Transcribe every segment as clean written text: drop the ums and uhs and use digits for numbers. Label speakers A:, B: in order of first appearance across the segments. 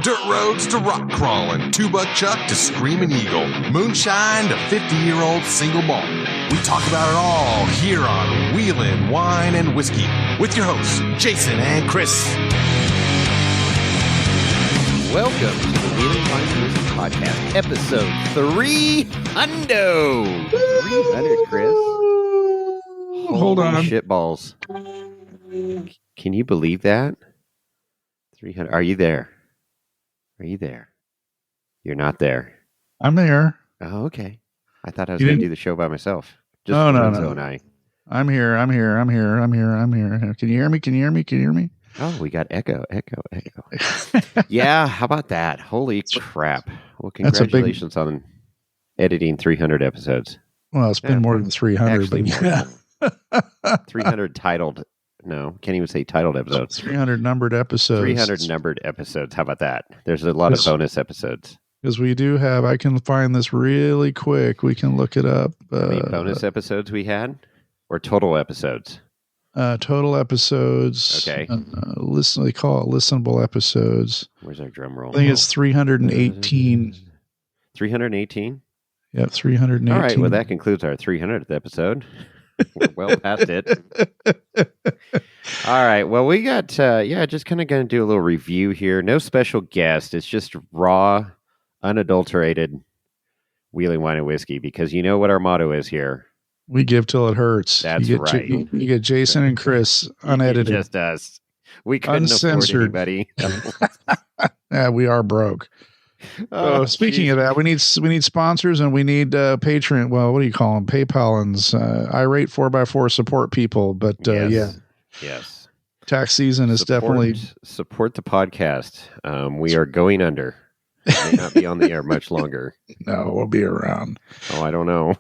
A: Dirt roads to rock crawling, two-buck chuck to screaming eagle, moonshine to 50-year-old single malt. We talk about it all here on Wheelin' Wine and Whiskey with your hosts, Jason and Chris.
B: Welcome to the Wheelin' Wine and Whiskey podcast, episode 300. 300, Chris.
C: Hold on.
B: Shitballs. Can you believe that? 300. Are you there? Are you there? You're not there.
C: I'm there.
B: Oh, okay. I thought I was going to do the show by myself. Just
C: no.
B: And I.
C: I'm here. Can you hear me? Can you hear me?
B: Oh, we got echo. Yeah, how about that? Holy crap. Well, congratulations on editing 300 episodes.
C: Well, it's been more than 300.
B: Actually,
C: but yeah.
B: 300 titled. No, can't even say titled episodes.
C: 300 numbered episodes.
B: 300 numbered episodes. How about that? There's a lot of bonus episodes.
C: Because we do have, I can find this really quick. We can look it up.
B: How many bonus episodes we had? Or total episodes?
C: Total episodes.
B: Okay.
C: They call it listenable episodes.
B: Where's our drum roll?
C: I think it's 318.
B: 318?
C: Yep, 318.
B: All right, well, that concludes our 300th episode. We're well past it. All right. Well, we got, just kind of going to do a little review here. No special guest. It's just raw, unadulterated Wheeling Wine and Whiskey because you know what our motto is here.
C: We give till it hurts.
B: That's right.
C: You get Jason and Chris unedited.
B: Just us. We couldn't afford anybody.
C: Yeah, we are broke. Speaking of that, we need sponsors and we need Patreon. Well, what do you call them? PayPal-ins. Irate 4x4 support people. But
B: yes,
C: tax season is definitely
B: support the podcast. We are going under. We may not be on the air much longer.
C: No, we'll be around.
B: Oh, I don't know.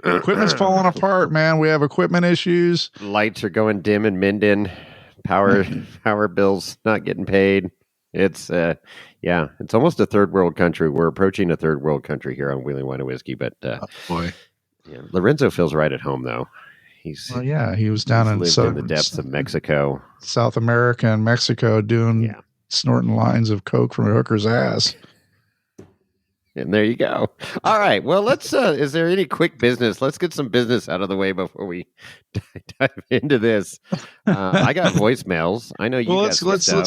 C: Equipment's falling apart, man. We have equipment issues.
B: Lights are going dim in Minden. Power bills not getting paid. It's it's almost a third world country. We're approaching a third world country here on Wheeling Wine and Whiskey, but Lorenzo feels right at home though. He
C: was down in
B: the depths of Mexico,
C: South America, and Mexico snorting lines of coke from a hooker's ass.
B: And there you go. All right. Well, let's. Is there any quick business? Let's get some business out of the way before we dive into this. I got voicemails. I know you. Well,
C: let's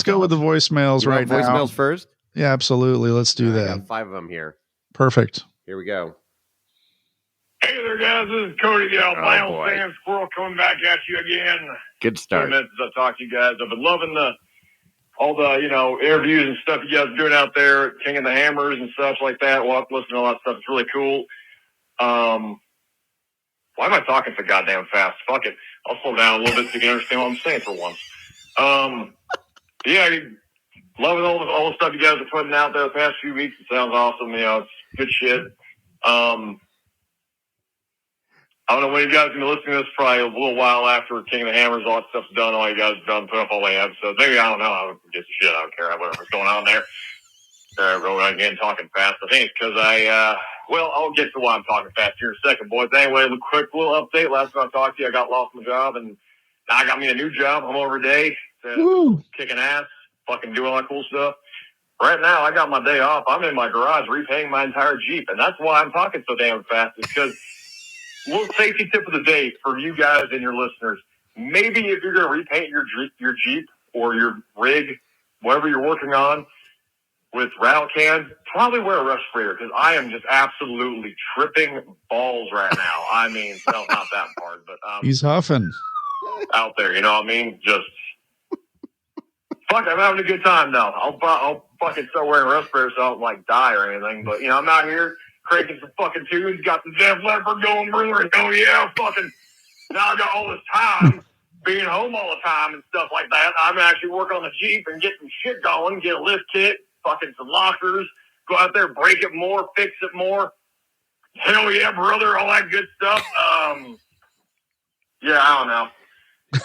C: go with the voicemails right now.
B: Voicemails first.
C: Yeah, absolutely. Let's do that.
B: I got 5 of them here.
C: Perfect.
B: Here we go.
D: Hey there, guys. This is Cody, the albino fan squirrel, coming back at you again.
B: Good start.
D: Since I talked to you guys, I've been loving all the interviews and stuff you guys are doing out there, King of the Hammers and stuff like that. Well, I've listened to all that stuff. It's really cool. Why am I talking so goddamn fast? Fuck it. I'll slow down a little bit so you can understand what I'm saying for once. Loving all the stuff you guys are putting out there the past few weeks. It sounds awesome. It's good shit. I don't know when you guys are going to listen to this, probably a little while after King of the Hammers, all that stuff's done, all you guys have done, put up all the episodes. Maybe, I don't know, I don't give a shit, I don't care, whatever's going on there. Again, talking fast. I think it's because I'll get to why I'm talking fast here in a second, boys. Anyway, a quick little update. Last time I talked to you, I got lost my job, and now I got me a new job. I'm over day, kicking ass, fucking doing all that cool stuff. Right now, I got my day off. I'm in my garage repainting my entire Jeep, and that's why I'm talking so damn fast, is because little safety tip of the day for you guys and your listeners. Maybe if you're going to repaint your Jeep or your rig, whatever you're working on, with rattle cans, probably wear a respirator because I am just absolutely tripping balls right now. I mean, no, not that part, but
C: he's huffing
D: out there. You know what I mean? Just fuck. I'm having a good time now. I'll fucking start wearing a respirator so I don't die or anything. But I'm out here cranking some fucking tunes, got the Def Leppard going, brother. Oh yeah, fucking. Now I got all this time, being home all the time and stuff like that. I'm actually work on the Jeep and get some shit going, get a lift kit, fucking some lockers, go out there, break it more, fix it more. Hell yeah, brother, all that good stuff. I don't know.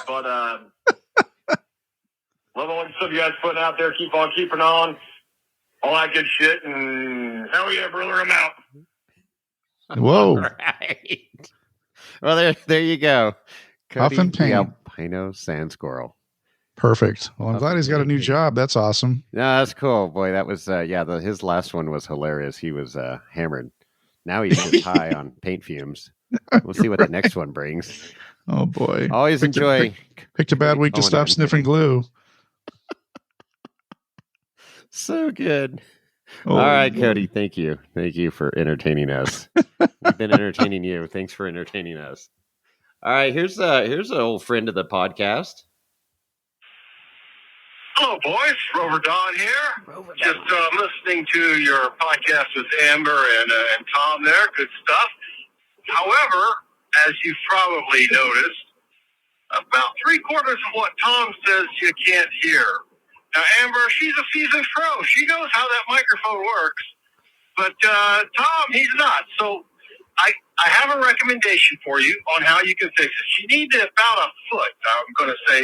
D: But love all the stuff you guys putting out there. Keep on keeping on. All that good shit, and hell yeah, brother, I'm out.
C: Whoa.
B: All right. Well, there you go.
C: Puff and pain.
B: Albino Sand Squirrel.
C: Perfect. Well, I'm glad he's got a new job. That's awesome.
B: No, that's cool, boy. That was his last one was hilarious. He was hammered. Now he's just high on paint fumes. We'll see what the next one brings.
C: Oh boy!
B: Always enjoy.
C: Picked a bad week to stop sniffing glue.
B: So good. All right, Cody. Thank you. Thank you for entertaining us. We've been entertaining you. Thanks for entertaining us. All right, here's an old friend of the podcast.
D: Hello, boys. Rover Don here. Just listening to your podcast with Amber and Tom there. Good stuff. However, as you've probably noticed, about 3/4 of what Tom says you can't hear. Now, Amber, she's a seasoned pro. She knows how that microphone works. But Tom, he's not. So I have a recommendation for you on how you can fix it. You need about a foot, I'm going to say,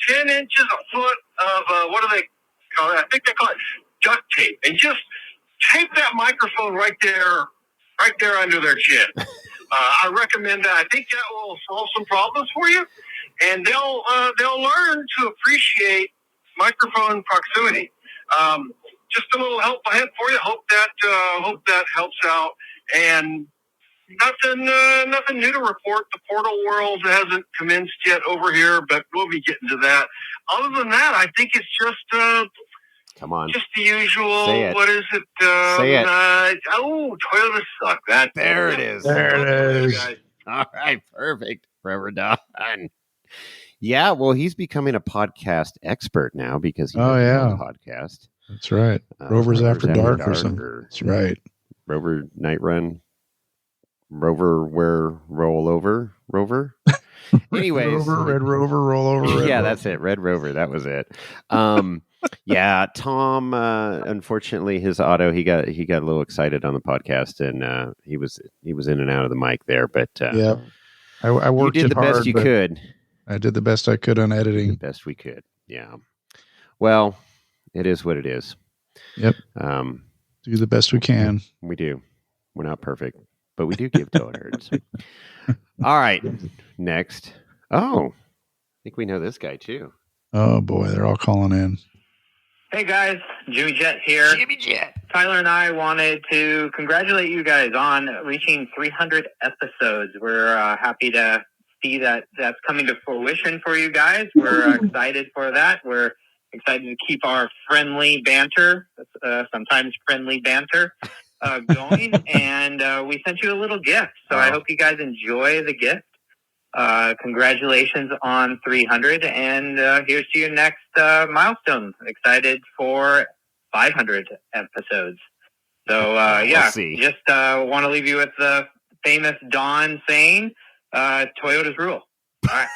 D: 10 inches, a foot of, what do they call it? I think they call it duct tape. And just tape that microphone right there under their chin. I recommend that. I think that will solve some problems for you. And they'll learn to appreciate microphone proximity. Just a little help ahead for you. Hope that helps out. And nothing new to report. The portal world hasn't commenced yet over here, but we'll be getting to that. Other than that, I think it's just
B: come on,
D: just the usual.
B: Say it.
D: What is it?
B: Say it.
D: Toilet suck.
B: There it is.
C: There it is.
D: Guys.
B: All right, perfect. Forever done. Yeah, well, he's becoming a podcast expert now because he has a podcast.
C: That's right. Rovers After Dark or something. That's right.
B: Rover Night Run. Rover where roll over Rover. Anyways,
C: Red Rover roll over.
B: Yeah, that's it. Red Rover. That was it. Yeah, Tom. Unfortunately, his auto. He got a little excited on the podcast, and he was in and out of the mic there. But
C: yeah, I worked.
B: You did the best you could.
C: I did the best I could on editing.
B: The best we could. Yeah. Well, it is what it is.
C: Yep. Do the best we can.
B: We do. We're not perfect, but we do give to others. All right. Next. Oh, I think we know this guy too.
C: Oh boy, they're all calling in.
E: Hey guys, Jimmy Jet here.
B: Jimmy Jet.
E: Tyler and I wanted to congratulate you guys on reaching 300 episodes. We're happy to see that that's coming to fruition for you guys. We're excited for that. We're excited to keep our friendly banter, sometimes friendly banter, going. And we sent you a little gift. So I hope you guys enjoy the gift. Congratulations on 300. And here's to your next milestone. Excited for 500 episodes. So,
B: we'll see.
E: Just want to leave you with the famous Don saying, Toyota's rule. All right.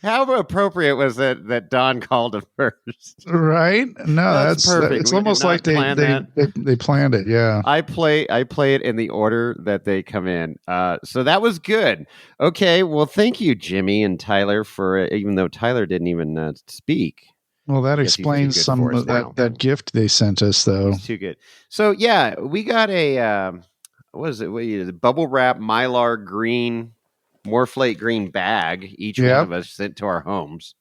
B: How appropriate was that Don called it first?
C: Right? No, that's perfect. It's almost like they planned it. Yeah.
B: I play it in the order that they come in. So that was good. Okay. Well, thank you, Jimmy and Tyler, for even though Tyler didn't even speak.
C: Well, that explains some of that gift they sent us, though.
B: It's too good. So yeah, we got a what is it? Bubble wrap Mylar green. Morphlate green bag, each one of us sent to our homes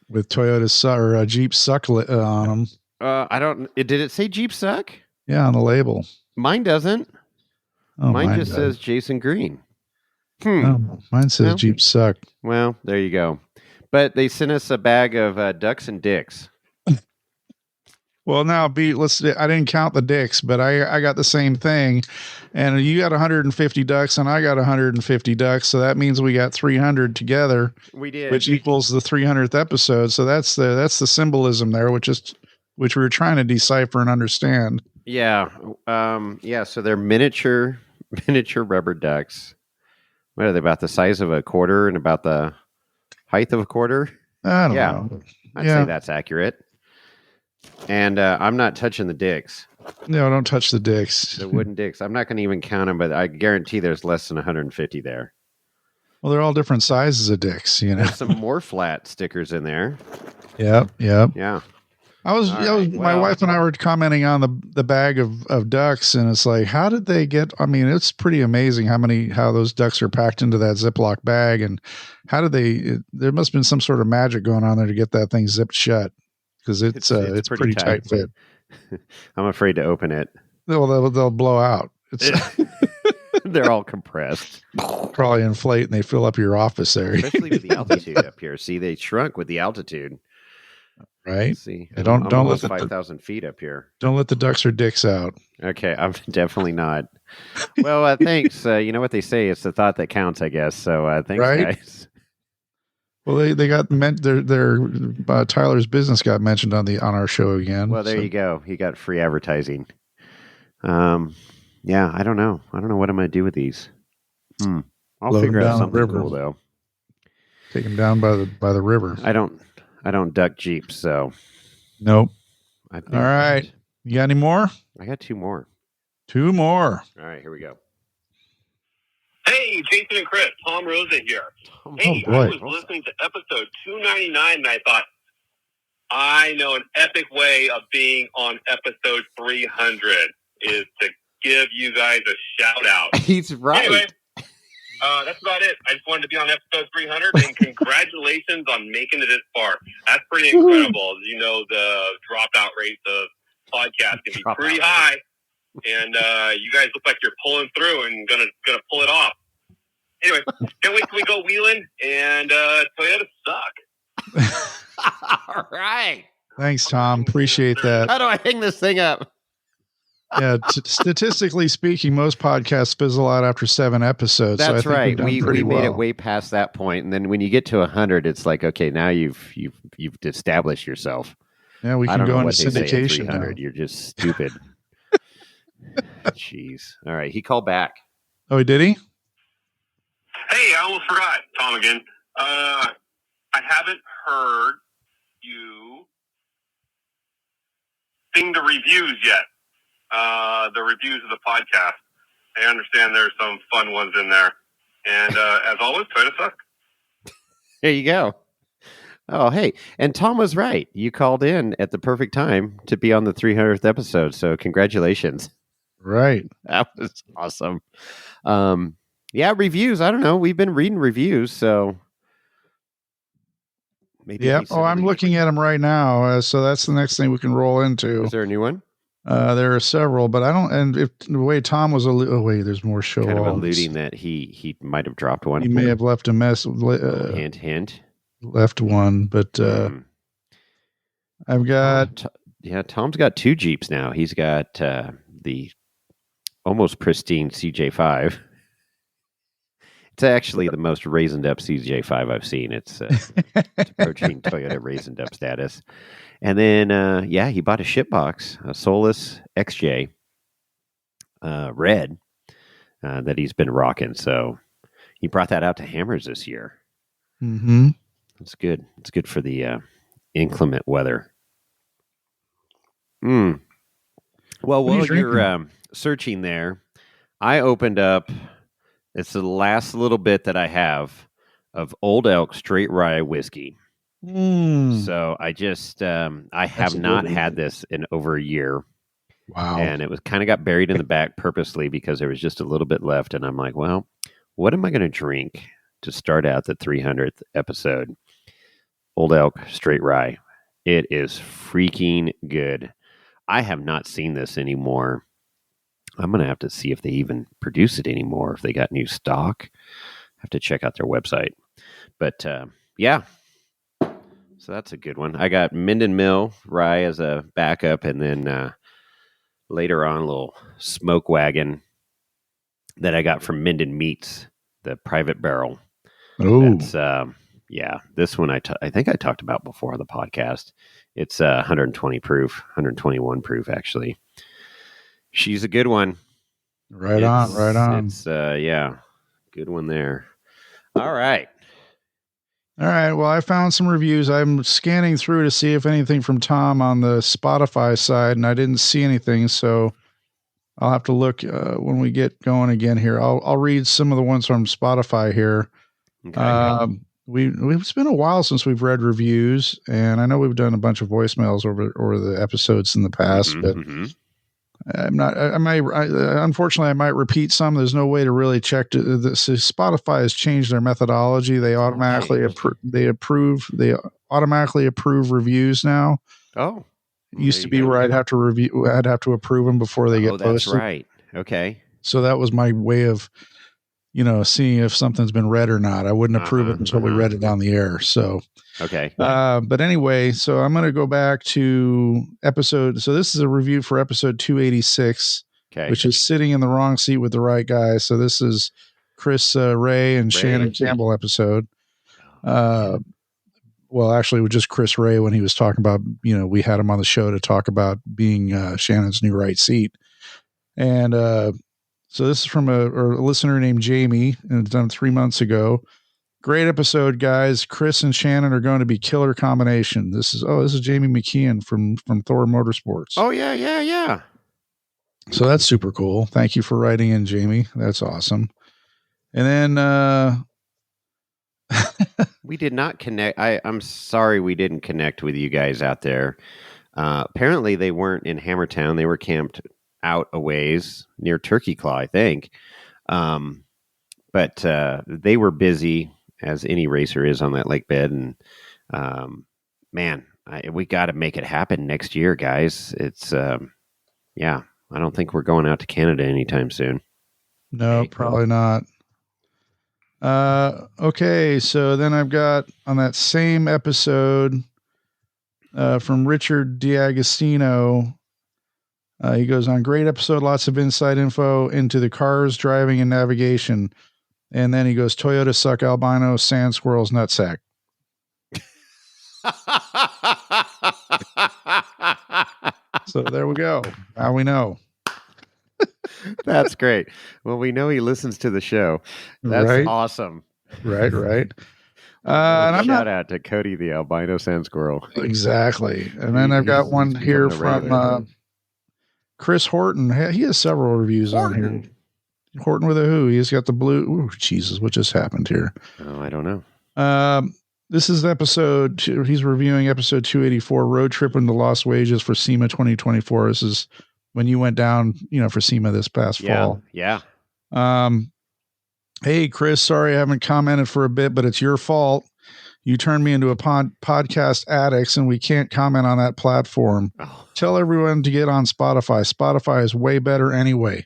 C: with Toyota or Jeep suck on them.
B: I don't. Did it say Jeep suck?
C: Yeah, on the label.
B: Mine doesn't.
C: Oh,
B: mine just says Jason Green.
C: Oh, mine says Jeep suck.
B: Well, there you go. But they sent us a bag of ducks and dicks.
C: Well, now I didn't count the dicks, but I got the same thing, and you got 150 ducks, and I got 150 ducks, so that means we got 300 together.
B: We did,
C: which equals the 300th episode. So that's the symbolism there, which we were trying to decipher and understand.
B: Yeah, So they're miniature rubber ducks. What are they, about the size of a quarter and about the height of a quarter?
C: I don't know.
B: I'd say that's accurate. And I'm not touching the dicks.
C: No, don't touch the dicks.
B: The wooden dicks. I'm not going to even count them, but I guarantee there's less than 150 there.
C: Well, they're all different sizes of dicks, you know.
B: There's some more flat stickers in there.
C: Yep.
B: Yeah.
C: My wife and I were commenting on the bag of ducks, and it's like, how did they get? I mean, it's pretty amazing how those ducks are packed into that Ziploc bag, and how did they? There must have been some sort of magic going on there to get that thing zipped shut, because it's pretty tight fit.
B: I'm afraid to open it.
C: They'll blow out.
B: They're all compressed.
C: Probably inflate and they fill up your office area.
B: Especially with the altitude up here. See, they shrunk with the altitude.
C: Right.
B: See,
C: yeah, don't
B: let 5,000 feet up here.
C: Don't let the ducks or dicks out.
B: Okay, I'm definitely not. Well, thanks. You know what they say? It's the thought that counts, I guess. So thanks, guys.
C: Well, they got their Tyler's business got mentioned on our show again.
B: Well, there you go. He got free advertising. Yeah, I don't know. I don't know what I'm going to do with these. I'll figure out something cool though.
C: Take them down by the river.
B: I don't duck Jeeps, so
C: nope. All right. You got any more?
B: I got 2 more.
C: 2 more.
B: All right, here we go.
D: Hey, Jason and Chris, Tom Rosa here. Hey, I was listening to episode 299 and I thought, I know an epic way of being on episode 300 is to give you guys a shout out.
B: He's right.
D: Anyway, that's about it. I just wanted to be on episode 300 and congratulations on making it this far. That's pretty incredible. As you know, the dropout rates of podcasts can be pretty high. And you guys look like you're pulling through and gonna pull it off. Anyway, can't wait till we go wheeling and Toyota suck.
B: All right.
C: Thanks, Tom. Appreciate that.
B: How do I hang this thing up?
C: Yeah, statistically speaking, most podcasts fizzle out after 7 episodes.
B: That's
C: so I think
B: right. We made it way past that point, and then when you get to 100, it's like, okay, now you've established yourself.
C: Yeah, we can go into syndication.
B: 300. You're just stupid. Jeez. All right, he called back.
C: Oh, did he?
D: Hey, I almost forgot, Tom again. I haven't heard you sing the reviews yet. The reviews of the podcast. I understand there's some fun ones in there. And as always, Toyota suck.
B: There you go. Oh, hey. And Tom was right. You called in at the perfect time to be on the 300th episode. So congratulations.
C: Right.
B: That was awesome. Yeah, reviews. I don't know. We've been reading reviews, so maybe.
C: Yeah. Oh, I'm looking at them right now. So that's the next thing we can roll into.
B: Is there a new one?
C: There are several, but I don't. And if the way Tom was, there's more show.
B: Kind of alluding that he might have dropped one.
C: He may have left a mess.
B: Hint.
C: Left one, but I've got.
B: Tom's got 2 Jeeps now. He's got the almost pristine CJ5. It's actually the most raisined up CJ5 I've seen. It's approaching Toyota raisined up status. And then, he bought a ship box, a Solus XJ red that he's been rocking. So he brought that out to Hammers this year.
C: Mm-hmm.
B: It's good. It's good for the inclement weather. Well, while you're searching there, I opened up. It's the last little bit that I have of Old Elk Straight Rye whiskey. So I just I have not had this in over a year.
C: Wow.
B: And it was kind of got buried in the back purposely because there was just a little bit left. And I'm like, well, what am I going to drink to start out the 300th episode? Old Elk Straight Rye. It is freaking good. I have not seen this anymore. I'm going to have to see if they even produce it anymore, if they got new stock. I have to check out their website. But, yeah. So that's a good one. I got Minden Mill Rye as a backup, and then later on, a little smoke wagon that I got from Minden Meats, the private barrel.
C: Oh.
B: That's, this one I think I talked about before on the podcast. It's 120 proof, 121 proof, actually. She's a good one.
C: Right on.
B: It's, good one there. All right.
C: Well, I found some reviews. I'm scanning through to see if anything from Tom on the Spotify side, and I didn't see anything. So I'll have to look when we get going again here. I'll read some of the ones from Spotify here.
B: Okay.
C: it's been a while since we've read reviews, and I know we've done a bunch of voicemails over the episodes in the past, but I'm not. Unfortunately, I might repeat some. There's no way to really check. Spotify has changed their methodology. They automatically automatically approve reviews now.
B: Oh,
C: it used to be where I'd have to approve them before they get posted.
B: That's right. Okay.
C: So that was my way of, seeing if something's been read or not. I wouldn't approve it until we read it on the air. So,
B: okay.
C: But anyway, so I'm going to go back to episode. So this is a review for episode 286, which is sitting in the wrong seat with the right guy. So this is Chris Ray and Shannon Campbell episode. Well, actually, it was just Chris Ray when he was talking about, we had him on the show to talk about being Shannon's new right seat. And so this is from a listener named Jamie, and it's done 3 months ago. Great episode, guys. Chris and Shannon are going to be killer combination. This is Jamie McKeon from Thor Motorsports.
B: Oh, yeah.
C: So that's super cool. Thank you for writing in, Jamie. That's awesome. And then
B: we did not connect. I'm sorry we didn't connect with you guys out there. Apparently they weren't in Hammertown. They were camped out a ways near Turkey Claw, I think. But they were busy, as any racer is on that lake bed. And man, we got to make it happen next year, guys. It's I don't think we're going out to Canada anytime soon.
C: No, probably not. Okay, so then I've got on that same episode from Richard D'Agostino. He goes on, great episode, lots of inside info into the cars, driving, and navigation. And then he goes, Toyota suck, albino, sand squirrels, nutsack. So there we go. Now we know.
B: That's great. Well, we know he listens to the show. That's awesome.
C: Right.
B: Shout out to Cody, the albino sand squirrel.
C: Exactly. And then I've got one here from Chris Horton. He has several reviews on here. Horton with a who? He's got the blue. Ooh, Jesus, what just happened here?
B: Oh, I don't know.
C: This is episode. He's reviewing episode 284, road trip into lost wages for SEMA 2024. This is when you went down, for SEMA this past fall.
B: Yeah.
C: Hey, Chris, sorry I haven't commented for a bit, but it's your fault. You turned me into a podcast addict, and we can't comment on that platform. Oh. Tell everyone to get on Spotify. Spotify is way better anyway.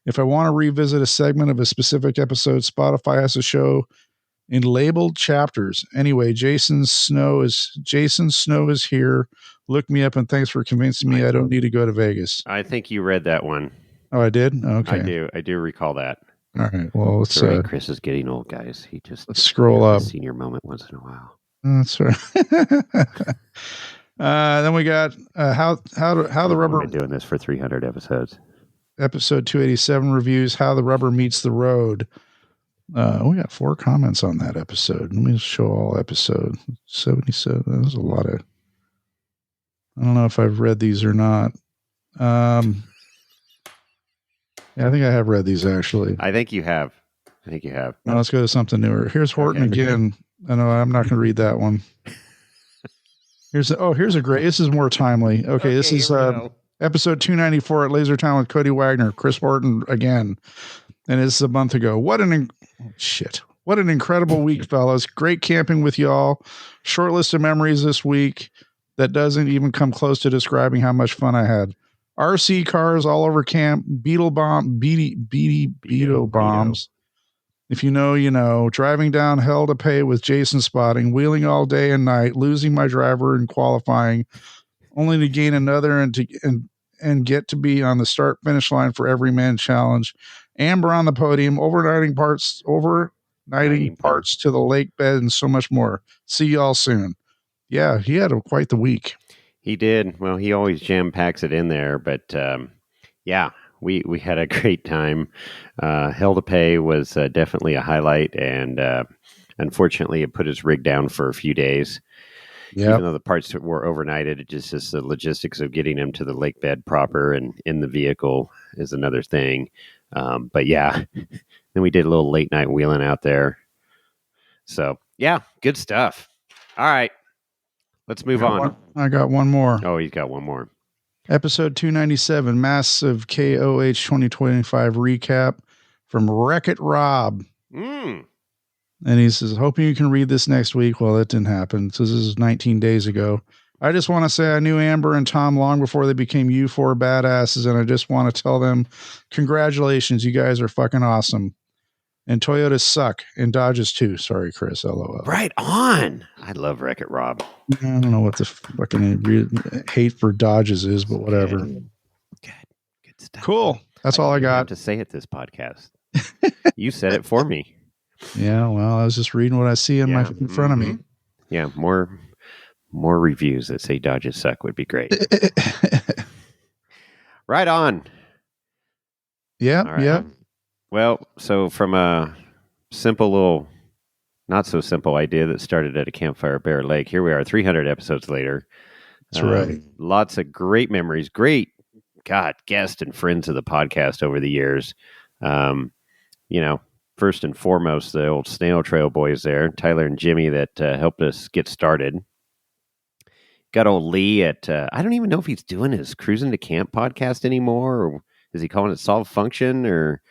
C: If I want to revisit a segment of a specific episode, Spotify has a show in labeled chapters. Anyway, Jason Snow is here. Look me up, and thanks for convincing me I don't need to go to Vegas.
B: I think you read that one.
C: Oh, I did? Okay.
B: I do recall that.
C: All right. Well, let's
B: Chris is getting old, guys. Let's
C: scroll up.
B: A senior moment once in a while.
C: That's right. Then we got how the rubber.
B: We've been doing this for 300 episodes.
C: Episode 287 reviews how the rubber meets the road. We got 4 comments on that episode. Let me show all episode 77. There's a lot of. I don't know if I've read these or not. Yeah, I think I have read these actually.
B: I think you have.
C: Now let's go to something newer. Here's Horton again. I know I'm not going to read that one. Here's a great. This is more timely. Okay, this is episode 294 at Laser Town with Cody Wagner, Chris Horton again, and it's a month ago. What an incredible week, fellas! Great camping with y'all. Short list of memories this week that doesn't even come close to describing how much fun I had. RC cars all over camp, beetle bombs. If you know, you know. Driving down hell to pay with Jason spotting, wheeling all day and night, losing my driver in qualifying, only to gain another and get to be on the start finish line for every man challenge. Amber on the podium, overnighting parts to the lake bed, and so much more. See y'all soon. Yeah, he had quite the week.
B: He did. Well, he always jam packs it in there, but yeah, we had a great time. Hell to Pay was definitely a highlight, and unfortunately, it put his rig down for a few days. Yeah, even though the parts were overnighted, it just the logistics of getting him to the lake bed proper and in the vehicle is another thing. But yeah, then we did a little late night wheeling out there. So Yeah, good stuff. All right. Let's move on.
C: I got one more.
B: Oh, he's got one more.
C: Episode 297, massive KOH 2025 recap from Wreck-It Rob.
B: Mm.
C: And he says, hoping you can read this next week. Well, that didn't happen. So this is 19 days ago. I just want to say I knew Amber and Tom long before they became U4 badasses. And I just want to tell them, congratulations. You guys are fucking awesome. And Toyotas suck. And Dodges too. Sorry, Chris. LOL.
B: Right on. I love Wreck-It Rob.
C: I don't know what the fucking hate for Dodges is, but whatever.
B: Good stuff.
C: Cool. That's all I got.
B: Have to say it this podcast. You said it for me.
C: Yeah, well, I was just reading what I see in front of me.
B: Yeah, more reviews that say Dodges suck would be great. Right on.
C: Yeah,
B: right.
C: yeah.
B: Well, so from a simple little, not so simple idea that started at a campfire at Bear Lake, here we are 300 episodes later.
C: That's right.
B: Lots of great memories, great, guests and friends of the podcast over the years. First and foremost, the old Snail Trail boys there, Tyler and Jimmy, that helped us get started. Got old Lee at, I don't even know if he's doing his Cruising to Camp podcast anymore, or is he calling it Solve Function, or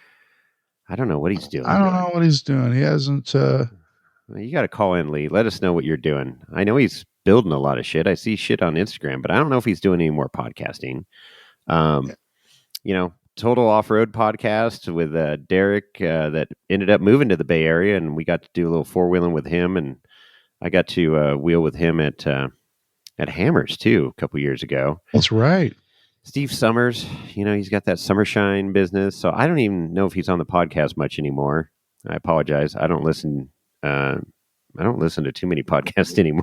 B: I don't know what he's doing.
C: I don't know what he's doing. He hasn't.
B: You got to call in, Lee. Let us know what you're doing. I know he's building a lot of shit. I see shit on Instagram, but I don't know if he's doing any more podcasting. Total Off-Road podcast with Derek that ended up moving to the Bay Area, and we got to do a little four-wheeling with him, and I got to wheel with him at Hammers, too, a couple years ago.
C: That's right.
B: Steve Summers, he's got that Summer Shine business, so I don't even know if he's on the podcast much anymore. I apologize. I don't listen to too many podcasts anymore.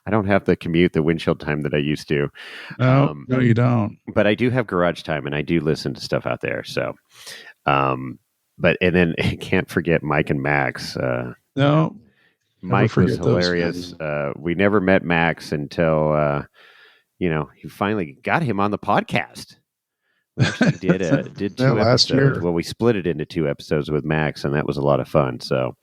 B: I don't have the windshield time that I used to.
C: No, you don't.
B: But I do have garage time, and I do listen to stuff out there. So, and then I can't forget Mike and Max.
C: No,
B: Mike was hilarious. We never met Max until, he finally got him on the podcast. We actually did 2
C: last
B: episodes.
C: Year.
B: Well, we split it into 2 episodes with Max, and that was a lot of fun. So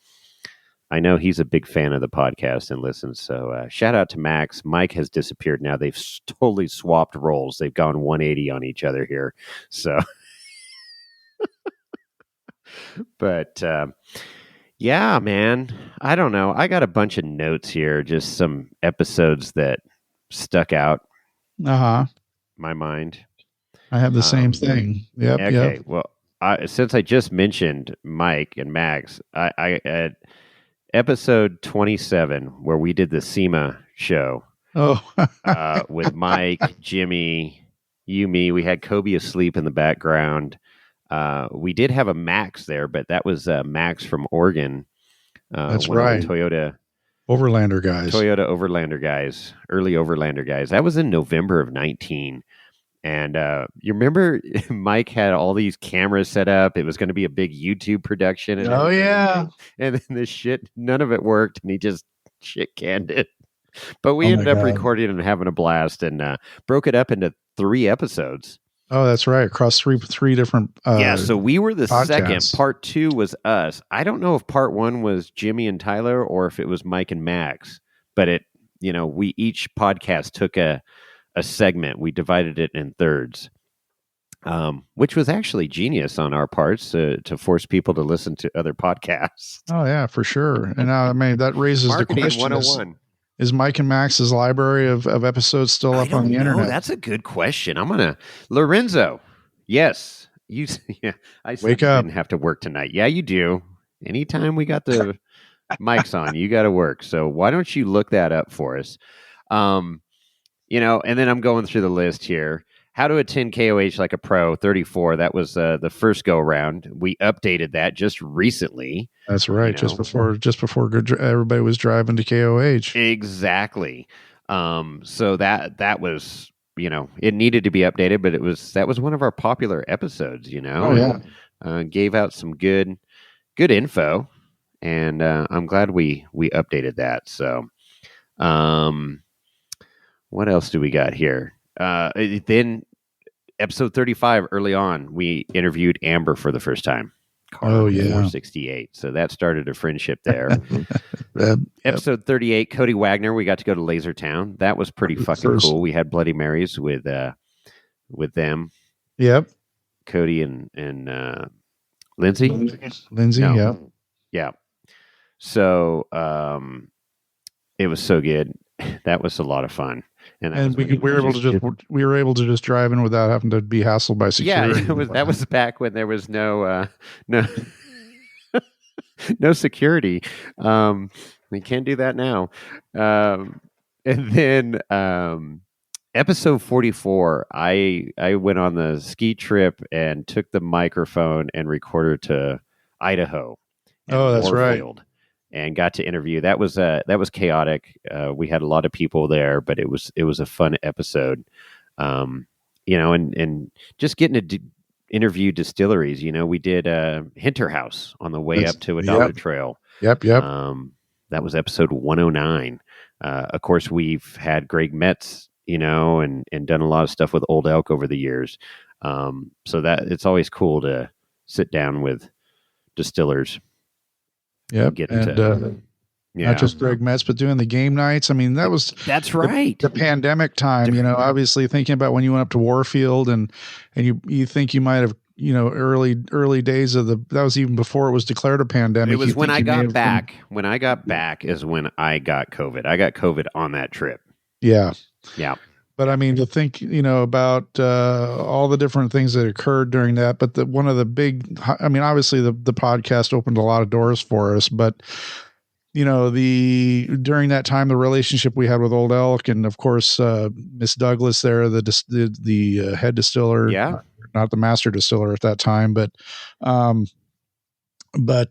B: I know he's a big fan of the podcast and listens. So shout out to Max. Mike has disappeared now. They've totally swapped roles. They've gone 180 on each other here. So, but yeah, man, I don't know. I got a bunch of notes here, just some episodes that stuck out. My mind.
C: I have the same thing. Yep.
B: Okay.
C: Yep.
B: Well, since I just mentioned Mike and Max, I at episode 27 where we did the SEMA show.
C: Oh,
B: with Mike, Jimmy, you, me. We had Kobe asleep in the background. We did have a Max there, but that was Max from Oregon.
C: That's
B: one
C: right.
B: Of the Toyota
C: Overlander guys.
B: Early Overlander guys. That was in November of 19. And you remember Mike had all these cameras set up. It was going to be a big YouTube production. And
C: everything. Yeah.
B: And then this shit, none of it worked. And he just shit canned it. But we ended up recording and having a blast, and broke it up into 3 episodes.
C: Oh, that's right. Across three different.
B: So we were the
C: podcasts.
B: Second. Part 2 was us. I don't know if part 1 was Jimmy and Tyler or if it was Mike and Max. But we each podcast took a segment. We divided it in thirds, which was actually genius on our parts to force people to listen to other podcasts.
C: Oh yeah, for sure. And now, that raises
B: Marketing
C: the question:
B: 101.
C: Is Mike and Max's library of episodes still up on the internet?
B: That's a good question. I'm gonna Lorenzo. Yes, you. Yeah, I
C: wake up.
B: Didn't have to work tonight. Yeah, you do. Anytime we got the mics on, you got to work. So why don't you look that up for us? And then I'm going through the list here. How to attend KOH like a pro, 34. That was the first go around. We updated that just recently.
C: That's right. Just before everybody was driving to KOH.
B: Exactly. So that was, it needed to be updated, but that was one of our popular episodes,
C: Oh yeah.
B: Gave out some good info, and I'm glad we updated that. So, what else do we got here? Then episode 35, early on, we interviewed Amber for the first time. car.
C: Oh, yeah.
B: 468. So that started a friendship there.
C: Yep.
B: Episode 38, Cody Wagner. We got to go to Lasertown. That was pretty fucking cool. We had Bloody Marys with them,
C: Yep.
B: Cody and Lindsay.
C: Lindsay,
B: No.
C: yeah.
B: Yeah. So it was so good. That was a lot of fun.
C: And we were able to just drive in without having to be hassled by security.
B: Yeah, that was back when there was no no security. We can't do that now. And then episode 44, I went on the ski trip and took the microphone and recorded to Idaho.
C: Oh, that's
B: Warfield, right. And got to interview. That was chaotic. We had a lot of people there, but it was a fun episode. And just getting to interview distilleries. We did Hinter House on the way up to a Dollar Trail.
C: Yep.
B: That was episode 109. Of course, we've had Greg Metz, and done a lot of stuff with Old Elk over the years. So that it's always cool to sit down with distillers.
C: Yep. Not just Greg Metz, but doing the game nights. I mean, that's right. The pandemic time, obviously thinking about when you went up to Warfield and you think you might have, early days of that was even before it was declared a pandemic.
B: It was when I got back. When I got back is when I got COVID. I got COVID on that trip.
C: Yeah.
B: Yeah.
C: But I mean, to think, about all the different things that occurred during that. But one of the big, obviously the podcast opened a lot of doors for us. But during that time, the relationship we had with Old Elk, and of course, Miss Douglas there, the head distiller, not the master distiller at that time, but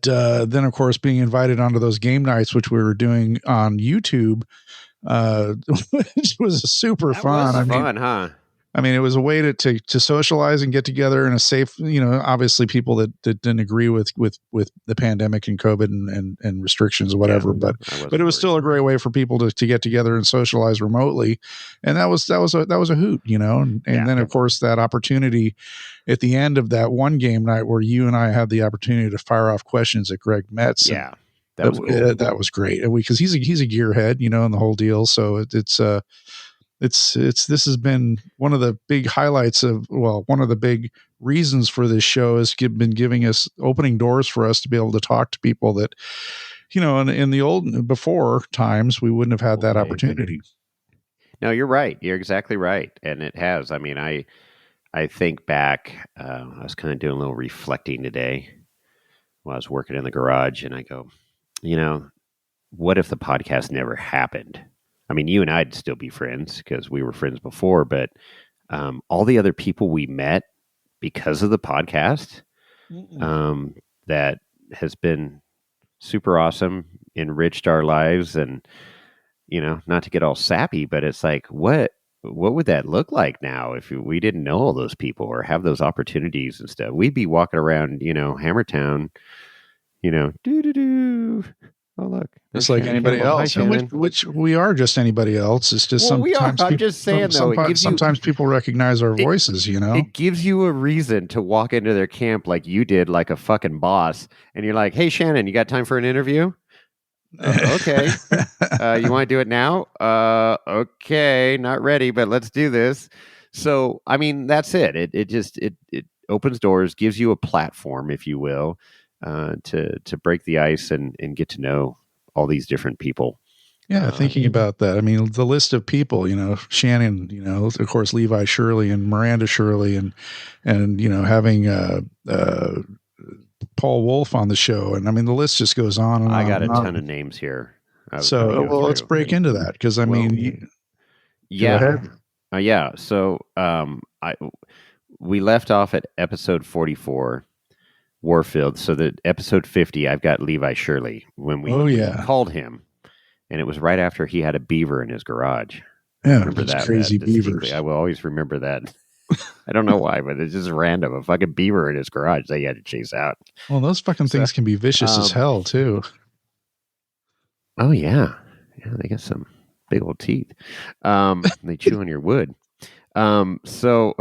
C: then of course being invited onto those game nights, which we were doing on YouTube. Which was super fun.
B: Fun, huh?
C: I mean, it was a way to socialize and get together in a safe, obviously people that didn't agree with the pandemic and COVID and restrictions or whatever, but it was still a great way for people to get together and socialize remotely. And that was a hoot, and then of course that opportunity at the end of that one game night where you and I had the opportunity to fire off questions at Greg Metz.
B: Yeah. That was cool.
C: That was great. Because he's a gearhead, and the whole deal. So this has been one of the big highlights one of the big reasons for this show has been giving us opening doors for us to be able to talk to people that, in the before times, we wouldn't have had that opportunity.
B: No, you're right. You're exactly right. And it has. I mean, I think back, I was kind of doing a little reflecting today while I was working in the garage, and I go, what if the podcast never happened? I mean, you and I'd still be friends because we were friends before, but all the other people we met because of the podcast, that has been super awesome, enriched our lives, and, not to get all sappy, but it's like, what would that look like now if we didn't know all those people or have those opportunities and stuff? We'd be walking around, Hammertown, doo-doo-doo. Oh, look.
C: Just like anybody else, which we are just anybody else. It's just sometimes
B: I'm just saying, though,
C: sometimes people recognize our voices,
B: It gives you a reason to walk into their camp like you did, like a fucking boss. And you're like, hey, Shannon, you got time for an interview? Okay. You want to do it now? Okay. Not ready, but let's do this. So, I mean, that's it. It opens doors, gives you a platform, if you will, to break the ice and get to know all these different people.
C: Yeah, thinking about that. I mean, the list of people, Shannon, of course, Levi Shirley and Miranda Shirley and having Paul Wolf on the show. And I mean, the list just goes on and on.
B: I got a ton of names here.
C: So, let's break into that because I mean,
B: yeah. So, we left off at episode 44. Warfield. So the episode 50, I've got Levi Shirley when we called him, and it was right after he had a beaver in his garage.
C: Yeah, remember that crazy beavers.
B: I will always remember that. I don't know why, but it's just random. A fucking beaver in his garage that he had to chase out.
C: Well, those fucking things can be vicious as hell too.
B: Oh yeah, they got some big old teeth. They chew on your wood. So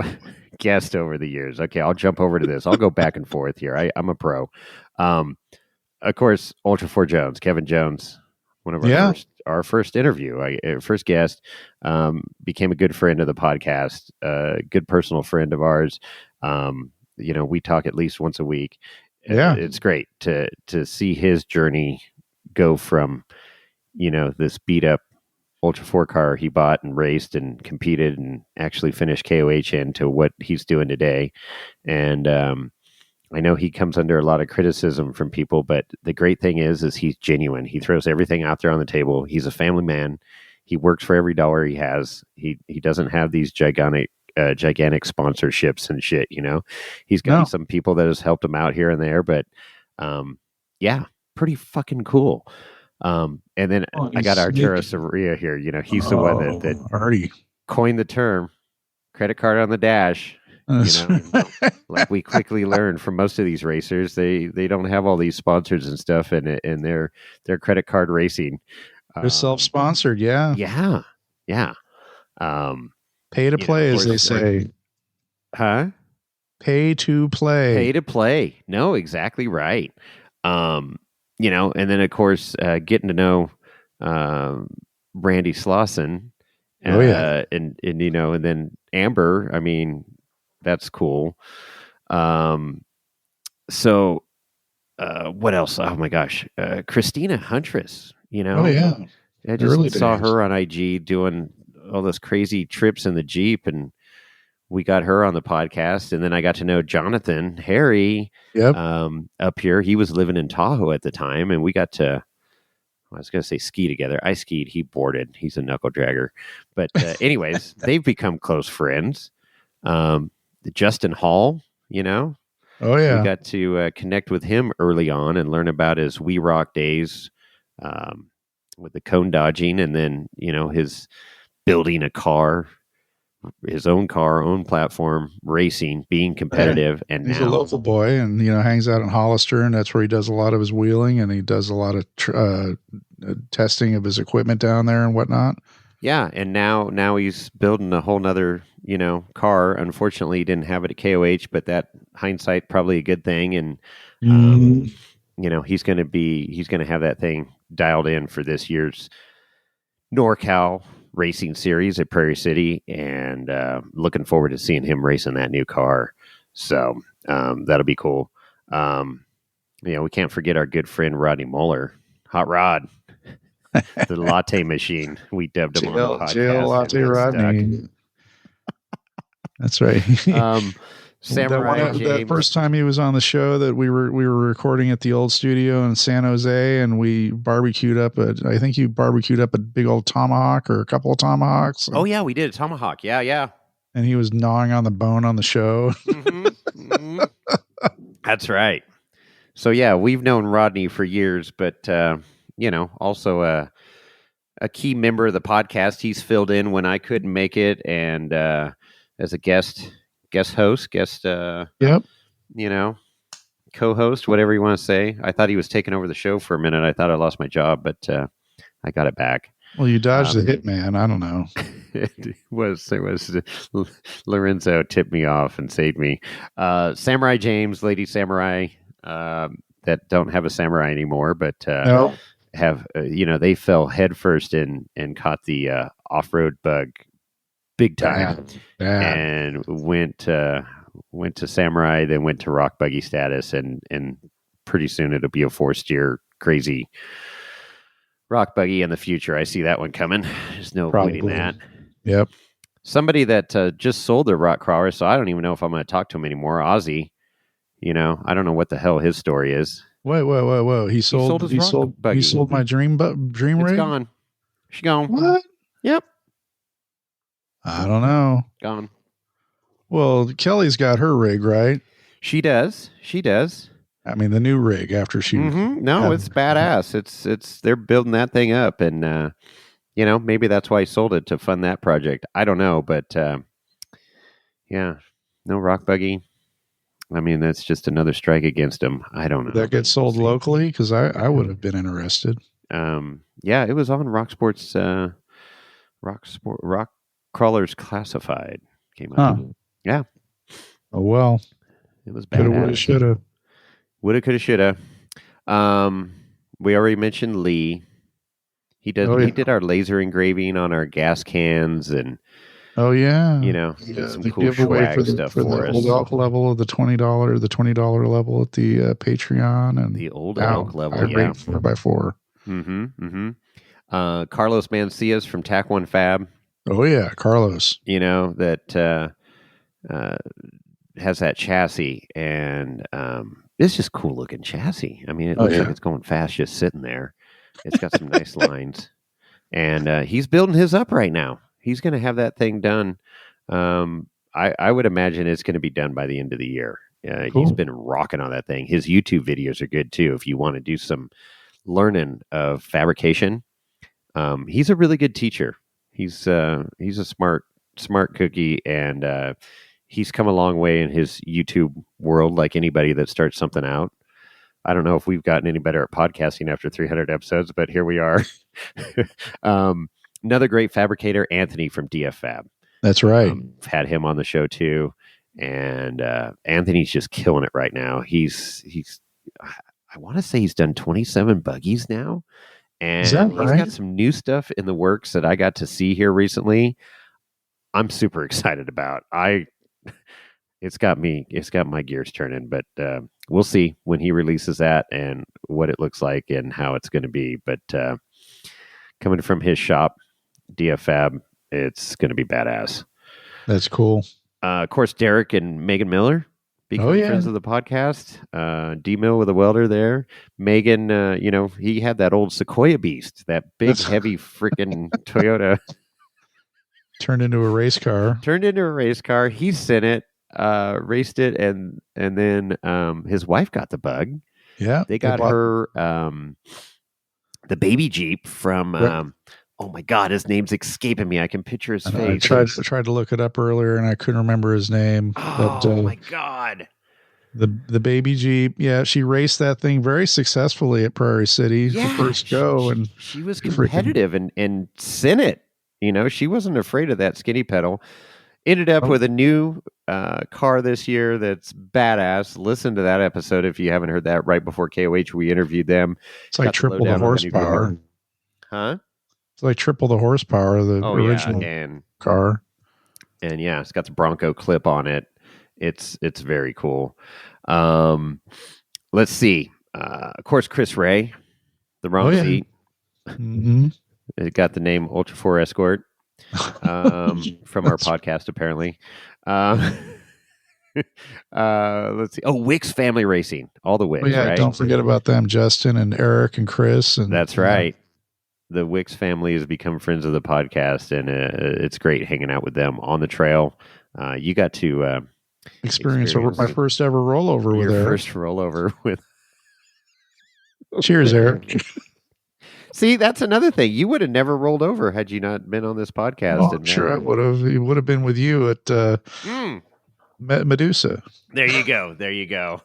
B: guest over the years. Okay, I'll jump over to this. I'll go back and forth here. I'm a pro. Of course, Ultra 4 Jones, Kevin Jones, one of our first interview, first guest, became a good friend of the podcast, a good personal friend of ours. We talk at least once a week.
C: Yeah.
B: It's great to see his journey go from, this beat up Ultra 4 car he bought and raced and competed and actually finished KOH into what he's doing today. And I know he comes under a lot of criticism from people, but the great thing is he's genuine. He throws everything out there on the table. He's a family man. He works for every dollar he has. He doesn't have these gigantic sponsorships and shit. He's got some people that has helped him out here and there, but pretty fucking cool. And then I got Arturo Sarria here. He's the one that
C: already
B: coined the term credit card on the dash. Like we quickly learned from most of these racers, they don't have all these sponsors and stuff, and their credit card racing.
C: They're self-sponsored. Yeah. Pay to play, as they say.
B: Huh?
C: Pay to play.
B: Pay to play. No, exactly right. And then of course, getting to know Brandy Slauson. And then Amber. I mean, that's cool. So what else? Oh my gosh, Christina Huntress. I just saw her on IG doing all those crazy trips in the Jeep, and we got her on the podcast. And then I got to know Jonathan Harry up here. He was living in Tahoe at the time, and we got to, I was going to say ski together. I skied, he boarded. He's a knuckle dragger. But anyways, they've become close friends. Justin Hall,
C: Oh, yeah.
B: We got to connect with him early on and learn about his We Rock days with the cone dodging, and then, his building a car, his own car, own platform, racing, being competitive. And
C: he's a local boy and, hangs out in Hollister, and that's where he does a lot of his wheeling, and he does a lot of testing of his equipment down there and whatnot.
B: Yeah, and now he's building a whole nother, car. Unfortunately, he didn't have it at KOH, but that hindsight probably a good thing. And he's going to have that thing dialed in for this year's NorCal Racing Series at Prairie City, and looking forward to seeing him racing that new car. So that'll be cool. We can't forget our good friend Rodney Muller, Hot Rod. The latte machine, we dubbed him on the podcast.
C: Jail Latte Rodney. That's right.
B: Samurai James.
C: That first time he was on the show, that we were recording at the old studio in San Jose, and we barbecued up I think you barbecued up a big old tomahawk or a couple of tomahawks.
B: Oh yeah, we did a tomahawk. Yeah.
C: And he was gnawing on the bone on the show.
B: That's right. So yeah, we've known Rodney for years, but also a key member of the podcast. He's filled in when I couldn't make it, and as a guest host, co-host, whatever you want to say. I thought he was taking over the show for a minute. I thought I lost my job, but I got it back.
C: Well, you dodged the hitman. I don't know.
B: It was Lorenzo tipped me off and saved me. Samurai James, Lady Samurai, that don't have a samurai anymore, but have they fell headfirst and caught the off-road bug big time. And went to samurai, then went to rock buggy status, and pretty soon it'll be a 4-steer crazy rock buggy in the future. I see that one coming. There's no avoiding that.
C: Yep.
B: Somebody that just sold their rock crawler, so I don't even know if I'm going to talk to him anymore. Ozzy, I don't know what the hell his story is.
C: Whoa! He sold my dream rig.
B: It's gone. She's gone.
C: What?
B: Yep.
C: I don't know.
B: Gone.
C: Well, Kelly's got her rig, right?
B: She does.
C: I mean, the new rig after she.
B: No, it's badass. It's they're building that thing up, and maybe that's why he sold it, to fund that project. I don't know, but no rock buggy. I mean, that's just another strike against him. I don't know.
C: That gets sold locally, because I would have been interested.
B: It was on Rock Sports. Rock Crawlers Classified came out. Yeah.
C: Oh well,
B: It was
C: coulda, woulda,
B: badass.
C: shoulda.
B: Woulda, coulda, shoulda. We already mentioned Lee. He
C: Oh yeah.
B: did our laser engraving on our gas cans and
C: Oh yeah.
B: did some
C: The
B: cool
C: giveaway
B: swag stuff
C: for the
B: for
C: old
B: us.
C: elk level of the $20 level at the Patreon, and
B: The old
C: now
B: elk level,
C: I
B: yeah.
C: rate 4x4.
B: Carlos Mancias from Tac One Fab.
C: Oh yeah, Carlos.
B: That has that chassis, and it's just cool looking chassis. I mean, it looks like it's going fast just sitting there. It's got some nice lines, and he's building his up right now. He's going to have that thing done. I would imagine it's going to be done by the end of the year.
C: Cool.
B: He's been rocking on that thing. His YouTube videos are good too. If you want to do some learning of fabrication, he's a really good teacher. He's a smart cookie, and he's come a long way in his YouTube world, like anybody that starts something out. I don't know if we've gotten any better at podcasting after 300 episodes, but here we are. Another great fabricator, Anthony from DF Fab.
C: That's right.
B: Had him on the show too, and Anthony's just killing it right now. He's I want to say he's done 27 buggies now, and he's got some new stuff in the works that I got to see here recently. I'm super excited about. It's got my gears turning, but we'll see when he releases that and what it looks like and how it's going to be. But coming from his shop, DF Fab, it's going to be badass.
C: That's cool.
B: Of course, Derek and Megan Miller become friends of the podcast. D-Mill with a welder there. Megan, he had that old Sequoia beast, that big, heavy freaking Toyota.
C: Turned into a race car.
B: He sent it, raced it, and then his wife got the bug.
C: Yeah.
B: They got her the baby Jeep from oh my God, his name's escaping me. I can picture his face.
C: I tried to look it up earlier and I couldn't remember his name.
B: Oh my God.
C: The baby Jeep. Yeah, she raced that thing very successfully at Prairie City the first go, and
B: she was competitive and sent it. She wasn't afraid of that skinny pedal. Ended up with a new car this year that's badass. Listen to that episode if you haven't heard that. Right before KOH, we interviewed them.
C: It's like triple the horsepower.
B: Huh?
C: It's like triple the horsepower of the original car.
B: And yeah, it's got the Bronco clip on it. It's very cool. Let's see. Of course, Chris Ray, the wrong seat.
C: Mm-hmm.
B: It got the name Ultra 4 Escort from our podcast, apparently. Let's see. Oh, Wicks Family Racing. All the Wicks, right?
C: Don't forget about them, Justin and Eric and Chris. And
B: that's right. The Wicks family has become friends of the podcast, and it's great hanging out with them on the trail. You got to
C: experience my first ever rollover with Eric.
B: First rollover with.
C: Cheers, Eric.
B: See, that's another thing. You would have never rolled over had you not been on this podcast.
C: I'm sure I would have. It would have been with you at Medusa.
B: There you go.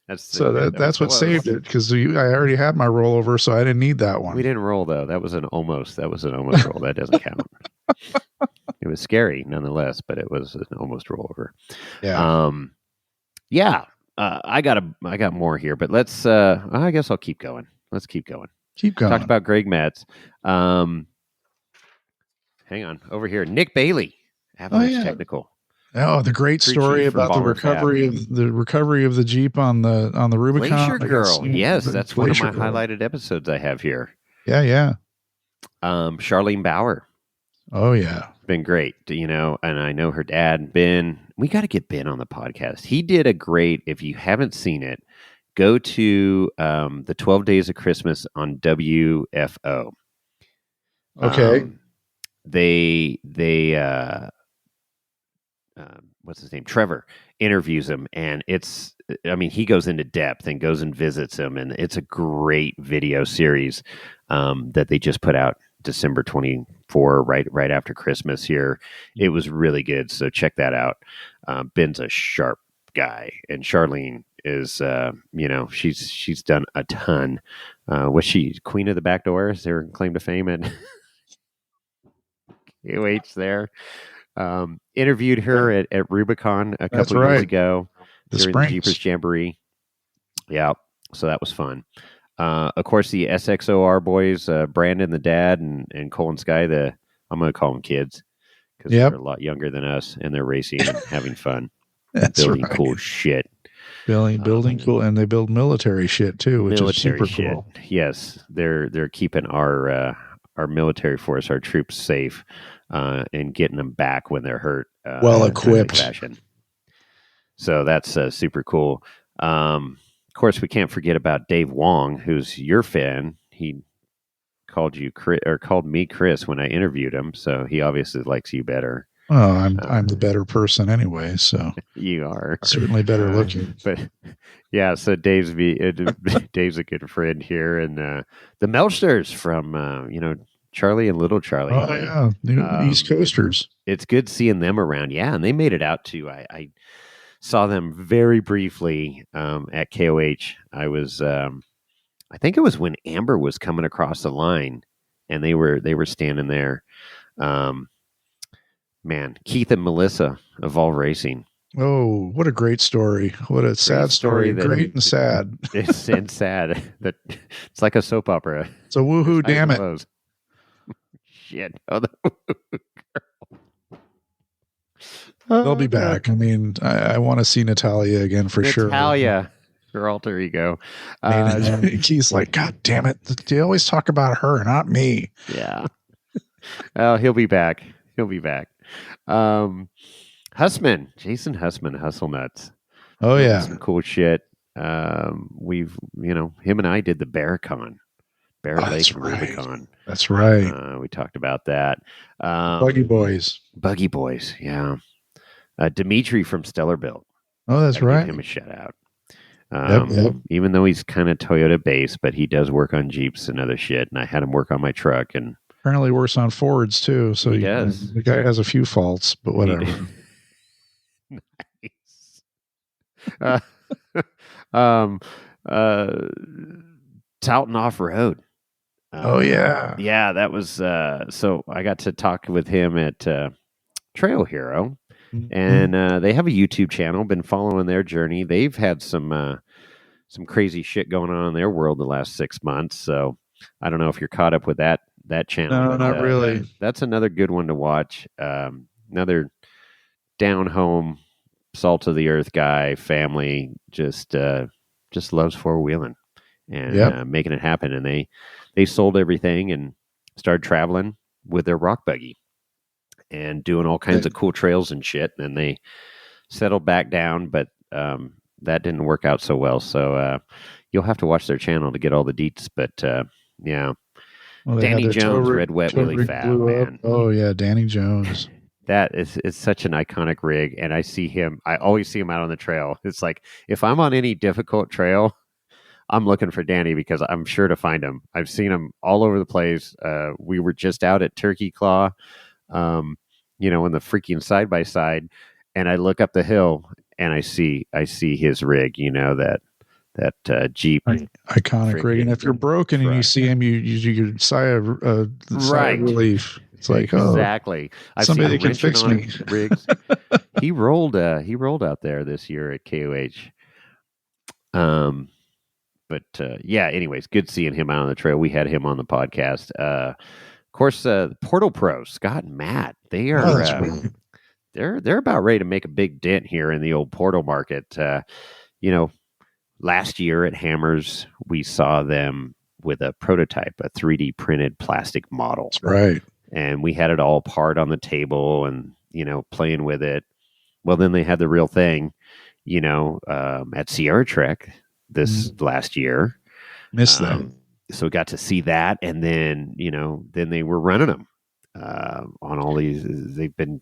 B: That's
C: what saved it, because I already had my rollover, so I didn't need that one.
B: We didn't roll though. That was an almost roll. That doesn't count. It was scary nonetheless, but it was an almost rollover.
C: Yeah.
B: I got more here, but let's. I guess I'll keep going. Let's keep going.
C: Keep going.
B: Talked about Greg Metz. Hang on, over here, Nick Bailey, Avalanche Technical.
C: Oh, the great story about the recovery of the Jeep on the Rubicon.
B: Glacier Girl. Yes, that's one of my highlighted episodes I have here.
C: Yeah.
B: Charlene Bauer.
C: Oh yeah,
B: been great. And I know her dad Ben. We got to get Ben on the podcast. He did a great. If you haven't seen it, go to the 12 Days of Christmas on WFO.
C: Okay.
B: They what's his name? Trevor interviews him, and he goes into depth and goes and visits him, and it's a great video series that they just put out December 24, right after Christmas here. It was really good, so check that out. Ben's a sharp guy, and Charlene is she's done a ton. Was she Queen of the Back Door? Is their claim to fame at KOH there? Interviewed her at Rubicon a
C: That's
B: couple years
C: right.
B: ago
C: The
B: during the
C: Springs.
B: Jeepers Jamboree. Yeah, so that was fun. Of course, the SXOR boys, Brandon, the dad, and Cole and Sky, I'm going to call them kids because
C: Yep.
B: they're a lot younger than us, and they're racing and having fun,
C: That's
B: building
C: right.
B: cool shit.
C: Building cool, and they build military shit too, which is super
B: shit.
C: cool.
B: Yes, they're keeping our military force, our troops safe, and getting them back when they're hurt.
C: Well
B: in a timely
C: equipped.
B: fashion. So that's super cool. Of course, we can't forget about Dave Wong, who's your fan. He called you Chris, or called me Chris when I interviewed him, so he obviously likes you better.
C: Oh, I'm the better person anyway, so
B: You are
C: certainly better looking.
B: But yeah, so Dave's a good friend here, and the Melsters from Charlie and Little Charlie.
C: Oh yeah, New East Coasters.
B: It's good seeing them around. Yeah, and they made it out too. I saw them very briefly at KOH. I was I think it was when Amber was coming across the line, and they were standing there. Man, Keith and Melissa of All Racing.
C: Oh, what a great story! What a sad story. Great and sad.
B: It's and sad. That it's like a soap opera.
C: So woohoo! Damn it!
B: Lows. Shit. Oh,
C: they'll be back. I mean, I want to see Natalia again for sure.
B: Natalia, her alter ego.
C: Keith's like, God damn it! They always talk about her, not me.
B: Yeah. Oh, he'll be back. He'll be back. Hussman, Jason Hussman, Hustle Nuts.
C: Oh yeah,
B: some cool shit. We've him and I did the Bearcon, Bear Lake Rubicon.
C: That's right.
B: We talked about that.
C: Buggy Boys,
B: yeah. Dimitri from Stellar Built.
C: Oh, that's right.
B: Give him a shout out.
C: Yep.
B: Even though he's kind of Toyota based, but he does work on Jeeps and other shit. And I had him work on my truck, and
C: apparently works on Fords too. So
B: he does.
C: The guy has a few faults, but whatever.
B: Nice. Touting Off Road.
C: Oh yeah,
B: that was so I got to talk with him at Trail Hero, and they have a YouTube channel. Been following their journey. They've had some crazy shit going on in their world the last 6 months. So I don't know if you're caught up with that channel.
C: No, not really.
B: That's another good one to watch. Another down home, salt of the earth guy, family, just loves four-wheeling and making it happen. And they sold everything and started traveling with their rock buggy and doing all kinds of cool trails and shit. And they settled back down, but that didn't work out so well. So you'll have to watch their channel to get all the deets. But yeah. Well, Danny Jones, Red Wet Willie Fat, man.
C: Oh yeah, Danny Jones.
B: That is such an iconic rig, and I always see him out on the trail. It's like, if I'm on any difficult trail, I'm looking for Danny because I'm sure to find him. I've seen him all over the place. We were just out at Turkey Claw, in the freaking side-by-side, and I look up the hill and I see his rig, that Jeep.
C: Iconic rig. And if you're broken and you see him, you sigh of relief. It's like,
B: exactly.
C: I've somebody that can fix me.
B: Rigs. He rolled out there this year at KOH. But yeah. Anyways, good seeing him out on the trail. We had him on the podcast. Of course, Portal Pro Scott and Matt. They are. They're about ready to make a big dent here in the old Portal market. Last year at Hammers, we saw them with a prototype, a 3D printed plastic model.
C: That's right.
B: And we had it all apart on the table and, playing with it. Well, then they had the real thing, at Sierra Trek this last year.
C: Missed them.
B: So we got to see that. And then, then they were running them on all these. They've been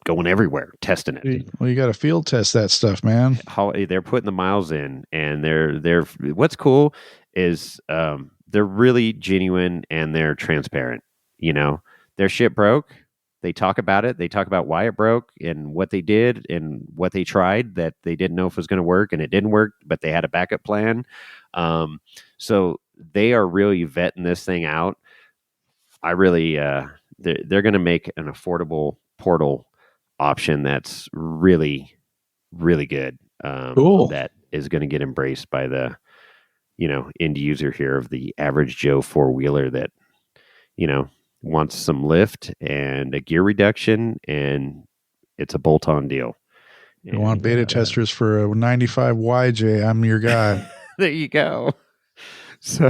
B: going everywhere, testing it.
C: Well, you got to field test that stuff, man.
B: How they're putting the miles in, and they're what's cool is they're really genuine and they're transparent. Their shit broke. They talk about it. They talk about why it broke and what they did and what they tried that they didn't know if it was going to work, and it didn't work, but they had a backup plan. So they are really vetting this thing out. I really, they're going to make an affordable portal option that's really, really good.
C: Cool.
B: That is going to get embraced by the, end user here of the average Joe four-wheeler that, wants some lift and a gear reduction, and it's a bolt-on deal.
C: You want beta testers for a 95 YJ? I'm your guy.
B: There you go. So,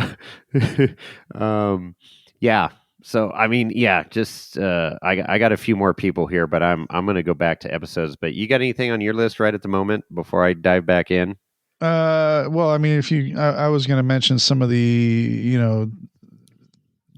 B: yeah. So, I mean, yeah, just I got a few more people here, but I'm going to go back to episodes. But you got anything on your list right at the moment before I dive back in?
C: Well, I mean, if you, I was going to mention some of the,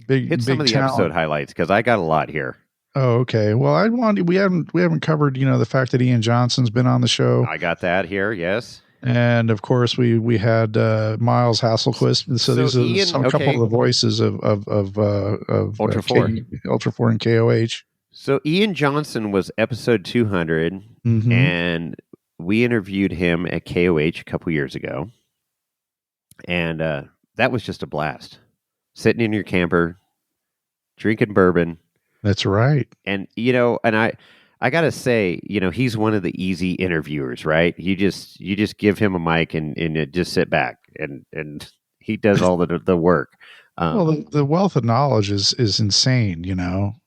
B: Hit some of the
C: talent.
B: episode highlights because I got a lot here.
C: Oh, okay. Well, we haven't covered, the fact that Ian Johnson's been on the show.
B: I got that here. Yes.
C: And of course, we had Miles Hasselquist. So these are
B: Ian,
C: a couple of the voices of
B: Ultra 4.
C: Ultra 4 and KOH.
B: So Ian Johnson was episode 200, and we interviewed him at KOH a couple years ago, and that was just a blast. Sitting in your camper, drinking bourbon.
C: That's right.
B: And and I gotta say, he's one of the easy interviewers, right? You just give him a mic and just sit back and he does all the work.
C: Well, the wealth of knowledge is insane,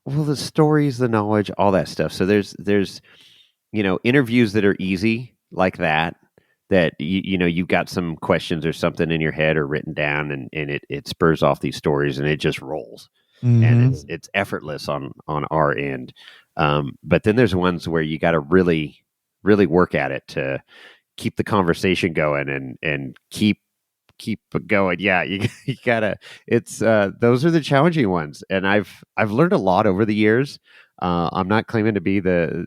B: Well, the stories, the knowledge, all that stuff. So there's interviews that are easy like that you've got some questions or something in your head or written down, and it spurs off these stories and it just rolls. And it's effortless on our end. But then there's ones where you got to really, really work at it to keep the conversation going and keep going. Yeah, you gotta. It's those are the challenging ones, and I've learned a lot over the years. I'm not claiming to be a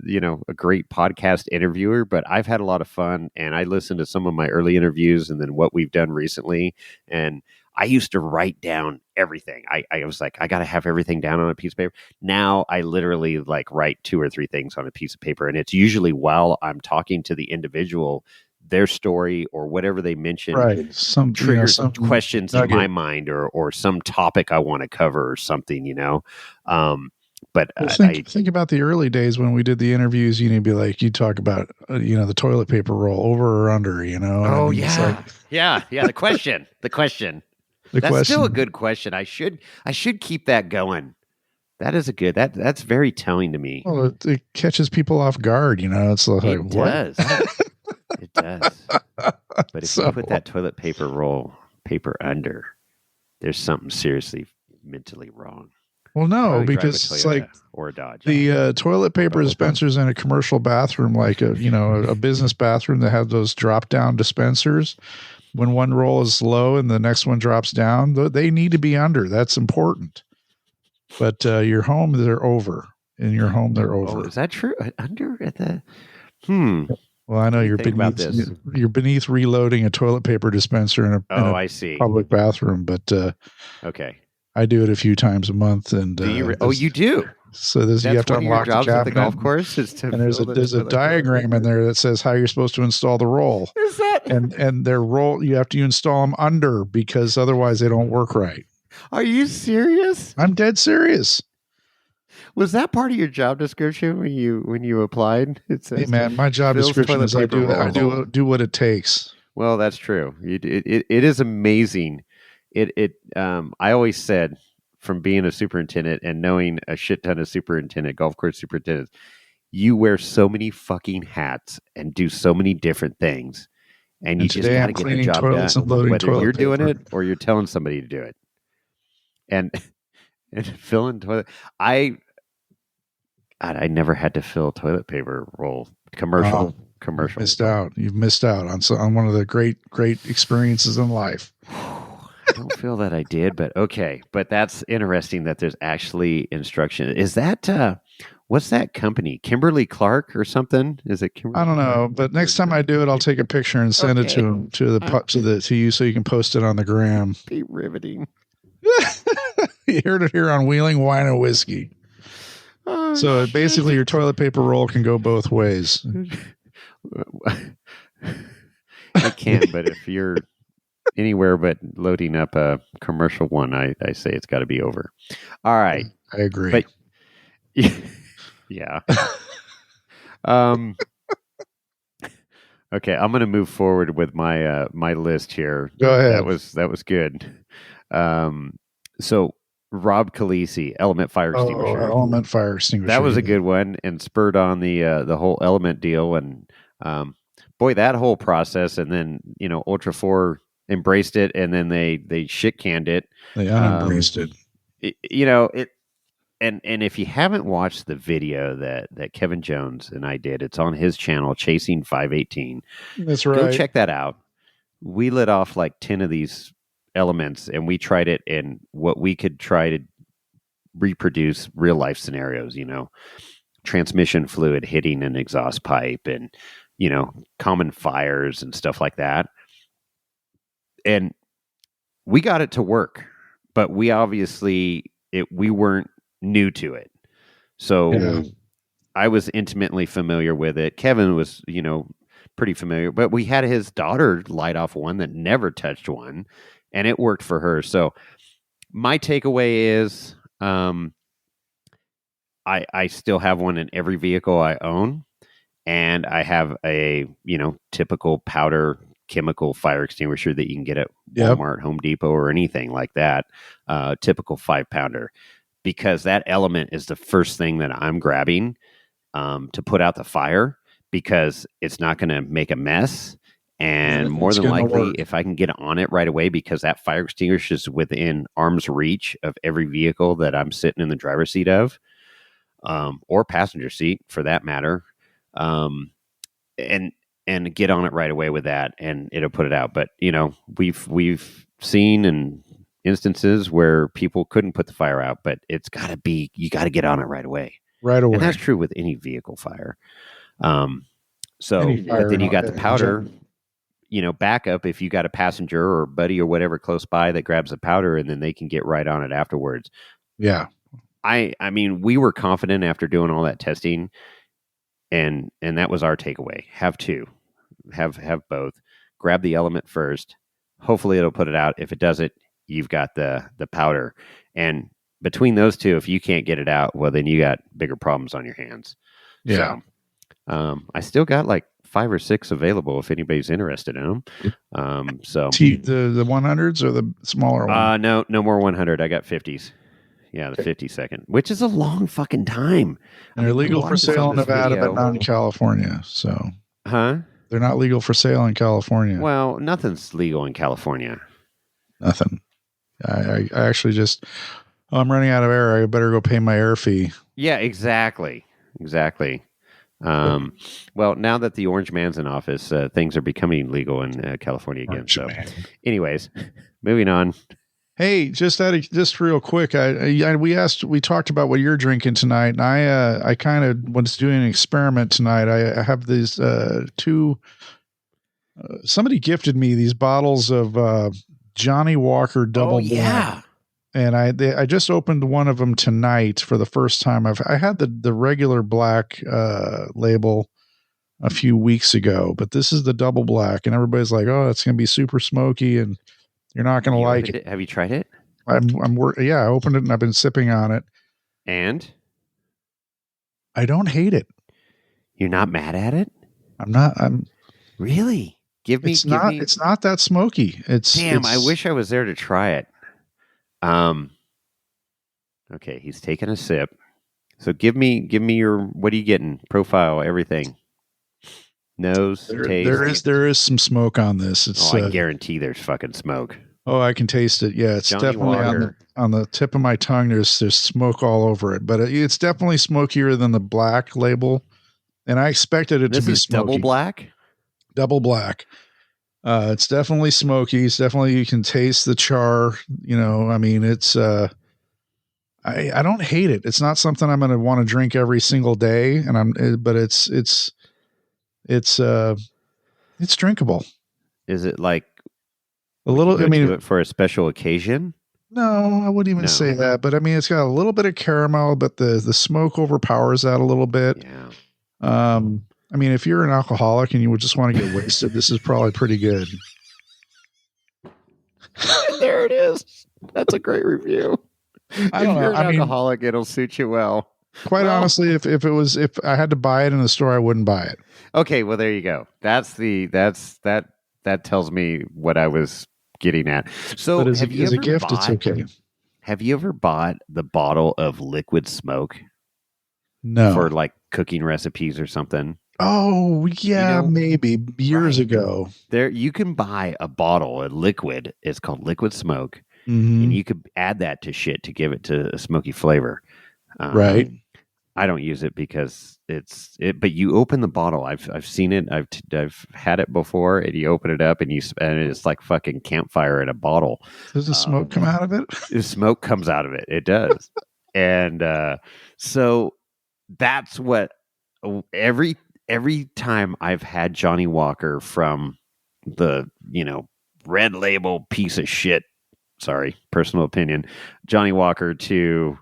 B: great podcast interviewer, but I've had a lot of fun, and I listened to some of my early interviews and then what we've done recently, and I used to write down everything. I was like, I got to have everything down on a piece of paper. Now I literally write 2 or 3 things on a piece of paper. And it's usually while I'm talking to the individual, their story or whatever they mention,
C: right. Some
B: triggers some questions in my mind or some topic I want to cover or something, But
C: think about the early days when we did the interviews. You'd be like, you talk about the toilet paper roll over or under.
B: Oh, yeah, yeah. The question. That's still a good question. I should keep that going. That is that's very telling to me.
C: Well, it catches people off guard. It's like
B: it
C: what?
B: Does. It does. But if you put that toilet paper under, there's something seriously mentally wrong.
C: Well, no, because it's like
B: or a Dodge.
C: The toilet paper dispensers in a commercial bathroom, like a business bathroom that have those drop down dispensers. When one roll is low and the next one drops down, they need to be under. That's important. But your home, they're over. In your home, they're over.
B: Oh, is that true? Under at the
C: Well, I know you're beneath reloading a toilet paper dispenser in a
B: I see.
C: public bathroom, but
B: okay.
C: I do it a few times a month, and
B: you do.
C: So you have to unlock the cabinet.
B: At the golf course,
C: and there's a diagram in there that says how you're supposed to install the roll.
B: Is that?
C: And their roll, you have to install them under because otherwise they don't work right.
B: Are you serious?
C: I'm dead serious.
B: Was that part of your job description when you applied? It says,
C: hey man, my job description is I do what it takes.
B: Well, that's true. It is amazing. I always said, from being a superintendent and knowing a shit ton of golf course superintendents, you wear so many fucking hats and do so many different things, and you just got to get the job done, whether you're doing it or you're telling somebody to do it. And filling toilet, I never had to fill toilet paper roll commercial.
C: You've missed out on one of the great experiences in life.
B: I don't feel that I did, but okay. But that's interesting that there's actually instruction. Is that what's that company? Kimberly Clark or something? Is it Kimberly?
C: I don't know, but next time I do it, I'll take a picture and send it to you so you can post it on the gram.
B: Be riveting.
C: You heard it here on Wheeling Wine and Whiskey.
B: Oh,
C: so basically, your toilet paper roll can go both ways.
B: It can, but if you're anywhere but loading up a commercial one, I say it's got to be over. All right.
C: I agree.
B: But yeah. Um, okay, I'm going to move forward with my my list here.
C: Go ahead.
B: That was good. So Rob Khaleesi, Element Fire Extinguisher.
C: Element fire extinguisher.
B: That was a good one, and spurred on the whole Element deal. And boy, that whole process, and then Ultra 4 embraced it, and then they shit canned it.
C: They unembraced it.
B: It. And if you haven't watched the video that Kevin Jones and I did, it's on his channel, Chasing 518.
C: That's right.
B: Go check that out. We lit off like 10 of these elements, and we tried it in what we could try to reproduce real life scenarios, transmission fluid hitting an exhaust pipe and, common fires and stuff like that. And we got it to work, but we obviously, we weren't new to it. So I was intimately familiar with it. Kevin was, pretty familiar, but we had his daughter light off one that never touched one, and it worked for her. So my takeaway is, I still have one in every vehicle I own, and I have a, typical powder chemical fire extinguisher that you can get at Walmart, Home Depot, or anything like that. Typical 5-pounder. Because that element is the first thing that I'm grabbing to put out the fire, because it's not going to make a mess. And more than likely, if I can get on it right away, because that fire extinguisher is within arm's reach of every vehicle that I'm sitting in the driver's seat of, or passenger seat for that matter, and get on it right away with that, and it'll put it out. But we've seen and instances where people couldn't put the fire out, but you got to get on it right away. And that's true with any vehicle fire. But then you got the powder, backup if you got a passenger or buddy or whatever close by that grabs the powder, and then they can get right on it afterwards.
C: Yeah.
B: I mean, we were confident after doing all that testing, and that was our takeaway. Have two, have both. Grab the element first. Hopefully it'll put it out. If it doesn't, you've got the powder. And between those two, if you can't get it out, well, then you got bigger problems on your hands.
C: Yeah.
B: So, I still got like 5 or 6 available if anybody's interested in them. So
C: the 100s or the smaller one?
B: No more 100. I got 50s. Yeah, the 50-second, which is a long fucking time.
C: And they're legal for sale in Nevada, but not in California. So, they're not legal for sale in California.
B: Well, nothing's legal in California.
C: Nothing. I actually I'm running out of air. I better go pay my air fee.
B: Yeah, exactly. Well, now that the Orange Man's in office, things are becoming legal in California again. Anyways, moving on.
C: Hey, just real quick, we talked about what you're drinking tonight, and I kind of was doing an experiment tonight. I have these two. Somebody gifted me these bottles of Johnny Walker Double Black. And I just opened one of them tonight for the first time. I had the regular black label a few weeks ago, but this is the Double Black, and everybody's like, "Oh, it's going to be super smoky, and you're not going to like it."
B: Have you tried it?
C: I opened it and I've been sipping on it,
B: and
C: I don't hate it.
B: You're not mad at it?
C: I'm
B: really. It's
C: not that smoky.
B: I wish I was there to try it. Okay, he's taking a sip. So give me your, what are you getting? Profile, everything. Nose, taste.
C: There is some smoke on this.
B: I guarantee there's fucking smoke.
C: Oh, I can taste it. Yeah, it's
B: Johnny
C: definitely on the tip of my tongue. There's smoke all over it, but it's definitely smokier than the black label. And I expected it to be smoky.
B: Double Black?
C: Double Black. It's definitely smoky. It's definitely, you can taste the char. I mean, it's I don't hate it. It's not something I'm going to want to drink every single day, but it's drinkable.
B: Is it like
C: a little? I mean,
B: do it for a special occasion?
C: No, I wouldn't even say that. But I mean, it's got a little bit of caramel, but the smoke overpowers that a little bit.
B: Yeah.
C: I mean, if you're an alcoholic and you would just want to get wasted, this is probably pretty good.
B: There it is. That's a great review.
C: I don't know.
B: If you're an alcoholic, it'll suit you well.
C: Quite
B: Well-
C: honestly, if I had to buy it in the store, I wouldn't buy it.
B: Okay, well there you go. That tells me what I was getting at. So
C: But as
B: have you
C: a
B: ever
C: gift, it's okay.
B: Have you ever bought the bottle of liquid smoke
C: No.
B: for like cooking recipes or something?
C: Oh yeah, maybe years
B: right.
C: ago.
B: There you can buy a bottle of liquid. It's called liquid smoke,
C: Mhm.
B: and you could add that to shit to give it to a smoky flavor.
C: Right.
B: I don't use it because but you open the bottle. I've seen it. I've had it before, and you open it up, and it's like fucking campfire in a bottle.
C: Does the smoke come out of it?
B: The smoke comes out of it. It does, and so that's what every time I've had Johnny Walker from the red label piece of shit. Sorry, personal opinion. Johnny Walker to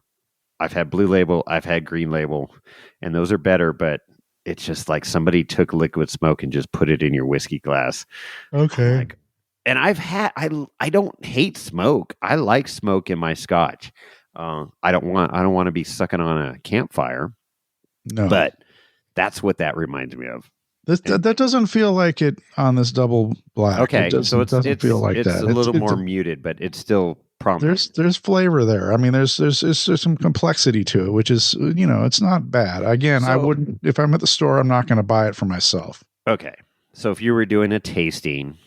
B: I've had Blue Label, I've had Green Label, and those are better, but it's just like somebody took liquid smoke and just put it in your whiskey glass.
C: Okay.
B: Like, and I don't hate smoke. I like smoke in my scotch. I don't want to be sucking on a campfire.
C: No.
B: But that's what that reminds me of.
C: That doesn't feel like it on this double black.
B: Okay,
C: it doesn't feel like
B: it's
C: that.
B: a little more muted, but it's still prominent.
C: There's flavor there. I mean, there's some complexity to it, which is it's not bad. Again, I wouldn't if I'm at the store. I'm not going to buy it for myself.
B: Okay, so if you were doing a tasting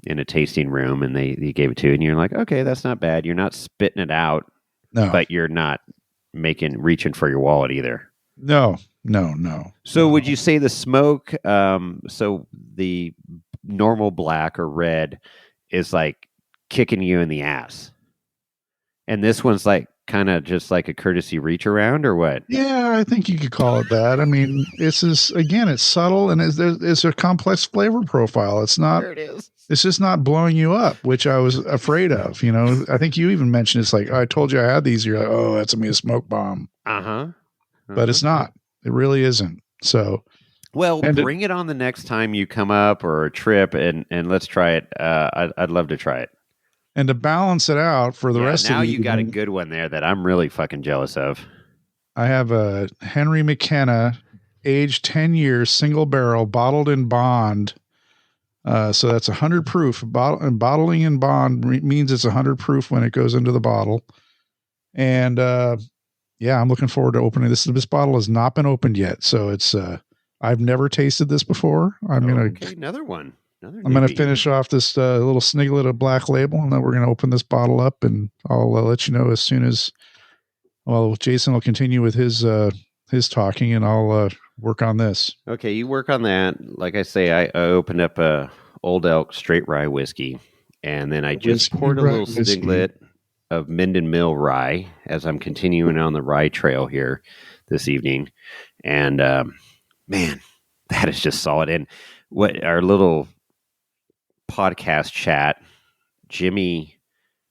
B: in a tasting room and they gave it to you, and you're like, okay, that's not bad. You're not spitting it out,
C: no,
B: but you're not reaching for your wallet either.
C: No.
B: So would you say the smoke, so the normal black or red is like kicking you in the ass? And this one's like kind of just like a courtesy reach around or what?
C: Yeah, I think you could call it that. I mean, it's subtle and it's a complex flavor profile. It's not,
B: There it is.
C: It's just not blowing you up, which I was afraid of. I think you even mentioned it's like, I told you I had these. You're like, oh, that's me a smoke bomb. But it's not. It really isn't. So,
B: well, bring it on the next time you come up or a trip, and let's try it. I'd love to try it.
C: And to balance it out for the rest of the
B: now you got a good one there that I'm really fucking jealous of.
C: I have a Henry McKenna, aged 10 years, single barrel, bottled in bond. So that's 100 proof. Bottling in bond means it's 100 proof when it goes into the bottle. And yeah, I'm looking forward to opening this. This bottle has not been opened yet, so it's I've never tasted this before.
B: Another one.
C: I'm gonna finish off this little sniglet of Black Label, and then we're gonna open this bottle up, and I'll let you know as soon as. Well, Jason will continue with his talking, and I'll work on this.
B: Okay, you work on that. Like I say, I opened up a Old Elk straight rye whiskey, and then I just poured a little sniglet of Minden Mill rye as I'm continuing on the rye trail here this evening. And man, that is just solid. And what our little podcast chat, Jimmy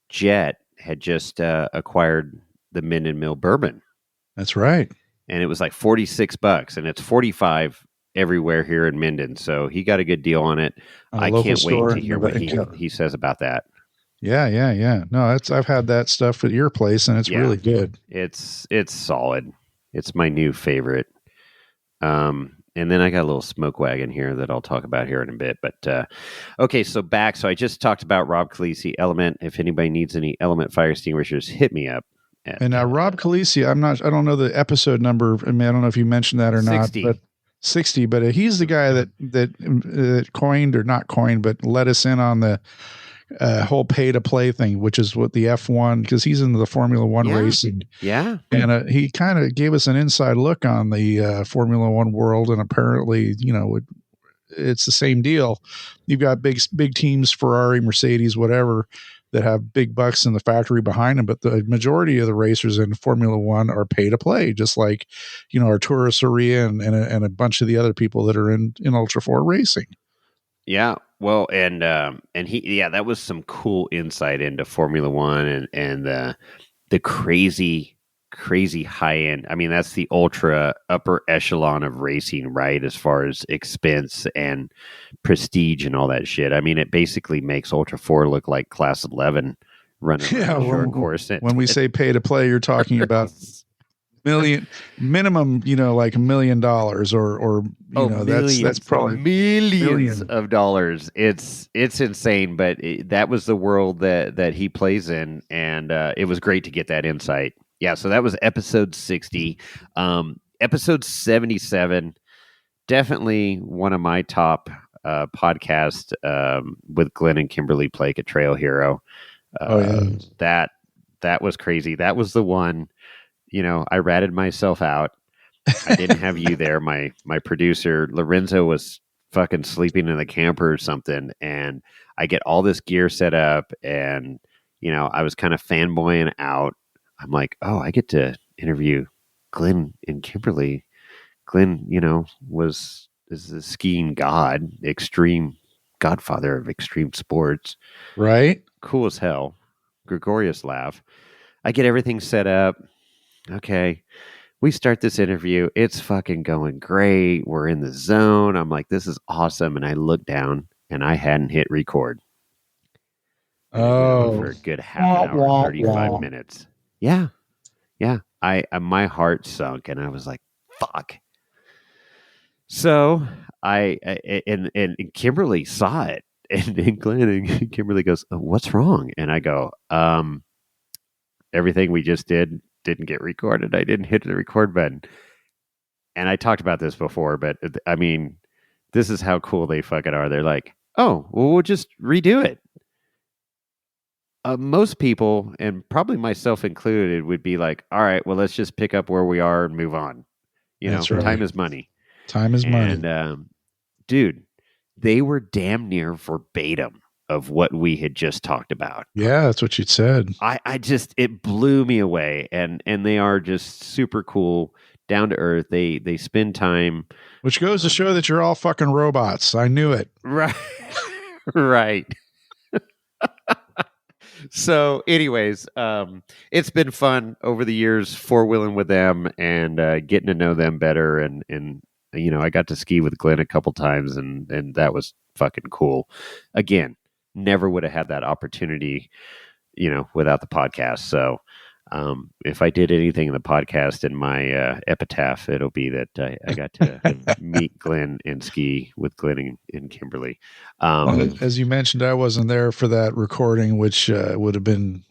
B: Jett had just acquired the Minden Mill bourbon.
C: That's right.
B: And it was like $46, and it's $45 everywhere here in Minden. So he got a good deal on it. I can't wait to hear what he says about that.
C: Yeah. No, I've had that stuff at your place, and it's really good.
B: It's solid. It's my new favorite. And then I got a little smoke wagon here that I'll talk about here in a bit. But okay, so I just talked about Rob Khaleesi Element. If anybody needs any Element fire extinguishers, hit me up.
C: And now Rob Khaleesi, I don't know the episode number. I mean, I don't know if you mentioned that or
B: 60.
C: not, but 60. But he's the guy that coined or not coined, but let us in on the whole pay to play thing, which is what the F1, because he's into the Formula One racing.
B: Yeah.
C: And he kind of gave us an inside look on the Formula One world. And apparently, it's the same deal. You've got big teams, Ferrari, Mercedes, whatever, that have big bucks in the factory behind them. But the majority of the racers in Formula One are pay to play, just like, Arturo Soria and a bunch of the other people that are in Ultra 4 racing.
B: Yeah. Well, and that was some cool insight into Formula One and the crazy high end. I mean, that's the ultra upper echelon of racing, right? As far as expense and prestige and all that shit. I mean, it basically makes Ultra 4 look like Class 11 running a short course.
C: When we say pay to play, you're talking about million minimum, like $1 million or that's probably
B: millions of dollars. It's insane, but that was the world that he plays in, and it was great to get that insight. Yeah, so that was episode 60. Episode 77, definitely one of my top podcasts, with Glenn and Kimberly Plake, a trail hero. That was crazy. That was the one. I ratted myself out. I didn't have you there. My producer Lorenzo was fucking sleeping in the camper or something, and I get all this gear set up, and I was kind of fanboying out. I'm like, oh, I get to interview Glenn and Kimberly. Glenn, is a skiing god, extreme godfather of extreme sports.
C: Right?
B: Cool as hell. Gregorious laugh. I get everything set up. Okay. We start this interview. It's fucking going great. We're in the zone. I'm like, this is awesome. And I look down and I hadn't hit record. And it went on for a good half an hour, 35 minutes. Yeah. Yeah. My heart sunk and I was like, fuck. So and Kimberly saw it. And Glenn and Kimberly goes, what's wrong? And I go, everything we just didn't get recorded. I didn't hit the record button. And I talked about this before, but I mean, this is how cool they fucking are. They're like, oh, well, we'll just redo it. Most people, and probably myself included, would be like, all right, well, let's just pick up where we are and move on.
C: That's right.
B: Time is money.
C: Time is money.
B: And, dude, they were damn near verbatim of what we had just talked about.
C: Yeah, that's what you said.
B: It blew me away. And they are just super cool, down to earth. They spend time.
C: Which goes to show that you're all fucking robots. I knew it.
B: Right. Right. So anyways, it's been fun over the years, four-wheeling with them and getting to know them better. And I got to ski with Glenn a couple times and that was fucking cool. Again, never would have had that opportunity, without the podcast. So if I did anything in the podcast in my epitaph, it'll be that I got to meet Glenn and ski with Glenn and Kimberly.
C: As you mentioned, I wasn't there for that recording, which would have been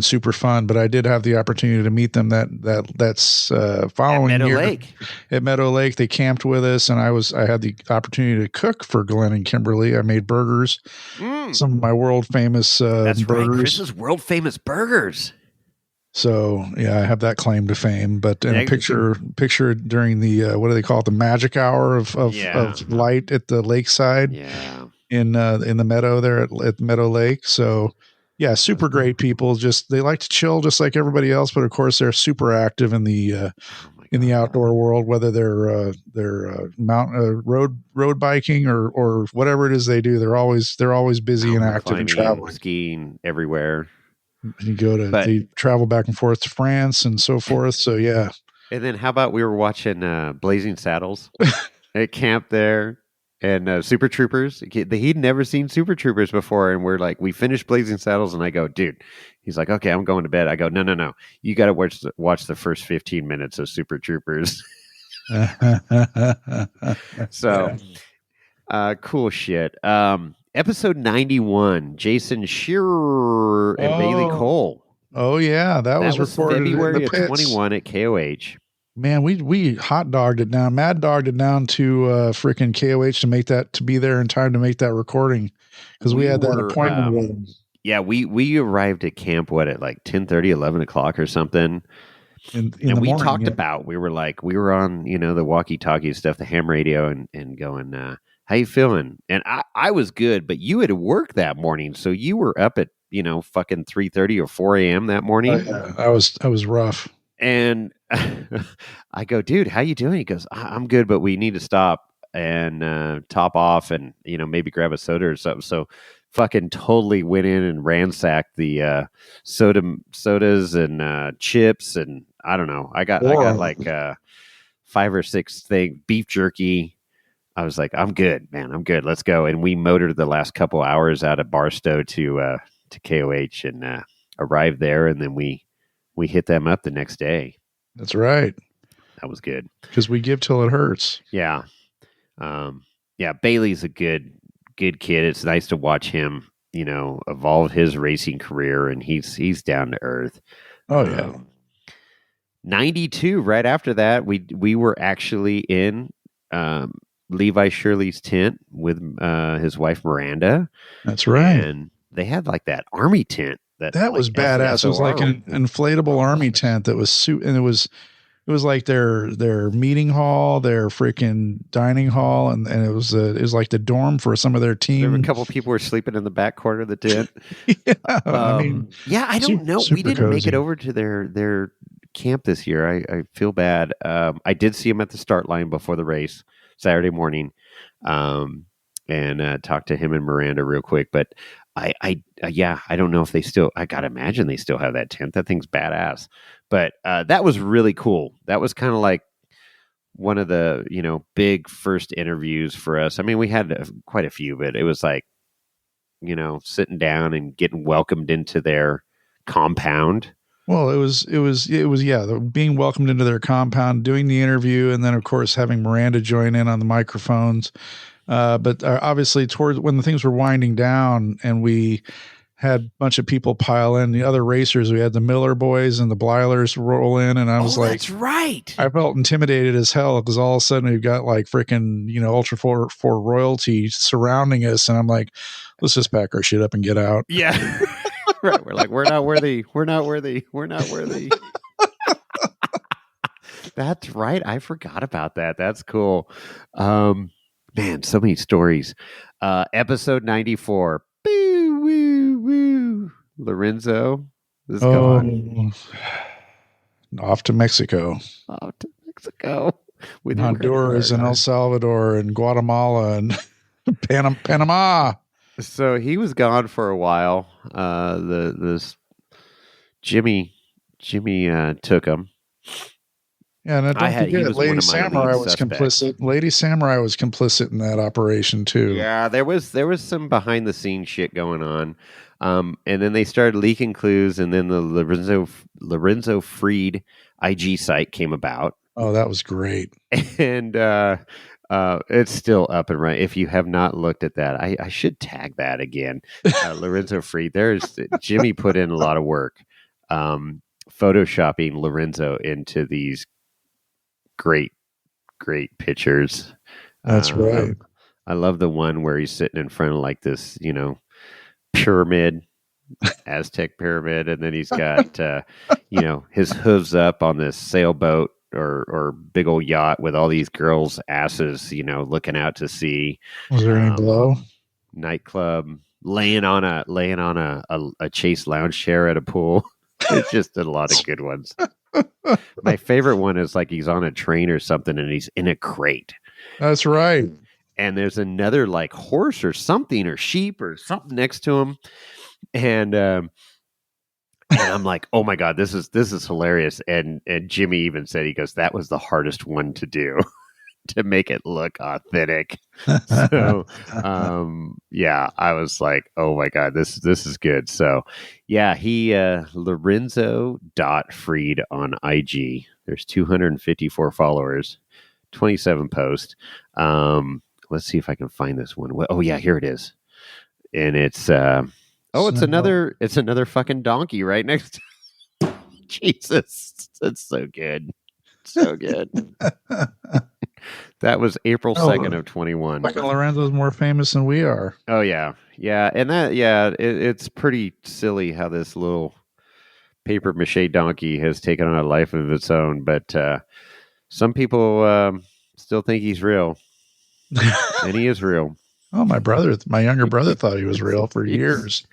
C: super fun. But I did have the opportunity to meet them that's following
B: at Meadow
C: year
B: Lake.
C: At Meadow Lake. They camped with us, and I had the opportunity to cook for Glenn and Kimberly. I made burgers, some of my world famous
B: that's
C: burgers.
B: Right, Chris's world famous burgers.
C: So yeah, I have that claim to fame. But in a picture during the what do they call it? The magic hour of light at the lakeside.
B: Yeah.
C: In the meadow there at Meadow Lake. So yeah, super great people. Just they like to chill just like everybody else, but of course they're super active in the outdoor world, whether they're mountain road biking or whatever it is they do. They're always busy and active
B: climbing,
C: and traveling,
B: skiing everywhere.
C: They travel back and forth to France and so forth. So yeah.
B: And then how about we were watching Blazing Saddles at camp there and Super Troopers. He'd never seen Super Troopers before. And we're like, we finished Blazing Saddles and I go, dude, he's like, okay, I'm going to bed. I go, no. You got to watch the first 15 minutes of Super Troopers. So cool shit. Episode 91, Jason Shearer and Bailey Cole.
C: Oh yeah, that was recorded
B: February of 21 at KOH.
C: Man, we hot dogged it down, mad dogged it down to freaking KOH to be there in time to make that recording because we had that appointment with them.
B: Yeah, we arrived at camp at like 10:30, 11 o'clock or something. And we talked about we were on the walkie-talkie stuff, the ham radio, and going. How you feeling? And I was good, but you had to work that morning, so you were up at fucking 3:30 or 4 a.m. that morning.
C: I was rough.
B: And I go, dude, how you doing? He goes, I'm good, but we need to stop and top off and maybe grab a soda or something. So fucking totally went in and ransacked the sodas and chips and I don't know. I got like 5 or 6 things, beef jerky. I was like, I'm good, man. I'm good. Let's go. And we motored the last couple hours out of Barstow to KOH and arrived there. And then we hit them up the next day.
C: That's right.
B: That was good.
C: Because we give till it hurts.
B: Yeah. Yeah, Bailey's a good kid. It's nice to watch him, evolve his racing career, and he's down to earth.
C: Oh yeah.
B: 92. Right after that, we were actually in Levi Shirley's tent with his wife Miranda.
C: That's right.
B: And they had like that army tent
C: that was badass. It was like an inflatable army tent that was and it was like their meeting hall, their freaking dining hall, and it was like the dorm for some of their team.
B: There were a couple of people were sleeping in the back corner of the tent.
C: Yeah,
B: I don't know. We didn't make it over to their camp this year. I feel bad. I did see them at the start line before the race Saturday morning, and talked to him and Miranda real quick. But I don't know if they still. I gotta imagine they still have that tent. That thing's badass. But that was really cool. That was kind of like one of the big first interviews for us. I mean, we had quite a few, but it was like sitting down and getting welcomed into their compound.
C: Well, it was being welcomed into their compound, doing the interview, and then of course having Miranda join in on the microphones. But obviously, towards when the things were winding down, and we had a bunch of people pile in, the other racers, we had the Miller boys and the Bleilers roll in, and I was like,
B: "That's right."
C: I felt intimidated as hell because all of a sudden we've got like freaking Ultra 4 royalty surrounding us, and I'm like, let's just pack our shit up and get out.
B: Yeah. Right. We're like, we're not worthy. We're not worthy. We're not worthy. That's right. I forgot about that. That's cool. Man, so many stories. Episode 94. Boo, woo, woo. Lorenzo is gone.
C: Off to Mexico.
B: Off to Mexico.
C: With Honduras and El Salvador and Guatemala and Panama.
B: So he was gone for a while. This Jimmy took him.
C: Yeah, and don't forget, Lady Samurai was complicit. Lady Samurai was complicit in that operation too.
B: Yeah, there was some behind the scenes shit going on, and then they started leaking clues, and then the Lorenzo Freed IG site came about.
C: Oh, that was great.
B: And it's still up and running. If you have not looked at that, I should tag that again. Lorenzo Freed. There's Jimmy put in a lot of work, photoshopping Lorenzo into these great pictures.
C: That's right.
B: I love the one where he's sitting in front of like this, pyramid, Aztec pyramid, and then he's got his hooves up on this sailboat or big old yacht with all these girls' asses, looking out to sea.
C: Was there any blow?
B: Nightclub, laying on a Chase lounge chair at a pool. It's just a lot of good ones. My favorite one is like he's on a train or something and he's in a crate.
C: That's right.
B: And there's another like horse or something or sheep or something next to him. And I'm like, oh my God, this is hilarious. And Jimmy even said, he goes, that was the hardest one to do. To make it look authentic. So yeah, I was like, oh my God, this is good. So yeah, he Lorenzo.Freed on IG. There's 254 followers, 27 posts. Let's see if I can find this one. Oh yeah, here it is. And it's it's another fucking donkey right next to Jesus. It's so good. So good. That was April 2nd of 21.
C: Fucking Lorenzo's more famous than we are.
B: Oh yeah. Yeah. And it's pretty silly how this little paper mache donkey has taken on a life of its own. But some people still think he's real. And he is real.
C: Oh, my younger brother thought he was real for years.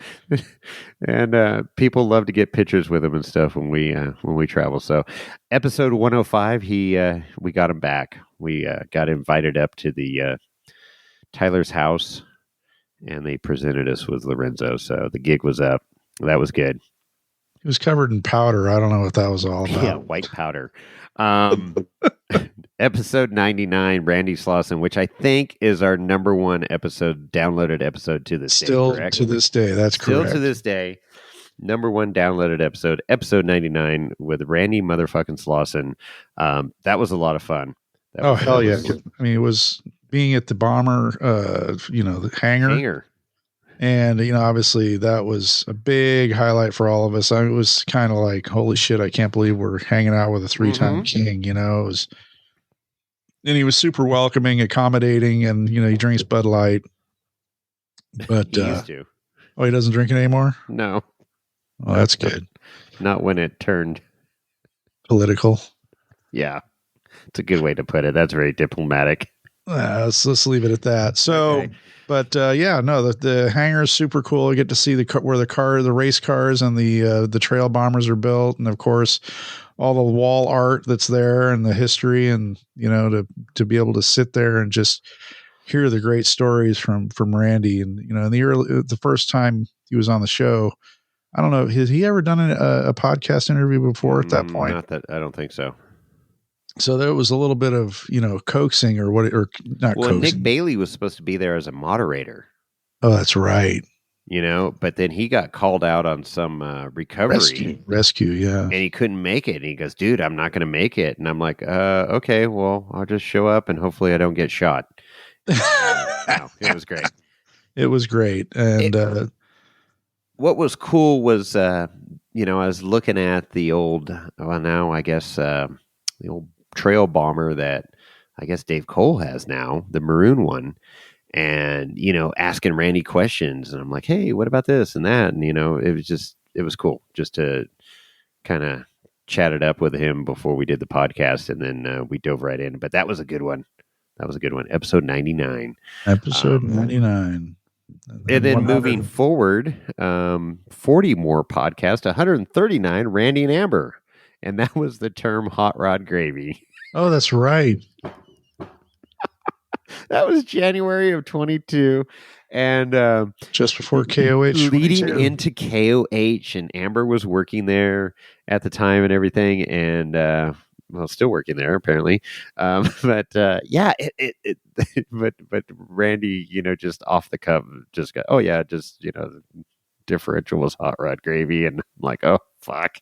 B: And people love to get pictures with him and stuff when we travel. So episode 105, we got him back. We got invited up to the Tyler's house, and they presented us with Lorenzo. So the gig was up. That was good.
C: He was covered in powder. I don't know what that was all about.
B: Yeah, white powder. Episode 99, Randy Slauson, which I think is our number one downloaded episode to this day.
C: Still to this day, that's correct.
B: Still to this day. number one downloaded episode 99 with Randy motherfucking Slauson. That was a lot of fun.
C: Hell yeah. I mean, it was being at the bomber, the hangar. And, obviously that was a big highlight for all of us. I was kind of like, holy shit, I can't believe we're hanging out with a 3-time king, it was, and he was super welcoming, accommodating, and, he drinks Bud Light. But,
B: he used to.
C: Oh, he doesn't drink it anymore?
B: No.
C: Oh, that's good.
B: Not when it turned
C: political.
B: Yeah. It's a good way to put it. That's very diplomatic.
C: Let's leave it at that. So, okay. But the hangar is super cool. You get to see where the race cars and the trail bombers are built, and of course, all the wall art that's there and the history, and to be able to sit there and just hear the great stories from Randy. And in the first time he was on the show, I don't know, has he ever done a podcast interview before at that point?
B: Not that, I don't think so.
C: So there was a little bit of, coaxing or not.
B: Well,
C: coaxing.
B: Nick Bailey was supposed to be there as a moderator.
C: Oh, that's right.
B: But then he got called out on some recovery.
C: Rescue, yeah.
B: And he couldn't make it. And he goes, dude, I'm not going to make it. And I'm like, okay, well, I'll just show up and hopefully I don't get shot. No, it was great.
C: It was great. And
B: what was cool was, I was looking at the old, now I guess, the old trail bomber that I guess Dave Cole has now, the maroon one, and asking Randy questions, and I'm like, hey, what about this and that? And it was cool just to kind of chat it up with him before we did the podcast, and then we dove right in. But that was a good one. Episode 99.
C: Episode 99.
B: And then moving forward, 40 more podcast, 139, Randy and Amber. And that was the term hot rod gravy.
C: Oh, that's right.
B: That was January of 22. And
C: just before KOH.
B: Leading into KOH. And Amber was working there at the time and everything. And, still working there, apparently. But Randy, just off the cuff, just got, oh, yeah, just, the differential was hot rod gravy. And I'm like, oh, fuck.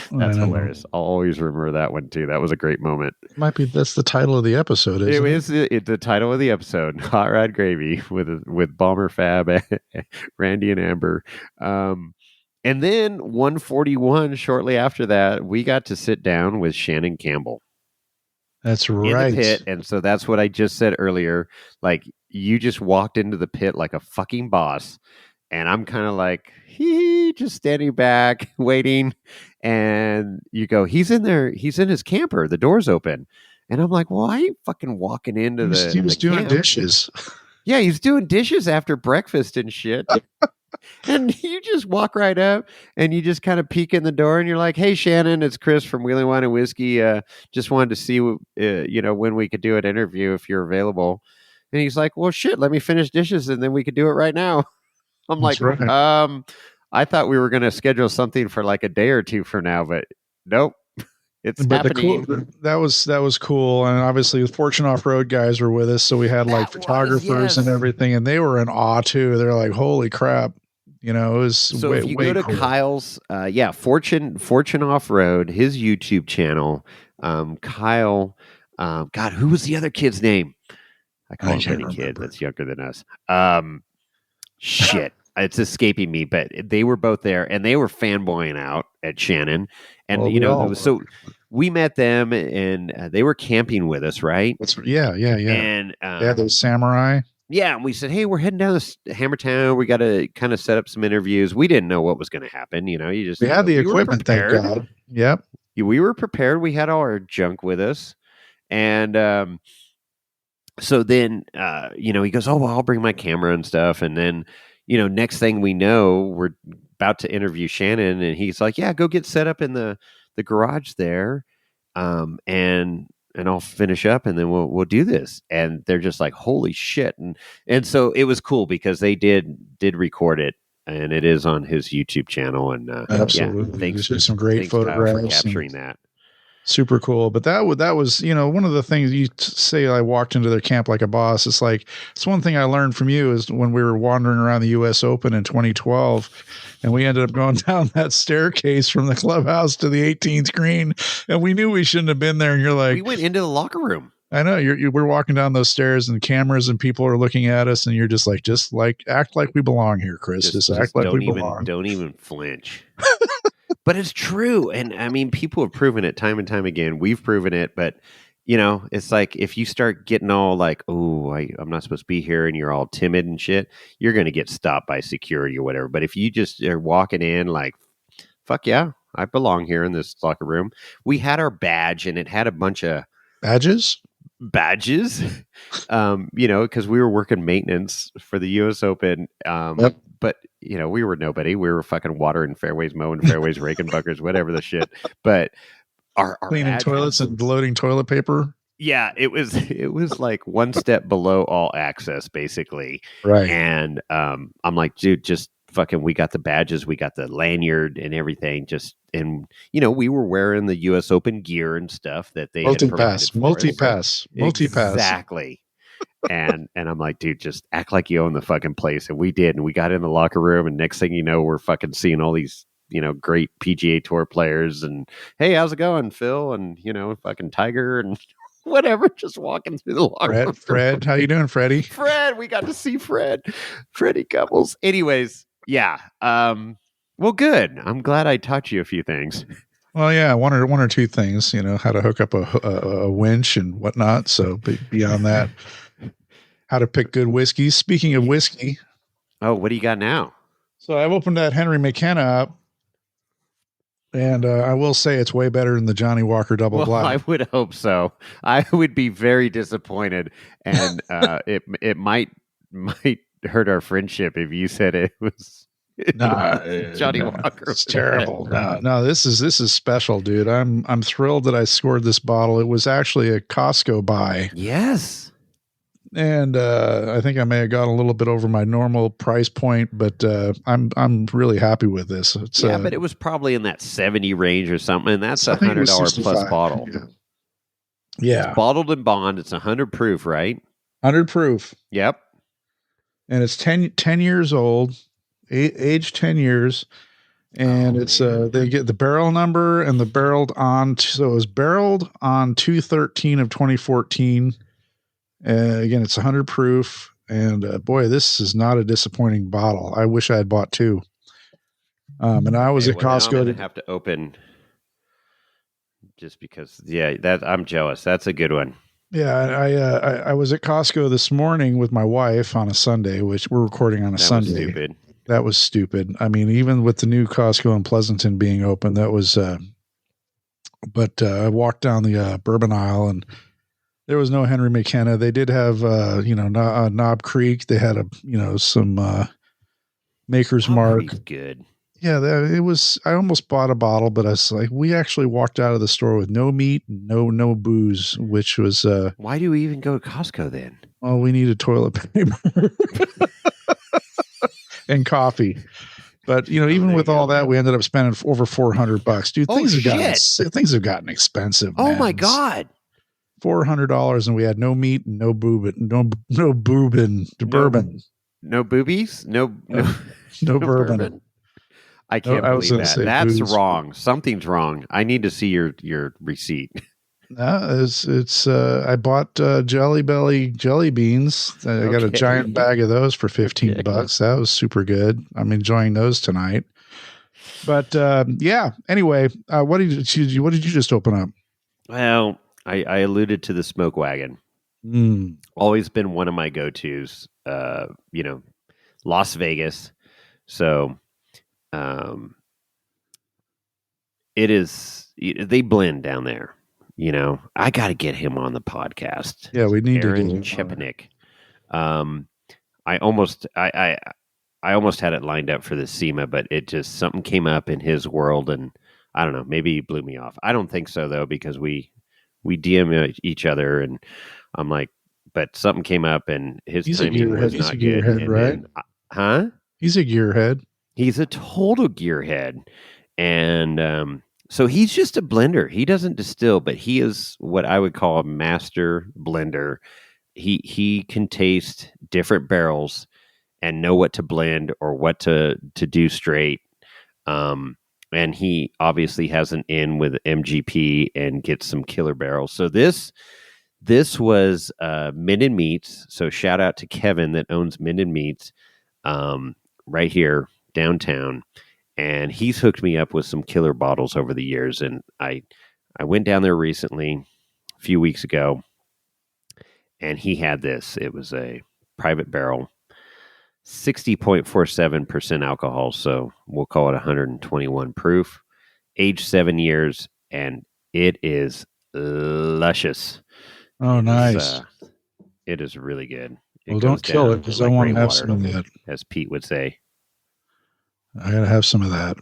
B: That's hilarious. I'll always remember that one too. That was a great moment.
C: That's the title of the episode. Isn't it
B: is the title of the episode, Hot Rod Gravy with Bomber Fab, Randy and Amber. And then 141 shortly after that, we got to sit down with Shannon Campbell.
C: That's right.
B: In the pit. And so that's what I just said earlier. Like, you just walked into the pit like a fucking boss. And I'm kind of like, just standing back, waiting. And you go, he's in there. He's in his camper. The door's open. And I'm like, well, I ain't fucking walking into
C: He was doing
B: camp.
C: Dishes.
B: Yeah, he's doing dishes after breakfast and shit. And you just walk right up and you just kind of peek in the door and you're like, hey, Shannon, it's Chris from Wheeling Wine and Whiskey. Just wanted to see, when we could do an interview if you're available. And he's like, well, shit, let me finish dishes and then we could do it right now. I'm
C: That's
B: like,
C: right.
B: I thought we were going to schedule something for like a day or two from now, but nope. It's happening.
C: That was cool. And obviously the Fortune Off-Road guys were with us. So we had like photographers and everything, and they were in awe too. They're like, holy crap. It was
B: so if you go to cool. Kyle's, Fortune Off-Road, his YouTube channel, Kyle, God, who was the other kid's name? I call him any kid that's younger than us. Shit. It's escaping me, but they were both there and they were fanboying out at Shannon. And, so we met them and they were camping with us, right?
C: Yeah.
B: And
C: those samurai.
B: Yeah. And we said, hey, we're heading down to Hammertown. We got to kind of set up some interviews. We didn't know what was going to happen. We
C: had the equipment, thank God. Yep.
B: We were prepared. We had all our junk with us. And, so then, he goes, oh, well, I'll bring my camera and stuff. And then, next thing we know, we're about to interview Shannon, and he's like, yeah, go get set up in the garage there. And I'll finish up and then we'll do this. And they're just like, holy shit. And so it was cool because they did record it, and it is on his YouTube channel. And
C: absolutely.
B: Thanks
C: some great photographs
B: for capturing that.
C: Super cool. But that was, one of the things you say, I walked into their camp like a boss. It's like, it's one thing I learned from you is when we were wandering around the US Open in 2012 and we ended up going down that staircase from the clubhouse to the 18th green and we knew we shouldn't have been there. And you're like,
B: we went into the locker room.
C: I know we're walking down those stairs and cameras and people are looking at us and you're just like, act like we belong here, Chris. Just act like we belong.
B: Don't even flinch. But it's true. And I mean, people have proven it time and time again. We've proven it. But, it's like if you start getting all like, oh, I'm not supposed to be here and you're all timid and shit, you're going to get stopped by security or whatever. But if you just are walking in like, fuck yeah, I belong here in this locker room. We had our badge and it had a bunch of
C: badges,
B: because we were working maintenance for the US Open.
C: Yep.
B: But, we were nobody. We were fucking watering fairways, mowing fairways, raking bunkers, whatever the shit. But our
C: cleaning
B: badges,
C: toilets and loading toilet paper.
B: Yeah, it was like one step below all access, basically.
C: Right.
B: And I'm like, dude, just fucking, we got the badges, we got the lanyard and everything. We were wearing the US Open gear and stuff that they
C: multi-pass.
B: Exactly. And I'm like, dude, just act like you own the fucking place. And we did. And we got in the locker room. And next thing you know, we're fucking seeing all these, great PGA Tour players. And hey, how's it going, Phil? And, fucking Tiger and whatever, just walking through the locker room.
C: Fred, how you doing, Freddie?
B: Fred, we got to see Freddie Couples. Anyways, yeah. Well, good. I'm glad I taught you a few things.
C: Well, yeah, one or two things, how to hook up a winch and whatnot. So beyond that, how to pick good whiskey. Speaking of whiskey.
B: Oh, what do you got now? So
C: I've opened that Henry McKenna up. And I will say it's way better than the Johnny Walker Double Black.
B: I would hope so. I would be very disappointed. And it might hurt our friendship if you said it was Johnny Walker.
C: It's terrible. No, this is special, dude. I'm thrilled that I scored this bottle. It was actually a Costco buy.
B: Yes.
C: And I think I may have gone a little bit over my normal price point, but I'm really happy with this.
B: But it was probably in that 70 range or something. And that's $100 plus bottle.
C: Yeah.
B: It's bottled in bond. It's 100 proof, right?
C: 100 proof.
B: Yep.
C: And it's 10 years old, age 10 years. And they get the barrel number and the barreled on. So it was barreled on 2/13 of 2014. Again, it's 100 proof, and boy, this is not a disappointing bottle. I wish I had bought two. And I was at Costco.
B: Now I'm gonna have to open just because. Yeah, I'm jealous. That's a good one.
C: Yeah, I was at Costco this morning with my wife on a Sunday, which we're recording on a Sunday.
B: Was stupid.
C: That was stupid. I mean, even with the new Costco in Pleasanton being open, that was. But I walked down the bourbon aisle and. There was no Henry McKenna. They did have, Knob Creek. They had some Maker's Mark.
B: Good.
C: Yeah, it was. I almost bought a bottle, but I was like, we actually walked out of the store with no meat, no booze, which was.
B: Why do we even go to Costco then?
C: Well, we needed toilet paper and coffee. But even with all that, we ended up spending over $400. Dude, things have gotten expensive.
B: Oh my God.
C: $400 and we had no meat and no boob, no bourbon.
B: No boobies? No
C: bourbon.
B: I can't believe that. That's booze. Wrong. Something's wrong. I need to see your receipt.
C: It's I bought Jelly Belly jelly beans. I got a giant bag of those for $15. That was super good. I'm enjoying those tonight. But anyway, what did you just open up?
B: Well, I alluded to the Smoke Wagon. Always been one of my go-tos. Las Vegas. So, it is. They blend down there. I got to get him on the podcast.
C: Yeah, we need
B: Aaron
C: to get
B: Chepanik. I almost had it lined up for the SEMA, but it just something came up in his world, and I don't know. Maybe he blew me off. I don't think so though, because we DM each other, and I'm like, but something came up, and his timing was not good.
C: Gearhead, right?
B: Huh?
C: He's a gearhead.
B: He's a total gearhead, and So he's just a blender. He doesn't distill, but he is what I would call a master blender. He can taste different barrels and know what to blend or what to do straight. And he obviously has an in with MGP and gets some killer barrels. So this was Minden Meats. So shout out to Kevin that owns Minden Meats right here downtown. And he's hooked me up with some killer bottles over the years. And I went down there recently, a few weeks ago, and he had this. It was a private barrel, 60.47% alcohol. So we'll call it 121 proof, aged 7 years, and it is luscious.
C: Oh, nice.
B: It is really good.
C: Well, don't kill it because I want to have some of that.
B: As Pete would say.
C: I got to have some of that.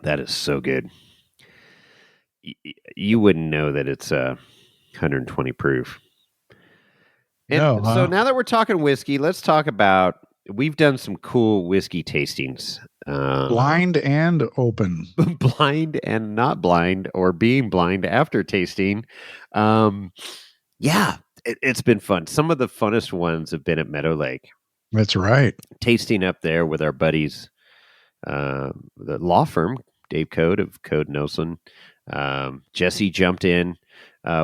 B: That is so good. You wouldn't know that it's 120 proof. And
C: no, huh?
B: So now that we're talking whiskey, let's talk about, we've done some cool whiskey tastings.
C: Blind and open.
B: Blind and not blind, or being blind after tasting. Yeah, it's been fun. Some of the funnest ones have been at Meadow Lake.
C: That's right.
B: Tasting up there with our buddies, the law firm, Dave Code of Code Nelson. Jesse jumped in.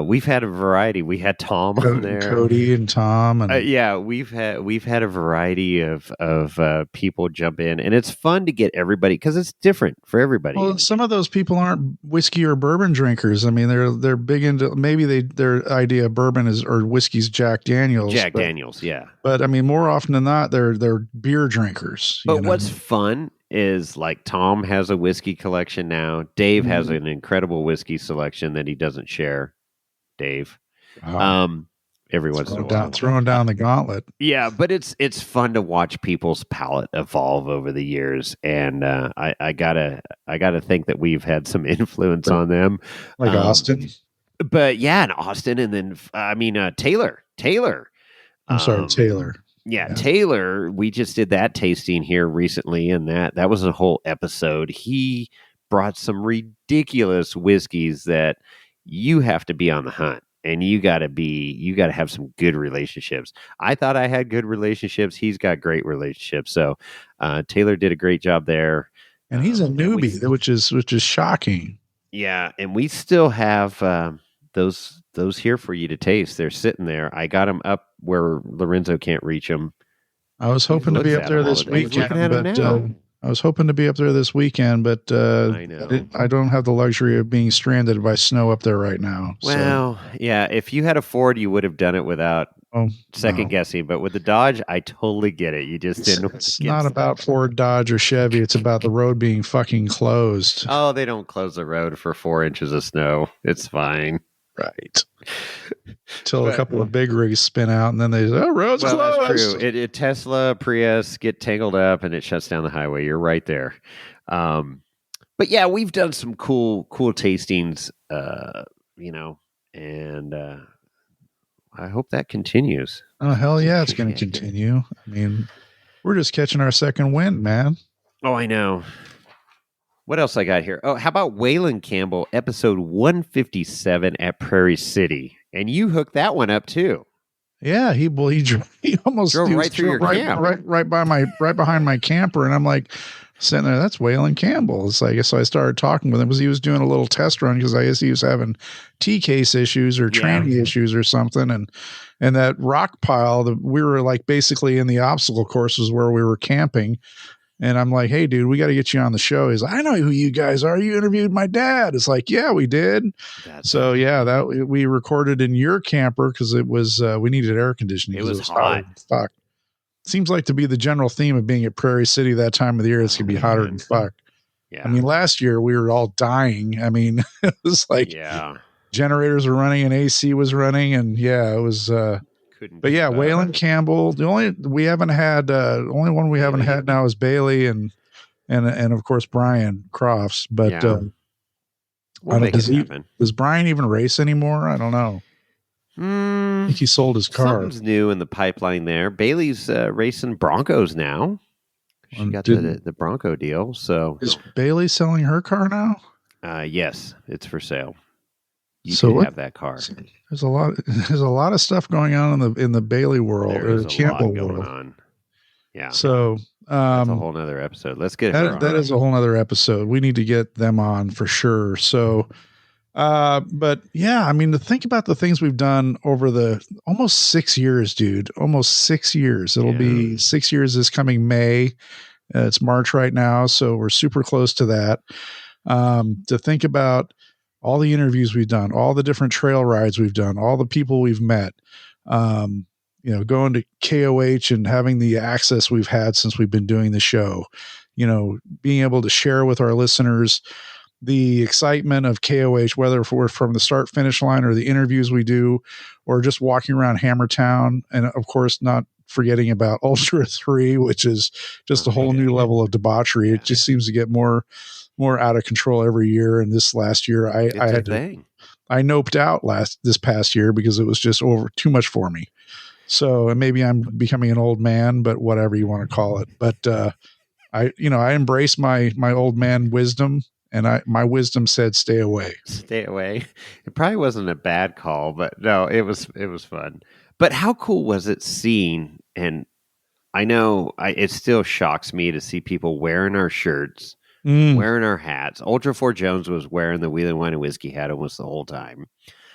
B: We've had a variety. We had Tom on there,
C: Cody and Tom, and
B: yeah, we've had a variety of people jump in, and it's fun to get everybody because it's different for everybody.
C: Well, some of those people aren't whiskey or bourbon drinkers. I mean, they're big into, maybe their idea of bourbon is, or whiskey's Jack Daniels.
B: Daniels, yeah.
C: But I mean, more often than not, they're beer drinkers.
B: But what's fun is, like, Tom has a whiskey collection now. Dave has an incredible whiskey selection that he doesn't share. Dave, every once in a while,
C: throwing down the gauntlet.
B: Yeah, but it's fun to watch people's palate evolve over the years, and I gotta think that we've had some influence on them,
C: like Austin.
B: But yeah, and Austin, and then Taylor.
C: I'm sorry, Taylor.
B: Yeah, Taylor. We just did that tasting here recently, and that was a whole episode. He brought some ridiculous whiskeys that you have to be on the hunt, and you got to have some good relationships. I thought I had good relationships. He's got great relationships. So Taylor did a great job there.
C: And he's a newbie, which is shocking.
B: Yeah, and we still have those here for you to taste. They're sitting there. I got them up where Lorenzo can't reach them.
C: I was hoping to be up there this weekend, but I was hoping to be up there this weekend, but I know I don't have the luxury of being stranded by snow up there right now.
B: Well, yeah, if you had a Ford, you would have done it without second guessing. But with the Dodge, I totally get it. You just didn't.
C: It's not about Ford, Dodge, or Chevy. It's about the road being fucking closed.
B: Oh, they don't close the road for 4 inches of snow. It's fine.
C: Right. Till a couple of big rigs spin out, and then they say, road's closed.
B: That's true. Tesla, Prius get tangled up, and it shuts down the highway. You're right there. But yeah, we've done some cool tastings, and I hope that continues.
C: Oh, hell yeah, it's going to continue. I mean, we're just catching our second wind, man.
B: Oh, I know. What else I got here? Oh, how about Waylon Campbell, episode 157 at Prairie City? And you hooked that one up too.
C: Yeah, he almost
B: drove right through your camp,
C: right behind my camper, and I'm like sitting there. That's Waylon Campbell. It's like, so I started talking with him because he was doing a little test run because I guess he was having T-case issues or tranny issues or something, and that rock pile that we were like basically in the obstacle courses where we were camping. And I'm like, hey, dude, we got to get you on the show. He's like, I know who you guys are. You interviewed my dad. It's like, yeah, we did. That we recorded in your camper because it was we needed air conditioning.
B: It was hot.
C: Fuck. Seems like to be the general theme of being at Prairie City that time of the year. It's gonna be hotter than fuck.
B: Yeah.
C: I mean, last year we were all dying. I mean, it was like generators were running and AC was running, and it was. But yeah, Waylon Campbell. The only one we haven't had now is Bailey and of course Brian Crofts. But does Brian even race anymore? I don't know. I think he sold his car.
B: Something's new in the pipeline there. Bailey's racing Broncos now. She got the Bronco deal. So
C: is Bailey selling her car now?
B: Yes, it's for sale. You
C: So
B: could have that car.
C: There's a lot of stuff going on in the Bailey world
B: There
C: or
B: is
C: the
B: a
C: Campbell
B: lot going
C: world.
B: on. Yeah.
C: So
B: that's a whole nother episode. Let's get her on.
C: That is a whole nother episode. We need to get them on for sure. So but yeah, I mean, to think about the things we've done over the almost 6 years, dude, almost 6 years. It'll be 6 years this coming May. It's March right now, so we're super close to that. To think about all the interviews we've done, all the different trail rides we've done, all the people we've met, going to KOH and having the access we've had since we've been doing the show, being able to share with our listeners the excitement of KOH, whether we're from the start finish line or the interviews we do, or just walking around Hammertown. And of course, not forgetting about Ultra 3, which is just a whole new level of debauchery. It just seems to get more out of control every year. And this last year, I noped out this past year because it was just too much for me. So, and maybe I'm becoming an old man, but whatever you want to call it. But I embrace my old man wisdom, and my wisdom said, stay away.
B: Stay away. It probably wasn't a bad call, but no, it was fun. But how cool was it seeing? And I know it still shocks me to see people wearing our shirts, wearing our hats. Ultra 4 Jones was wearing the Wheeling Wine and Whiskey hat almost the whole time.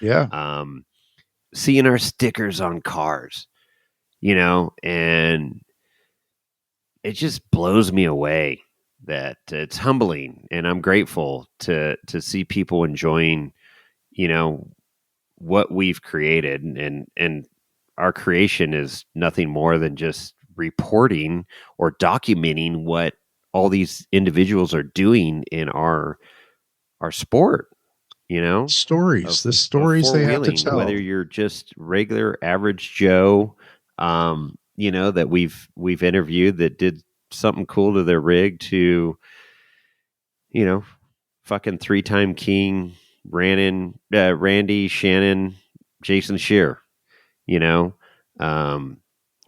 C: Yeah.
B: Seeing our stickers on cars, and it just blows me away that it's humbling, and I'm grateful to see people enjoying, what we've created, and our creation is nothing more than just reporting or documenting what all these individuals are doing in our sport,
C: stories, the stories they have to tell,
B: whether you're just regular average Joe, that we've interviewed that did something cool to their rig, to, fucking 3-time king Randy, Shannon, Jason Shear,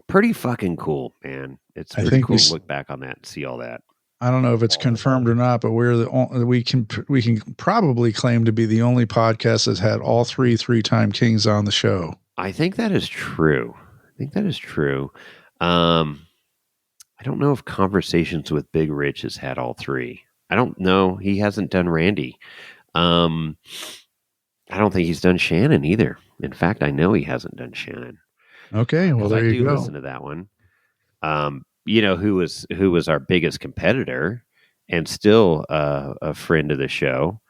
B: pretty fucking cool, man. It's pretty cool to look back on that and see all that.
C: I don't know if it's confirmed or not, but we can probably claim to be the only podcast that's had all 3-time kings on the show.
B: I think that is true. I don't know if Conversations with Big Rich has had all 3. I don't know. He hasn't done Randy. I don't think he's done Shannon either. In fact, I know he hasn't done Shannon.
C: Okay, well, there you go.
B: Listen to that one. Who was our biggest competitor and still a friend of the show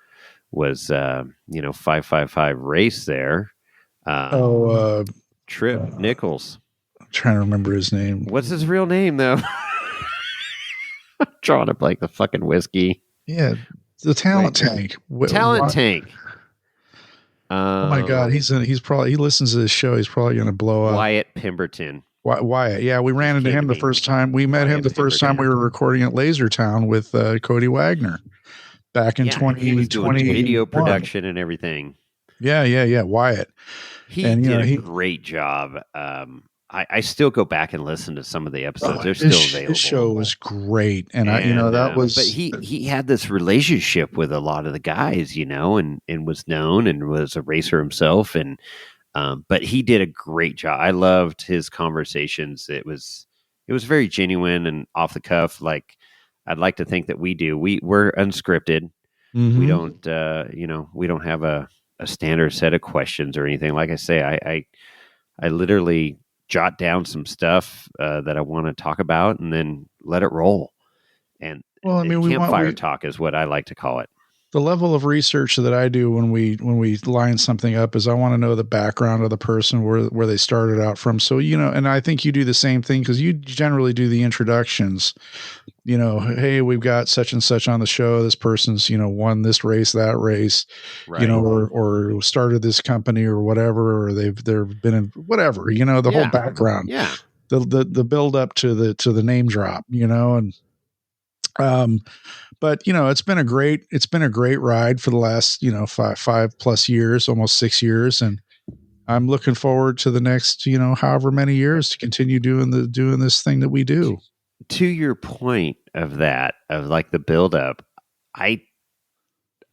B: was 555 Race there. Trip Nichols.
C: I'm trying to remember his name.
B: What's his real name though? I'm drawing up like the fucking whiskey.
C: Yeah, the Talent Tank.
B: Tank.
C: Oh my God, he listens to this show. He's probably going to blow up.
B: Wyatt Pemberton.
C: Wyatt. Yeah, we ran into him the first time. We met him the first time we were recording at Lasertown with Cody Wagner back in 2020.
B: Video production and everything.
C: Yeah. Wyatt.
B: He did a great job. I still go back and listen to some of the episodes. They're still available.
C: His show was great, and that was.
B: But he had this relationship with a lot of the guys, and was known and was a racer himself, and but he did a great job. I loved his conversations. It was very genuine and off the cuff. Like I'd like to think that we do. We're unscripted. Mm-hmm. We don't we don't have a standard set of questions or anything. Like I say, I literally jot down some stuff that I want to talk about and then let it roll. And campfire talk is what I like to call it.
C: The level of research that I do when we line something up is I want to know the background of the person, where they started out from. So, and I think you do the same thing because you generally do the introductions. Hey, we've got such and such on the show. This person's, won this race, that race, right. Or started this company or whatever, or they've been in whatever, the whole background.
B: Yeah.
C: The build up to the name drop, and but it's been a great ride for the last 5+ years, almost 6 years, and I'm looking forward to the next however many years to continue doing this thing that we do.
B: to your point of that, of like the buildup, I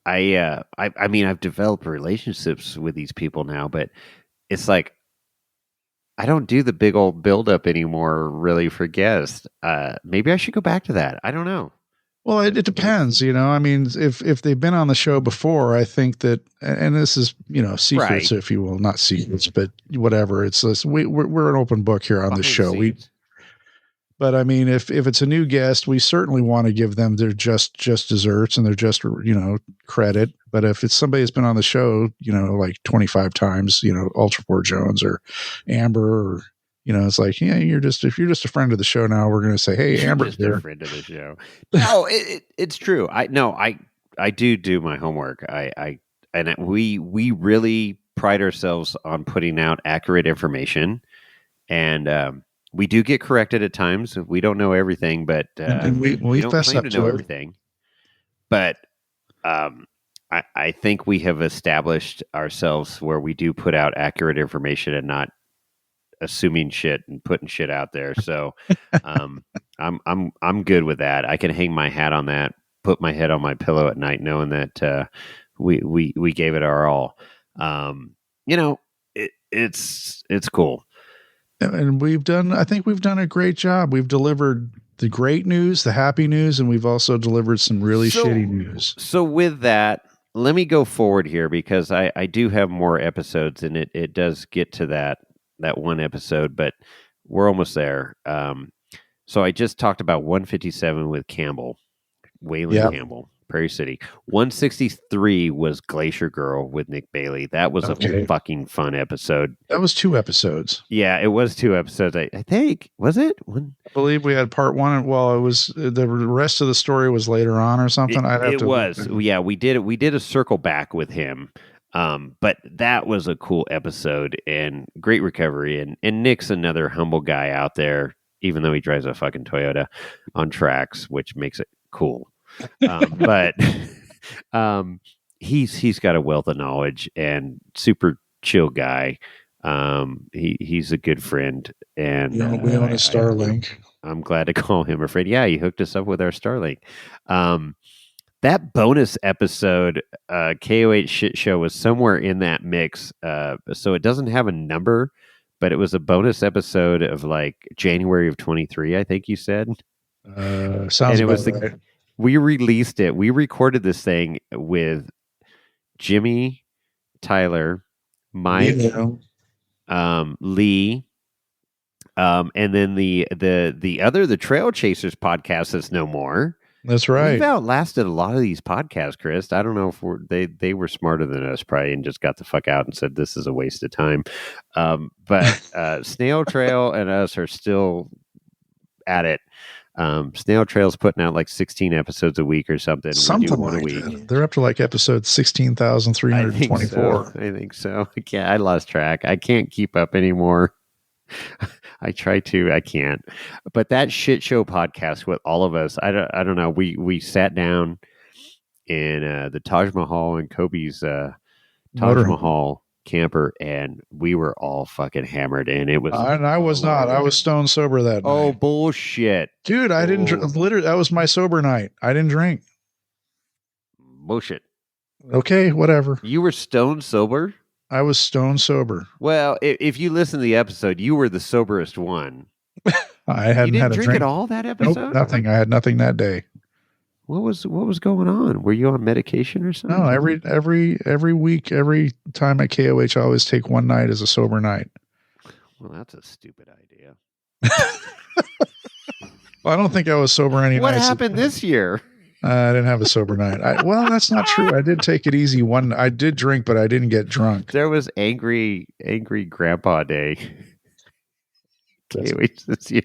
B: mean, I've developed relationships with these people now, but it's like I don't do the big old buildup anymore, really, for guests. Maybe I should go back to that. I don't know.
C: Well, it depends, you know. I mean, if they've been on the show before, I think that, and this is, you know, secrets,
B: Right.
C: if you will, not secrets, but whatever. It's this, we're an open book here on this
B: Behind the
C: show.
B: scenes.
C: But I mean, if it's a new guest, we certainly want to give them their just desserts and their just, you know, credit. But if it's somebody that's been on the show, you know, like 25 times, you know, Ultra Four Jones or Amber, or, you know, it's like, yeah, if you're just a friend of the show now, we're going to say, hey,
B: You're
C: Amber's
B: just
C: here.
B: a friend of the show. No, it's true. I do my homework. We really pride ourselves on putting out accurate information, and we do get corrected at times. We don't know everything, but
C: And we
B: don't
C: fess
B: claim
C: up
B: to
C: to
B: know
C: it.
B: everything. But I think we have established ourselves where we do put out accurate information and not assuming shit and putting shit out there. So I'm good with that. I can hang my hat on that, put my head on my pillow at night, knowing that we gave it our all. You know, it's cool.
C: And I think we've done a great job. We've delivered the great news, the happy news, and we've also delivered some really shitty news.
B: So with that, let me go forward here because I do have more episodes, and it does get to that one episode, but we're almost there. So I just talked about 157 with Campbell, Waylon Campbell, Prairie City. 163 was Glacier Girl with Nick Bailey. That was a fucking fun episode.
C: That was 2 episodes.
B: Yeah, it was 2 episodes. I think. Was it? One?
C: I believe we had part 1. Well, it was the rest of the story was later on or something.
B: Yeah, we did a circle back with him. But that was a cool episode and great recovery. And Nick's another humble guy out there, even though he drives a fucking Toyota on tracks, which makes it cool. But he's got a wealth of knowledge and super chill guy. He's a good friend, and
C: we own a Starlink.
B: I'm glad to call him a friend. Yeah, he hooked us up with our Starlink. That bonus episode, KOH Shit Show, was somewhere in that mix. So it doesn't have a number, but it was a bonus episode of like January of 23, I think you said.
C: Sounds about right.
B: We released it. We recorded this thing with Jimmy, Tyler, Mike, Lee, and then the Trail Chasers podcast that's no more.
C: That's right.
B: We've outlasted a lot of these podcasts, Chris. I don't know if they were smarter than us, probably, and just got the fuck out and said this is a waste of time. But Snail Trail and us are still at it. Snail Trail's putting out like 16 episodes a week or something.
C: Something
B: we do one
C: like
B: a week.
C: that. They're up to like episode 16,324.
B: I think so. I lost track. I can't keep up anymore. I try to. I can't. But that shit show podcast with all of us, I don't know. We sat down in the Taj Mahal and Kobe's Taj Mahal camper, and we were all fucking hammered, and it was
C: and I was not. I was stone sober that night.
B: Oh, bullshit,
C: dude! I didn't literally. That was my sober night. I didn't drink.
B: Bullshit.
C: Okay, whatever.
B: You were stone sober.
C: I was stone sober.
B: Well, if you listen to the episode, you were the soberest one.
C: I hadn't had a drink
B: at all that episode.
C: Nope, nothing. I had nothing that day.
B: What was going on? Were you on medication or something?
C: No, every week, every time at KOH, I always take one night as a sober night.
B: Well, that's a stupid idea.
C: Well, I don't think I was sober any
B: What
C: nights.
B: happened this year?
C: I didn't have a sober night. Well, that's not true. I did take it easy. I did drink, but I didn't get drunk.
B: There was angry grandpa day. KOH this year.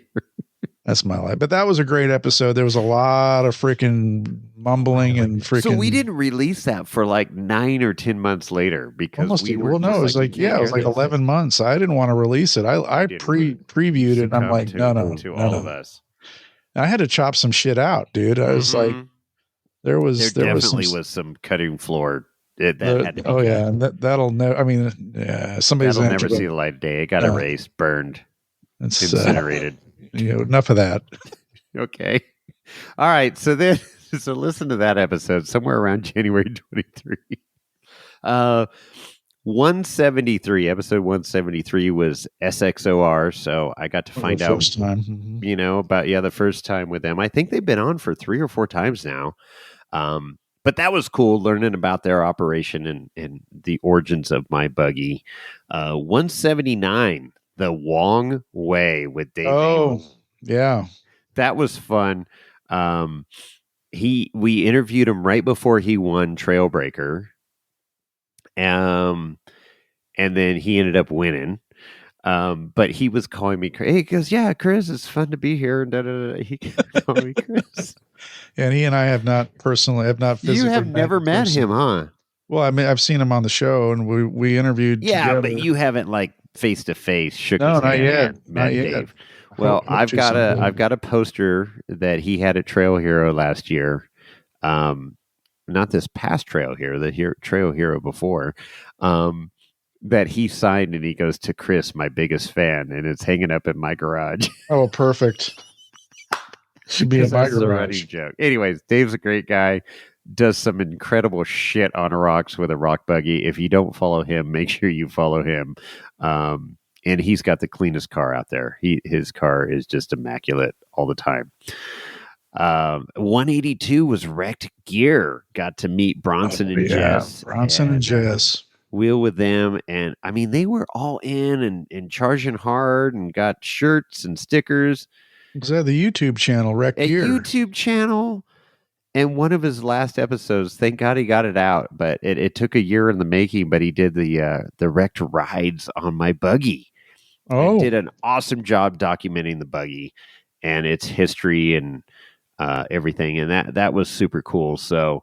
C: That's my life. But that was a great episode. There was a lot of freaking mumbling and freaking.
B: So we didn't release that for like 9 or 10 months later because
C: almost. Well, no, it was like it was like 11 months. I didn't want to release it. I previewed it. And I'm like, no,
B: all of us.
C: I had to chop some shit out, dude. I was like, there
B: definitely was some cutting floor. That had to be cut.
C: Yeah, and that'll never. I mean, yeah, somebody's
B: that'll never see the light of day. It got erased, burned, incinerated.
C: Enough of that.
B: Okay. All right. So then, so listen to that episode somewhere around January 23. 173, episode 173 was SXOR. So I got to find
C: the
B: out,
C: first time.
B: about, the first time with them. I think they've been on for 3 or 4 times now. But that was cool learning about their operation and the origins of my buggy. 179, the Wong Way with Dave.
C: Oh,
B: Amos.
C: yeah.
B: That was fun. We interviewed him right before he won Trailbreaker. And then he ended up winning. But he was calling me, he goes, yeah, Chris, it's fun to be here. And he called me Chris.
C: And he and I have not physically.
B: You have never met him, huh?
C: Well, I mean, I've seen him on the show, and we interviewed.
B: Yeah,
C: together.
B: but you haven't like face to face shook
C: No,
B: his
C: not
B: hand,
C: yet.
B: met
C: Not yet.
B: Dave. Well, I've got a poster that he had at Trail Hero last year. Not this past Trail Hero, Trail Hero before. That he signed, and he goes, to Chris, my biggest fan, and it's hanging up in my garage.
C: Oh, perfect. Should be in my
B: That's a running
C: garage.
B: joke. Anyways, Dave's a great guy. Does some incredible shit on rocks with a rock buggy. If you don't follow him, make sure you follow him. And he's got the cleanest car out there. His car is just immaculate all the time. 182 was wrecked gear. Got to meet Bronson and Jess.
C: Bronson and Jess.
B: Wheel with them, and I mean they were all in and charging hard and got shirts and stickers.
C: Was that the YouTube channel, Wreck Gear?
B: YouTube channel. And one of his last episodes, thank God he got it out, but it took a year in the making, but he did the wrecked rides on my buggy.
C: Oh.
B: And did an awesome job documenting the buggy and its history and everything. And that was super cool. So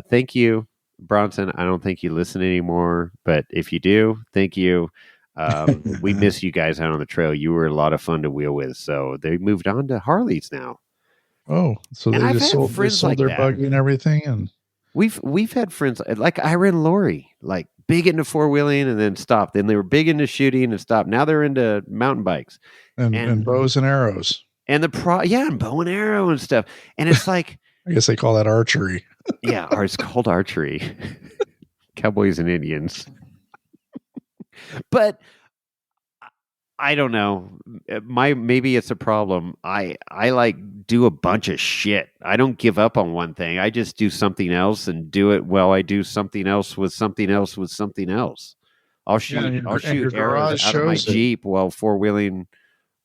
B: thank you, Bronson. I don't think you listen anymore, but if you do, thank you. We miss you guys out on the trail. You were a lot of fun to wheel with. So they moved on to Harleys now.
C: Oh, so
B: And
C: they
B: I've
C: just
B: had
C: sold,
B: friends like
C: their
B: that.
C: buggy and everything, and
B: We've had friends like Ira and Lori, like big into 4-wheeling and then stopped. Then they were big into shooting and stopped. Now they're into mountain bikes
C: and bows and arrows.
B: And and bow and arrow and stuff. And it's like,
C: I guess they call that archery.
B: Yeah, or it's called archery. Cowboys and Indians. But I don't know. Maybe it's a problem. I like do a bunch of shit. I don't give up on one thing. I just do something else and do it while I do something else with something else with something else. I'll shoot arrows out of my Jeep while 4-wheeling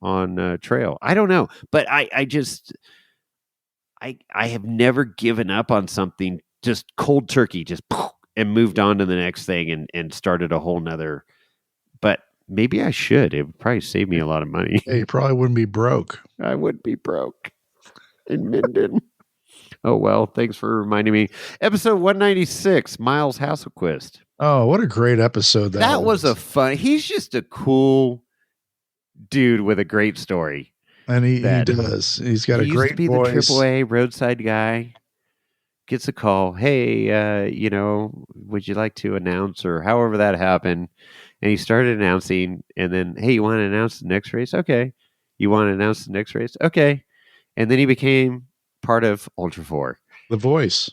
B: on trail. I don't know, but I have never given up on something, just cold turkey, just and moved on to the next thing and started a whole nother. But maybe I should. It would probably save me a lot of money.
C: Hey, you probably wouldn't be broke.
B: I would be broke in Minden. Oh, well, thanks for reminding me. Episode 196, Miles Hasselquist.
C: Oh, what a great episode
B: that was. A fun. He's just a cool dude with a great story.
C: And he does. He's got a great
B: to be
C: voice.
B: The AAA roadside guy. Gets a call. Hey, would you like to announce, or however that happened? And he started announcing, and then, hey, you want to announce the next race? Okay. You want to announce the next race? Okay. And then he became part of Ultra 4.
C: The voice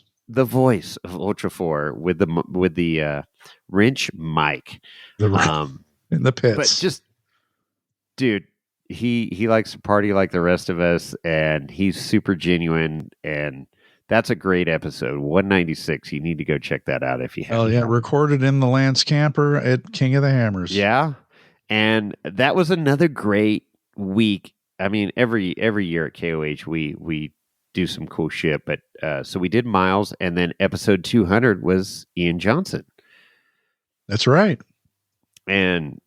B: of Ultra 4 with the wrench mic.
C: In the pits.
B: But just, dude, he likes to party like the rest of us, and he's super genuine, and that's a great episode. 196. You need to go check that out if you haven't.
C: Oh yeah, recorded in the Lance camper at King of the Hammers.
B: Yeah. And that was another great week. I mean, every year at KOH we do some cool shit, but so we did Miles, and then episode 200 was Ian Johnson.
C: That's right.
B: And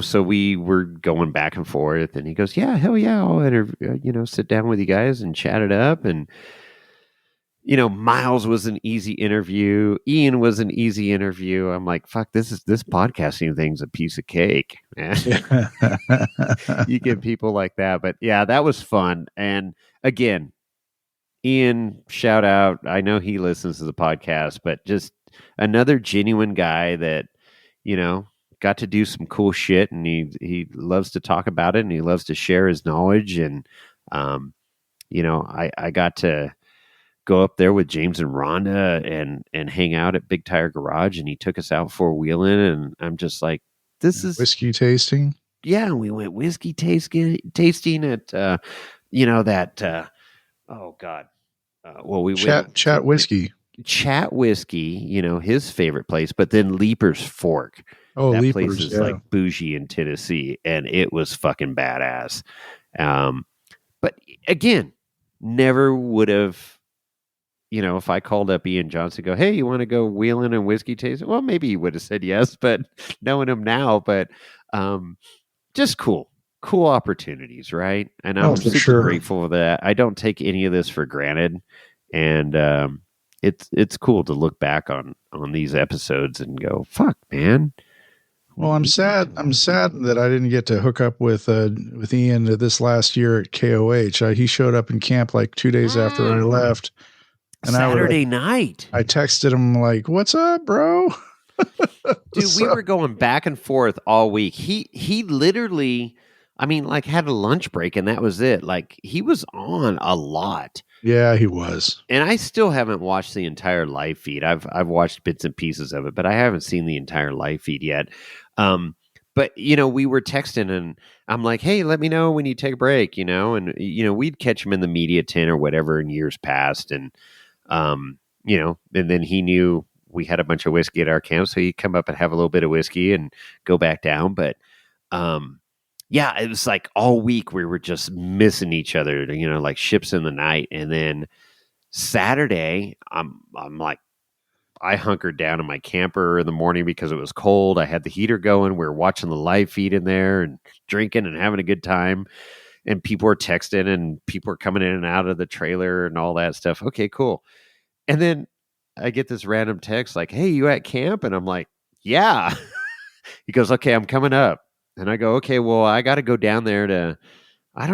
B: so we were going back and forth, and he goes, "Yeah, hell yeah, I'll sit down with you guys and chat it up." And Miles was an easy interview. Ian was an easy interview. I'm like, fuck, this podcasting thing's a piece of cake, man. You get people like that. But yeah, that was fun. And again, Ian, shout out. I know he listens to the podcast, but just another genuine guy that, got to do some cool shit, and he loves to talk about it, and he loves to share his knowledge. And I got to go up there with James and Rhonda and hang out at Big Tire Garage, and he took us out for wheeling, and I'm just like, this is
C: Whiskey tasting.
B: yeah. We went whiskey tasting at that oh god. Well, we went
C: Chat whiskey.
B: Chat Whiskey, his favorite place, but then Leaper's Fork.
C: Oh,
B: That
C: Leapers,
B: place is
C: yeah.
B: like bougie in Tennessee, and it was fucking badass. But again, never would have, if I called up Ian Johnson, go, hey, you want to go wheeling and whiskey tasting? Well, maybe he would have said yes, but knowing him now, but just cool opportunities, right? And I'm
C: for
B: super
C: sure.
B: grateful for that. I don't take any of this for granted, and it's cool to look back on these episodes and go, fuck, man.
C: Well, I'm sad that I didn't get to hook up with Ian this last year at KOH. He showed up in camp like 2 days after I left, and
B: Saturday night.
C: I texted him like, "What's up, bro?"
B: Dude, we were going back and forth all week. He literally, I mean, like had a lunch break and that was it. Like he was on a lot.
C: Yeah, he was.
B: And I still haven't watched the entire live feed. I've watched bits and pieces of it, but I haven't seen the entire live feed yet. But we were texting and I'm like, hey, let me know when you take a break, and we'd catch him in the media tent or whatever in years past. And and then he knew we had a bunch of whiskey at our camp, so he'd come up and have a little bit of whiskey and go back down. But yeah, it was like all week we were just missing each other, like ships in the night. And then Saturday, I'm like, I hunkered down in my camper in the morning because it was cold. I had the heater going. We were watching the live feed in there and drinking and having a good time. And people were texting and people were coming in and out of the trailer and all that stuff. Okay, cool. And then I get this random text like, hey, you at camp? And I'm like, yeah. He goes, okay, I'm coming up. And I go, okay, well, I got to go down there I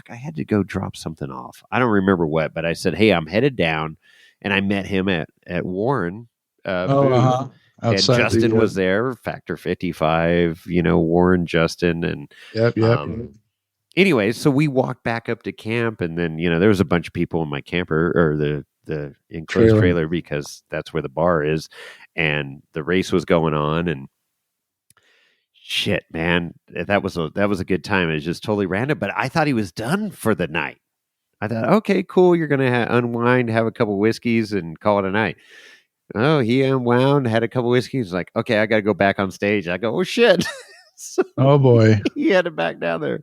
B: had to go drop something off. I don't remember what, but I said, hey, I'm headed down. And I met him at Warren booth. And Justin was there, Factor 55, Warren, Justin. And
C: yep.
B: Anyway, so we walked back up to camp, and then there was a bunch of people in my camper or the enclosed trailer because that's where the bar is, and the race was going on, and shit, man, that was a good time. It was just totally random, but I thought he was done for the night. I thought, okay, cool, you're gonna unwind, have a couple whiskeys, and call it a night. Oh, he unwound, had a couple whiskeys, like, okay, I got to go back on stage. I go, oh shit. So
C: oh boy,
B: he had to back down there.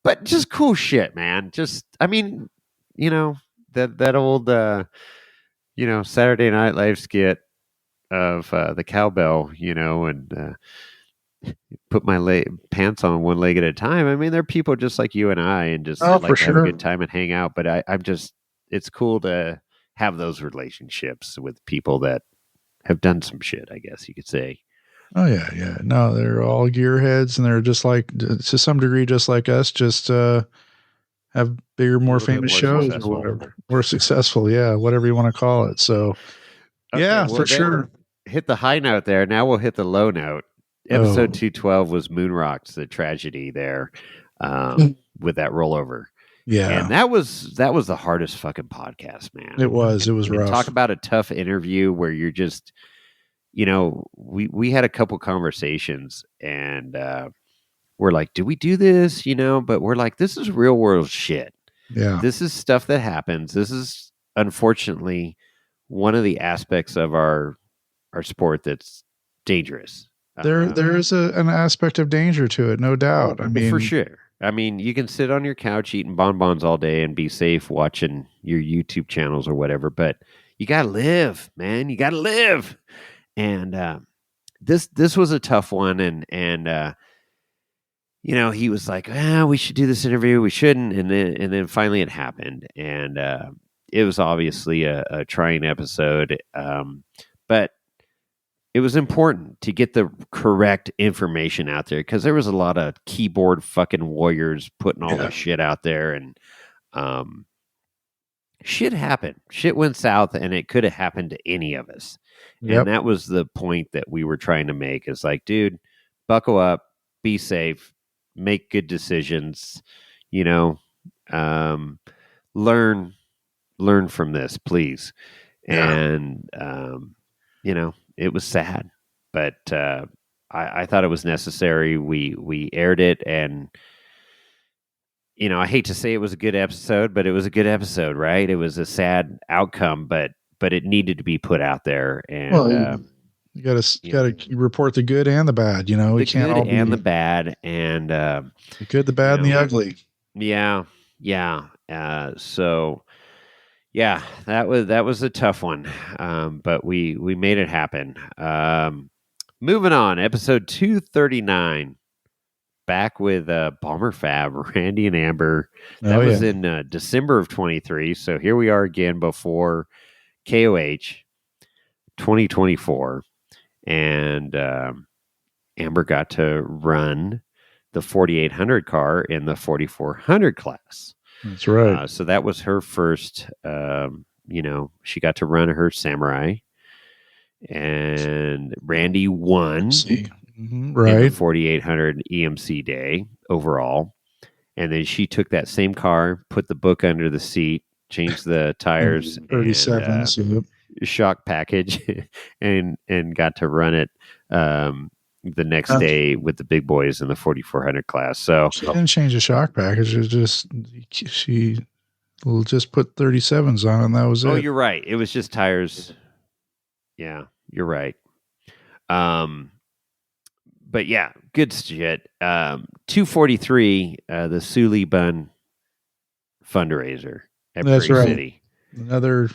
B: But just cool shit, man. Just, I mean, that old, Saturday Night Live skit of the cowbell, and put my pants on one leg at a time. I mean, they're people just like you and I, and just like to have a good time and hang out. But I'm just, it's cool to have those relationships with people that have done some shit, I guess you could say.
C: Oh yeah. No, they're all gearheads, and they're just like, to some degree, just like us. Just have bigger, more famous shows successful. Or whatever. More successful, yeah, whatever you want to call it. So, okay, yeah, for sure.
B: Hit the high note there. Now we'll hit the low note. Episode 212 was Moonrocks, the tragedy there, with that rollover.
C: Yeah,
B: and that was the hardest fucking podcast, man.
C: It was rough.
B: Talk about a tough interview where you're just, we had a couple conversations and we're like, do we do this? But we're like, this is real world shit.
C: Yeah,
B: this is stuff that happens. This is unfortunately one of the aspects of our sport that's dangerous.
C: There is an aspect of danger to it, no doubt. I mean,
B: for sure. I mean, you can sit on your couch eating bonbons all day and be safe watching your YouTube channels or whatever, but you got to live, man. You got to live. And this was a tough one. And he was like, we should do this interview. We shouldn't. And then finally it happened. And it was obviously a trying episode. But it was important to get the correct information out there because there was a lot of keyboard fucking warriors putting all this shit out there, and shit happened. Shit went south, and it could have happened to any of us. Yep. And that was the point that we were trying to make. Is like, dude, buckle up, be safe, make good decisions. learn from this, please.
C: Yeah.
B: And it was sad, but I thought it was necessary. We aired it, and I hate to say it was a good episode, but it was a good episode, right? It was a sad outcome, but it needed to be put out there. And
C: Well, you got to report the good and the bad. We
B: the
C: can't
B: good
C: all
B: and
C: be
B: the bad, and
C: the good, the bad, and the ugly.
B: Yeah. So yeah, that was a tough one, but we made it happen. Moving on, episode 239. Back with Bomber Fab, Randy and Amber. That was in December of 23. So here we are again before KOH 2024. And Amber got to run the 4800 car in the 4400 class.
C: That's right.
B: So that was her first, she got to run her Samurai. And Randy won.
C: Right.
B: In the 4800 EMC day overall. And then she took that same car, put the book under the seat, changed the tires,
C: 37s,
B: and shock package, and got to run it the next day with the big boys in the 4400 class. So
C: she didn't change the shock package. It just she just put 37s on, and that was it.
B: Oh, you're right. It was just tires. Yeah, you're right. But yeah, good shit. 243, the Sully Bun fundraiser at Prairie City.
C: Another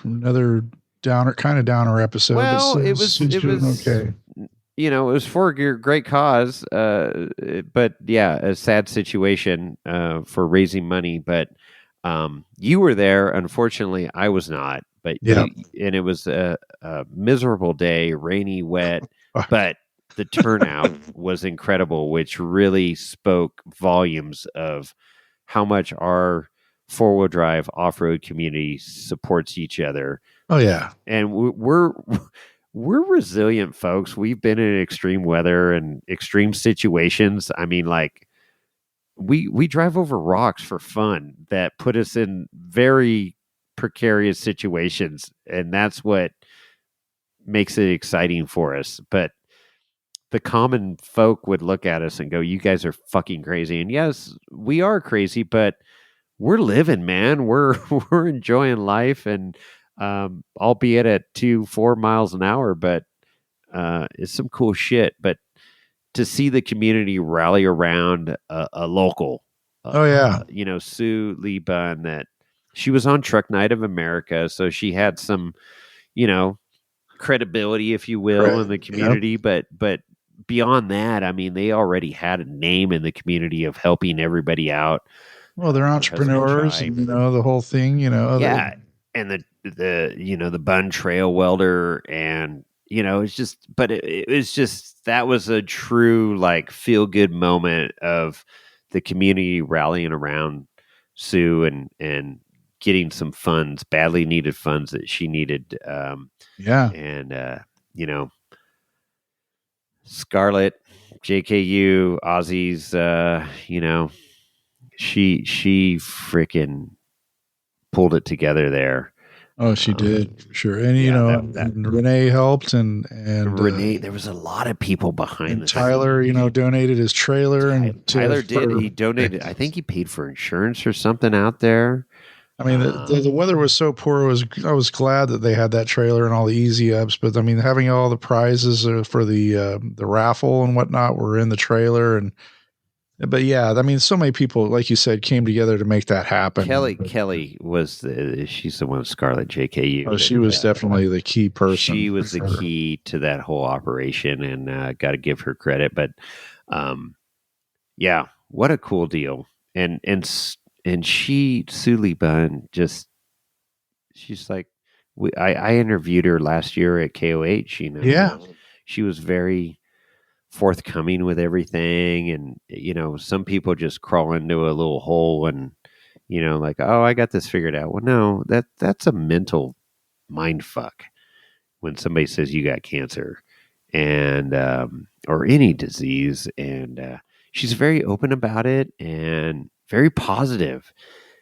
C: downer episode.
B: Well, it was okay. It was for a great cause, but yeah, a sad situation for raising money. But you were there. Unfortunately, I was not. But and it was a miserable day, rainy, wet, but the turnout was incredible, which really spoke volumes of how much our four-wheel drive off-road community supports each other.
C: Oh yeah,
B: and we're resilient folks. We've been in extreme weather and extreme situations. I mean, like we drive over rocks for fun that put us in very precarious situations, and that's what makes it exciting for us. But the common folk would look at us and go, "You guys are fucking crazy." And yes, we are crazy, but we're living, man. We're enjoying life, and albeit at 2-4 miles an hour, but it's some cool shit. But to see the community rally around a local, Sue Lee Bunn, that she was on Truck Night of America, so she had some, credibility, if you will, in the community. But beyond that, I mean, they already had a name in the community of helping everybody out.
C: Well, they're entrepreneurs, and, the whole thing,
B: Yeah, and the Bun Trail Welder, and it's just, but it was just, that was a true like feel good moment of the community rallying around Sue and getting some funds, badly needed funds that she needed. And Scarlett, JKU, Aussies, she freaking pulled it together there.
C: Oh, she did, for sure. And Renee helped, and
B: Renee, there was a lot of people behind this.
C: Tyler, donated his trailer, and
B: Tyler did. He donated. I think he paid for insurance or something out there.
C: I mean, the weather was so poor. I was glad that they had that trailer and all the easy ups. But I mean, having all the prizes for the raffle and whatnot were in the trailer, but yeah, I mean, so many people, like you said, came together to make that happen.
B: Kelly was she's the one, Scarlett, JKU.
C: Oh, she was definitely the key person.
B: She was the key to that whole operation, and got to give her credit. But yeah, what a cool deal. And she, Sully Bunn, she's like, I interviewed her last year at KOH.
C: Yeah,
B: she was very forthcoming with everything, and some people just crawl into a little hole and like, oh, I got this figured out. Well, no, that's a mental mind fuck when somebody says you got cancer and or any disease, and she's very open about it and very positive.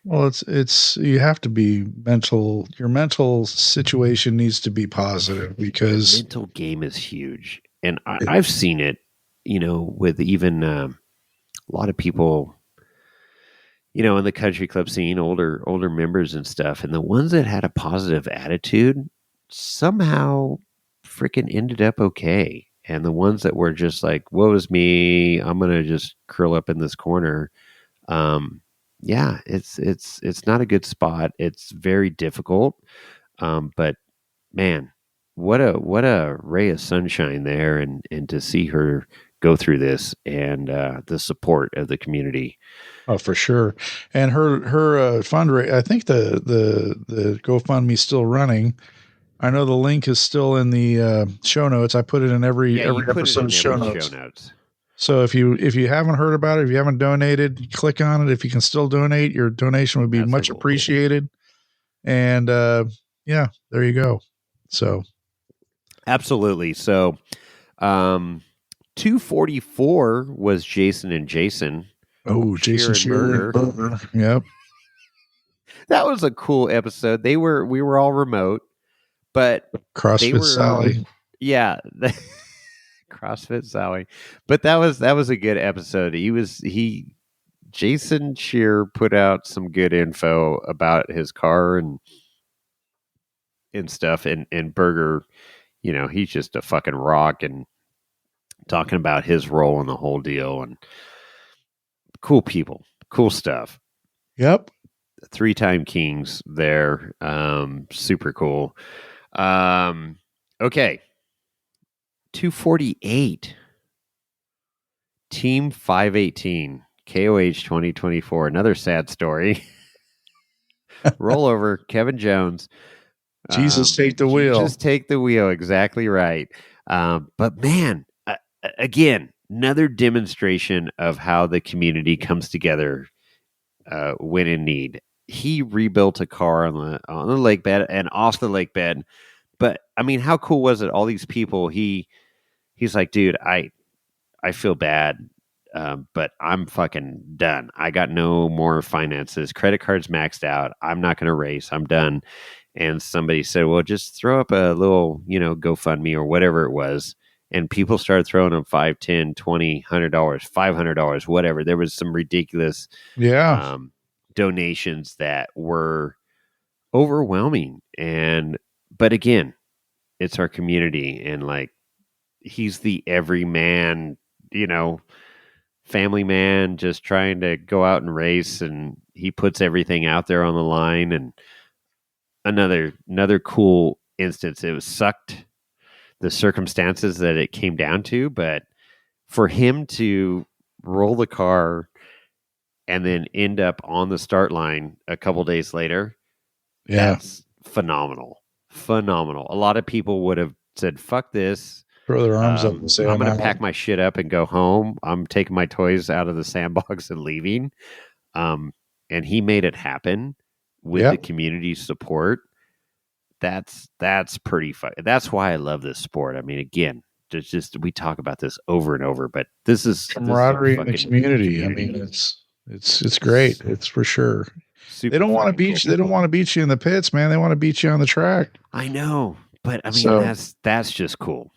C: Well, it's you have to be mental. Your mental situation needs to be positive
B: The
C: because
B: mental game is huge, and I've seen it. With even a lot of people, in the country club scene, older members and stuff, and the ones that had a positive attitude somehow freaking ended up okay. And the ones that were just like, woe is me, I'm gonna just curl up in this corner. Yeah, it's not a good spot. It's very difficult. But man, what a ray of sunshine there, and to see her go through this, and the support of the community.
C: oh, for sure. And her fundraiser. I think the GoFundMe's still running. I know the link is still in the show notes. I put it in every
B: Yeah, you put it
C: episode
B: in
C: show
B: every
C: notes.
B: show notes.
C: So if you haven't heard about it, if you haven't donated, click on it. If you can still donate, your donation would be
B: That's so
C: much
B: cool.
C: appreciated. And yeah, there you go. So
B: Absolutely. So, 244 was Jason and Jason.
C: Jason Shearer and Burger. Yep.
B: That was a cool episode. We were all remote, but they
C: CrossFit
B: were,
C: Sally.
B: yeah, CrossFit Sally. But that was a good episode. Jason Shear put out some good info about his car and stuff, and Burger, he's just a fucking rock, and talking about his role in the whole deal, and cool people, cool stuff.
C: Yep.
B: 3-time kings there. Super cool. Okay. 248. Team 518. KOH 2024. Another sad story. Rollover. Kevin Jones.
C: Jesus take the wheel.
B: Jesus take the wheel. Exactly right. But man, again, another demonstration of how the community comes together when in need. He rebuilt a car on the lake bed and off the lake bed. But I mean, how cool was it? All these people. He's like, dude, I feel bad, but I'm fucking done. I got no more finances. Credit cards maxed out. I'm not going to race. I'm done. And somebody said, well, just throw up a little, GoFundMe or whatever it was. And people started throwing them $5, $10, $20, $100, $500, whatever. There was some ridiculous donations that were overwhelming. But again, it's our community, and like, he's the everyman, family man, just trying to go out and race, and he puts everything out there on the line. And another cool instance. It was sucked, the circumstances that it came down to, but for him to roll the car and then end up on the start line a couple days later, that's phenomenal. A lot of people would have said, fuck this,
C: throw their arms up and say,
B: I'm going to pack my shit up and go home. I'm taking my toys out of the sandbox and leaving. And he made it happen with the community support. That's pretty fun. That's why I love this sport. I mean, again, we talk about this over and over, but this is
C: camaraderie in the community. I mean, it's great. It's for sure. They don't want to beat you. They don't want to beat you in the pits, man. They want to beat you on the track.
B: I know, but I mean, that's just cool.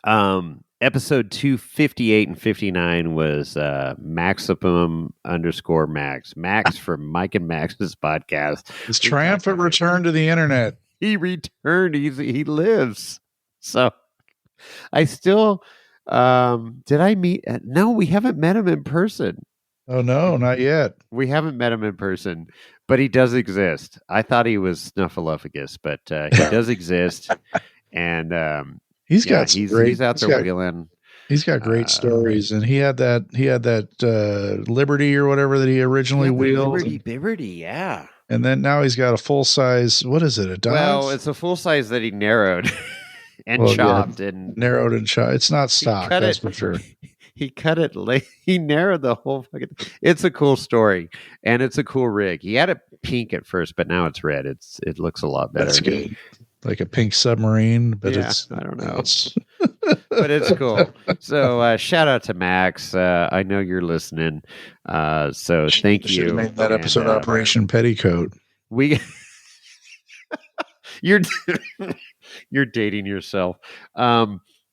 B: Episode 258 and 59 was Maximum_Max from Mike and Max's podcast.
C: His triumphant return to the internet.
B: He returned. He lives. So I still did I meet? No, we haven't met him in person.
C: Oh no, not yet.
B: We haven't met him in person, but he does exist. I thought he was Snuffleupagus, but he does exist, and he's out there wheeling.
C: He's got great stories, and he had that Liberty or whatever that he originally wheeled.
B: Liberty, yeah.
C: And then now he's got a full size. What is it? A Dodge?
B: Well, it's a full size that he narrowed and chopped and
C: narrowed and chopped. It's not stock, that's for sure.
B: He cut it late. He narrowed the whole fucking. It's a cool story, and it's a cool rig. He had it pink at first, but now it's red. It looks a lot better.
C: That's good. Like a pink submarine, but
B: I don't know. but it's cool. So shout out to Max. I know you're listening. So thank
C: Should have
B: you.
C: made that
B: And,
C: episode Operation Petticoat.
B: we you're you're dating yourself.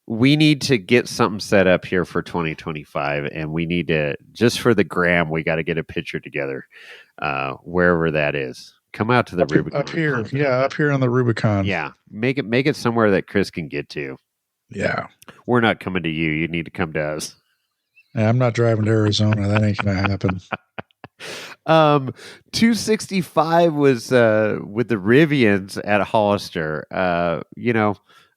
B: We need to get something set up here for 2025, and we need to, just for the gram, we got to get a picture together, wherever that is. Come out to the Rubicon.
C: Up here. Yeah, up here on the Rubicon.
B: Yeah, make it somewhere that Chris can get to.
C: Yeah.
B: We're not coming to you. You need to come to us.
C: I'm not driving to Arizona. That ain't gonna happen.
B: 265 was with the Rivians at Hollister.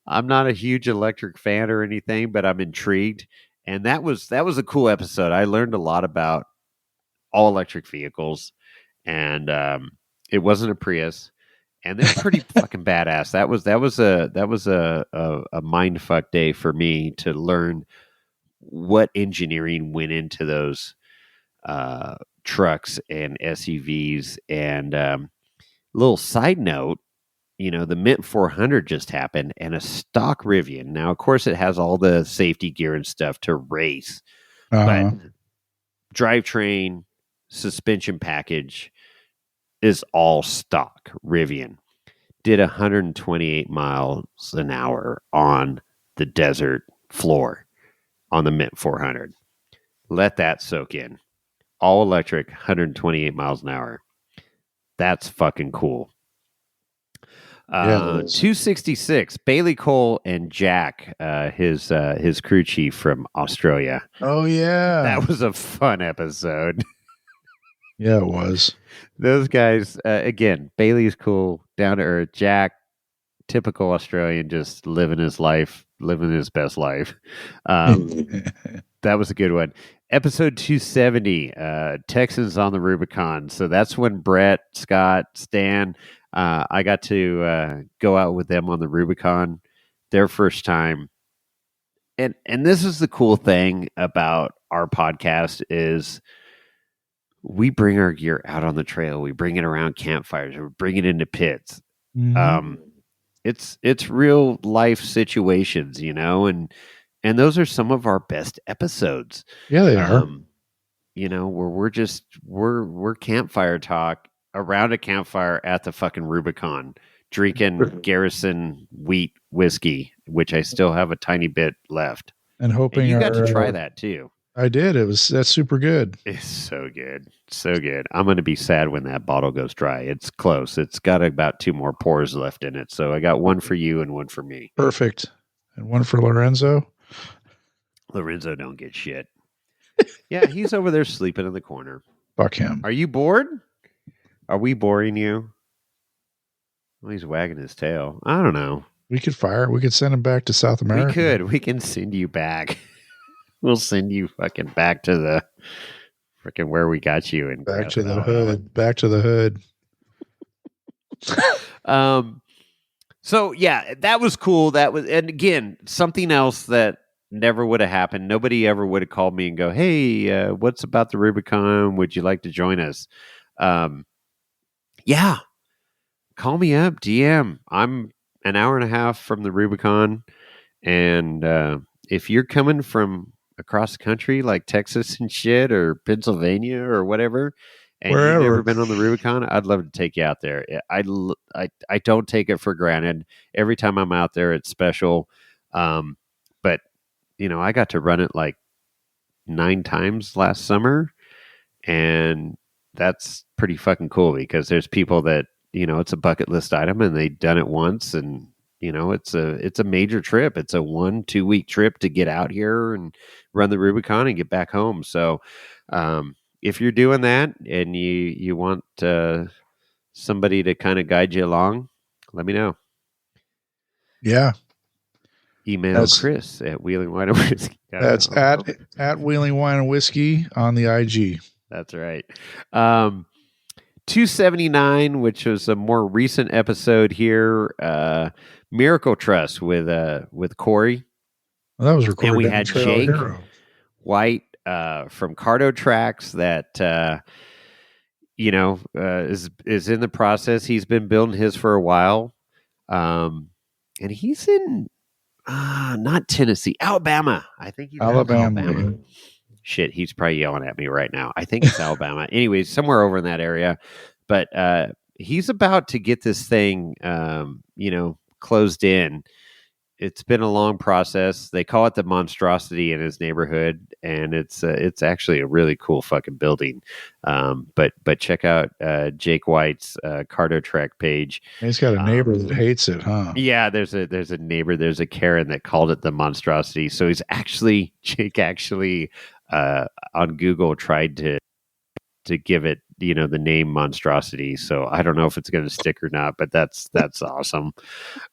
B: I'm not a huge electric fan or anything, but I'm intrigued. And that was a cool episode. I learned a lot about all electric vehicles, and it wasn't a Prius, and they're pretty fucking badass. That was a mind fuck day for me to learn what engineering went into those trucks and SUVs. And little side note, the Mint 400 just happened, and a stock Rivian. Now, of course, it has all the safety gear and stuff to race, but drivetrain, suspension package is all stock Rivian. Did 128 miles an hour on the desert floor on the Mint 400. Let that soak in. All electric, 128 miles an hour. That's fucking cool. 266, Bailey Cole and Jack, his crew chief from Australia.
C: Oh, yeah.
B: That was a fun episode.
C: Yeah, it was.
B: Those guys, again, Bailey's cool, down to earth. Jack, typical Australian, just living his life, living his best life. That was a good one. Episode 270, Texans on the Rubicon. So that's when Brett, Scott, Stan, I got to go out with them on the Rubicon, their first time. And this is the cool thing about our podcast is we bring our gear out on the trail. We bring it around campfires. We bring it into pits.
C: Mm-hmm.
B: It's real life situations, and those are some of our best episodes.
C: Yeah, they are.
B: Where we're campfire talk around a campfire at the fucking Rubicon, drinking Garrison wheat whiskey, which I still have a tiny bit left.
C: And hoping
B: and you got to try that too.
C: I did. That's super good.
B: It's so good. So good. I'm going to be sad when that bottle goes dry. It's close. It's got about 2 more pours left in it. So I got one for you and one for me.
C: Perfect. And one for Lorenzo.
B: Lorenzo don't get shit. Yeah, he's over there sleeping in the corner.
C: Fuck him.
B: Are you bored? Are we boring you? Well, he's wagging his tail. I don't know.
C: We could send him back to South America.
B: We could. We can send you back. We'll send you fucking back to the freaking where we got you and
C: back to the hood. Back to the hood.
B: So yeah, that was cool. And again, something else that never would have happened. Nobody ever would have called me and go, "Hey, what's about the Rubicon? Would you like to join us?" Yeah, call me up, DM. I'm an hour and a half from the Rubicon, and if you're coming from across the country like Texas and shit, or Pennsylvania or whatever, and
C: Wherever.
B: you've never been on the Rubicon, I'd love to take you out there. I don't take it for granted. Every time I'm out there, it's special. But I got to run it like 9 times last summer, and that's pretty fucking cool because there's people that, it's a bucket list item and they've done it once, and it's a major trip. It's a 1-2 week trip to get out here and run the Rubicon and get back home. So, if you're doing that and you want somebody to kind of guide you along, let me know.
C: Yeah.
B: Email Chris at Wheeling Wine and Whiskey.
C: That's at Wheeling Wine and Whiskey on the IG.
B: That's right. 279, which was a more recent episode here. Miracle Trust with Corey.
C: Well, that was recorded.
B: And we had Jake
C: Hero.
B: White from Cardo Tracks that is in the process. He's been building his for a while, and he's in not Tennessee, Alabama. I think he's out of Alabama. Shit, he's probably yelling at me right now. I think it's Alabama. Anyways, somewhere over in that area. But he's about to get this thing, closed in. It's been a long process. They call it the monstrosity in his neighborhood, and it's actually a really cool fucking building. But check out Jake White's Cardo Trek page.
C: He's got a neighbor that hates it, huh?
B: Yeah, there's a neighbor. There's a Karen that called it the monstrosity. So Jake actually on Google tried to give it the name monstrosity. So I don't know if it's going to stick or not, but that's awesome.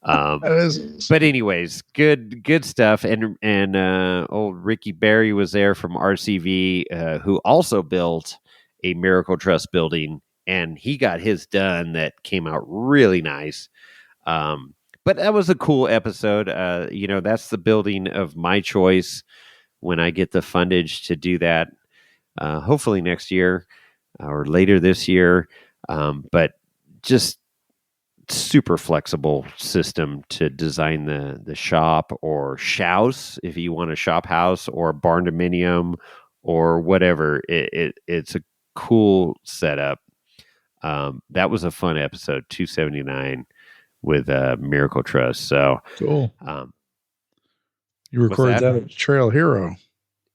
B: But anyways, good stuff. And old Ricky Berry was there from RCV, who also built a Miracle Trust building, and he got his done. That came out really nice. But that was a cool episode. That's the building of my choice when I get the fundage to do that. Hopefully next year or later this year. But just super flexible system to design the shop or shouse if you want a shop house or a barn dominium or whatever. It's a cool setup. That was a fun episode, 279 with Miracle Trust. So
C: cool. You recorded that at Trail Hero.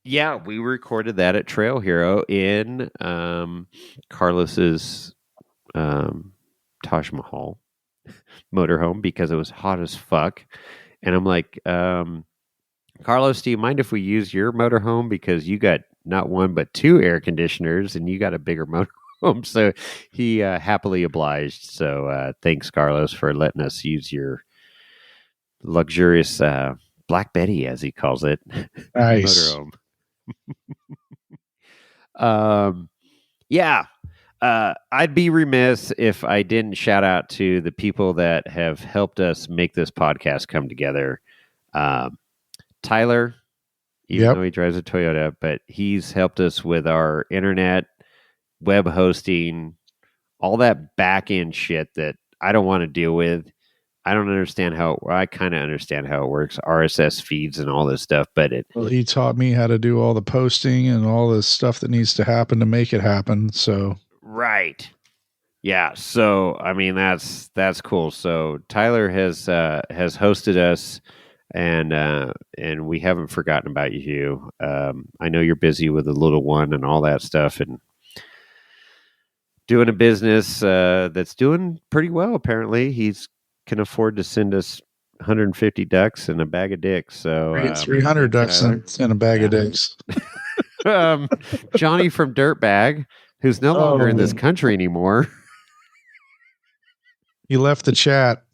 B: Yeah, we recorded that at Trail Hero in Carlos's Taj Mahal motorhome because it was hot as fuck. And I'm like, Carlos, do you mind if we use your motorhome? Because you got not one, but two air conditioners and you got a bigger motorhome. So he happily obliged. So thanks, Carlos, for letting us use your luxurious Black Betty, as he calls it,
C: nice
B: motorhome. I'd be remiss if I didn't shout out to the people that have helped us make this podcast come together. Tyler, even though he drives a Toyota, but he's helped us with our internet, web hosting, all that back end shit that I don't want to deal with. I don't understand I kind of understand how it works, RSS feeds and all this stuff, but
C: he taught me how to do all the posting and all the stuff that needs to happen to make it happen. So,
B: right. Yeah. So, I mean, that's cool. So Tyler has hosted us and we haven't forgotten about you. I know you're busy with the little one and all that stuff and doing a business, that's doing pretty well. Apparently he's can afford to send us 150 ducks and a bag of dicks. So
C: 300 ducks and a bag of dicks.
B: Johnny from Dirtbag, who's no longer in this country anymore.
C: He left the chat.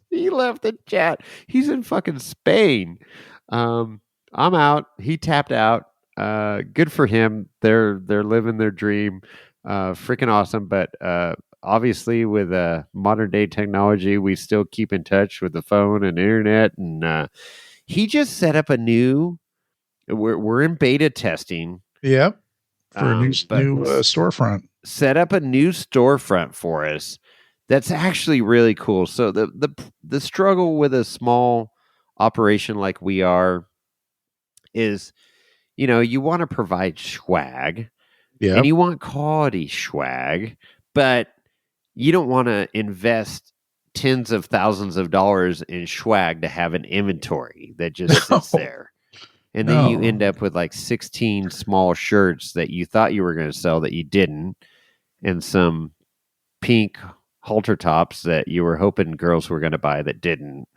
B: He's in fucking Spain. I'm out. He tapped out. Good for him. They're living their dream. Freaking awesome. But obviously, with modern day technology, we still keep in touch with the phone and internet. And he just set up a new. We're in beta testing.
C: Yep, for a new storefront.
B: Set up a new storefront for us. That's actually really cool. So the struggle with a small operation like we are is, you want to provide swag, and you want quality swag, but you don't want to invest tens of thousands of dollars in swag to have an inventory that just sits there. And then you end up with like 16 small shirts that you thought you were going to sell that you didn't, and some pink halter tops that you were hoping girls were going to buy that didn't.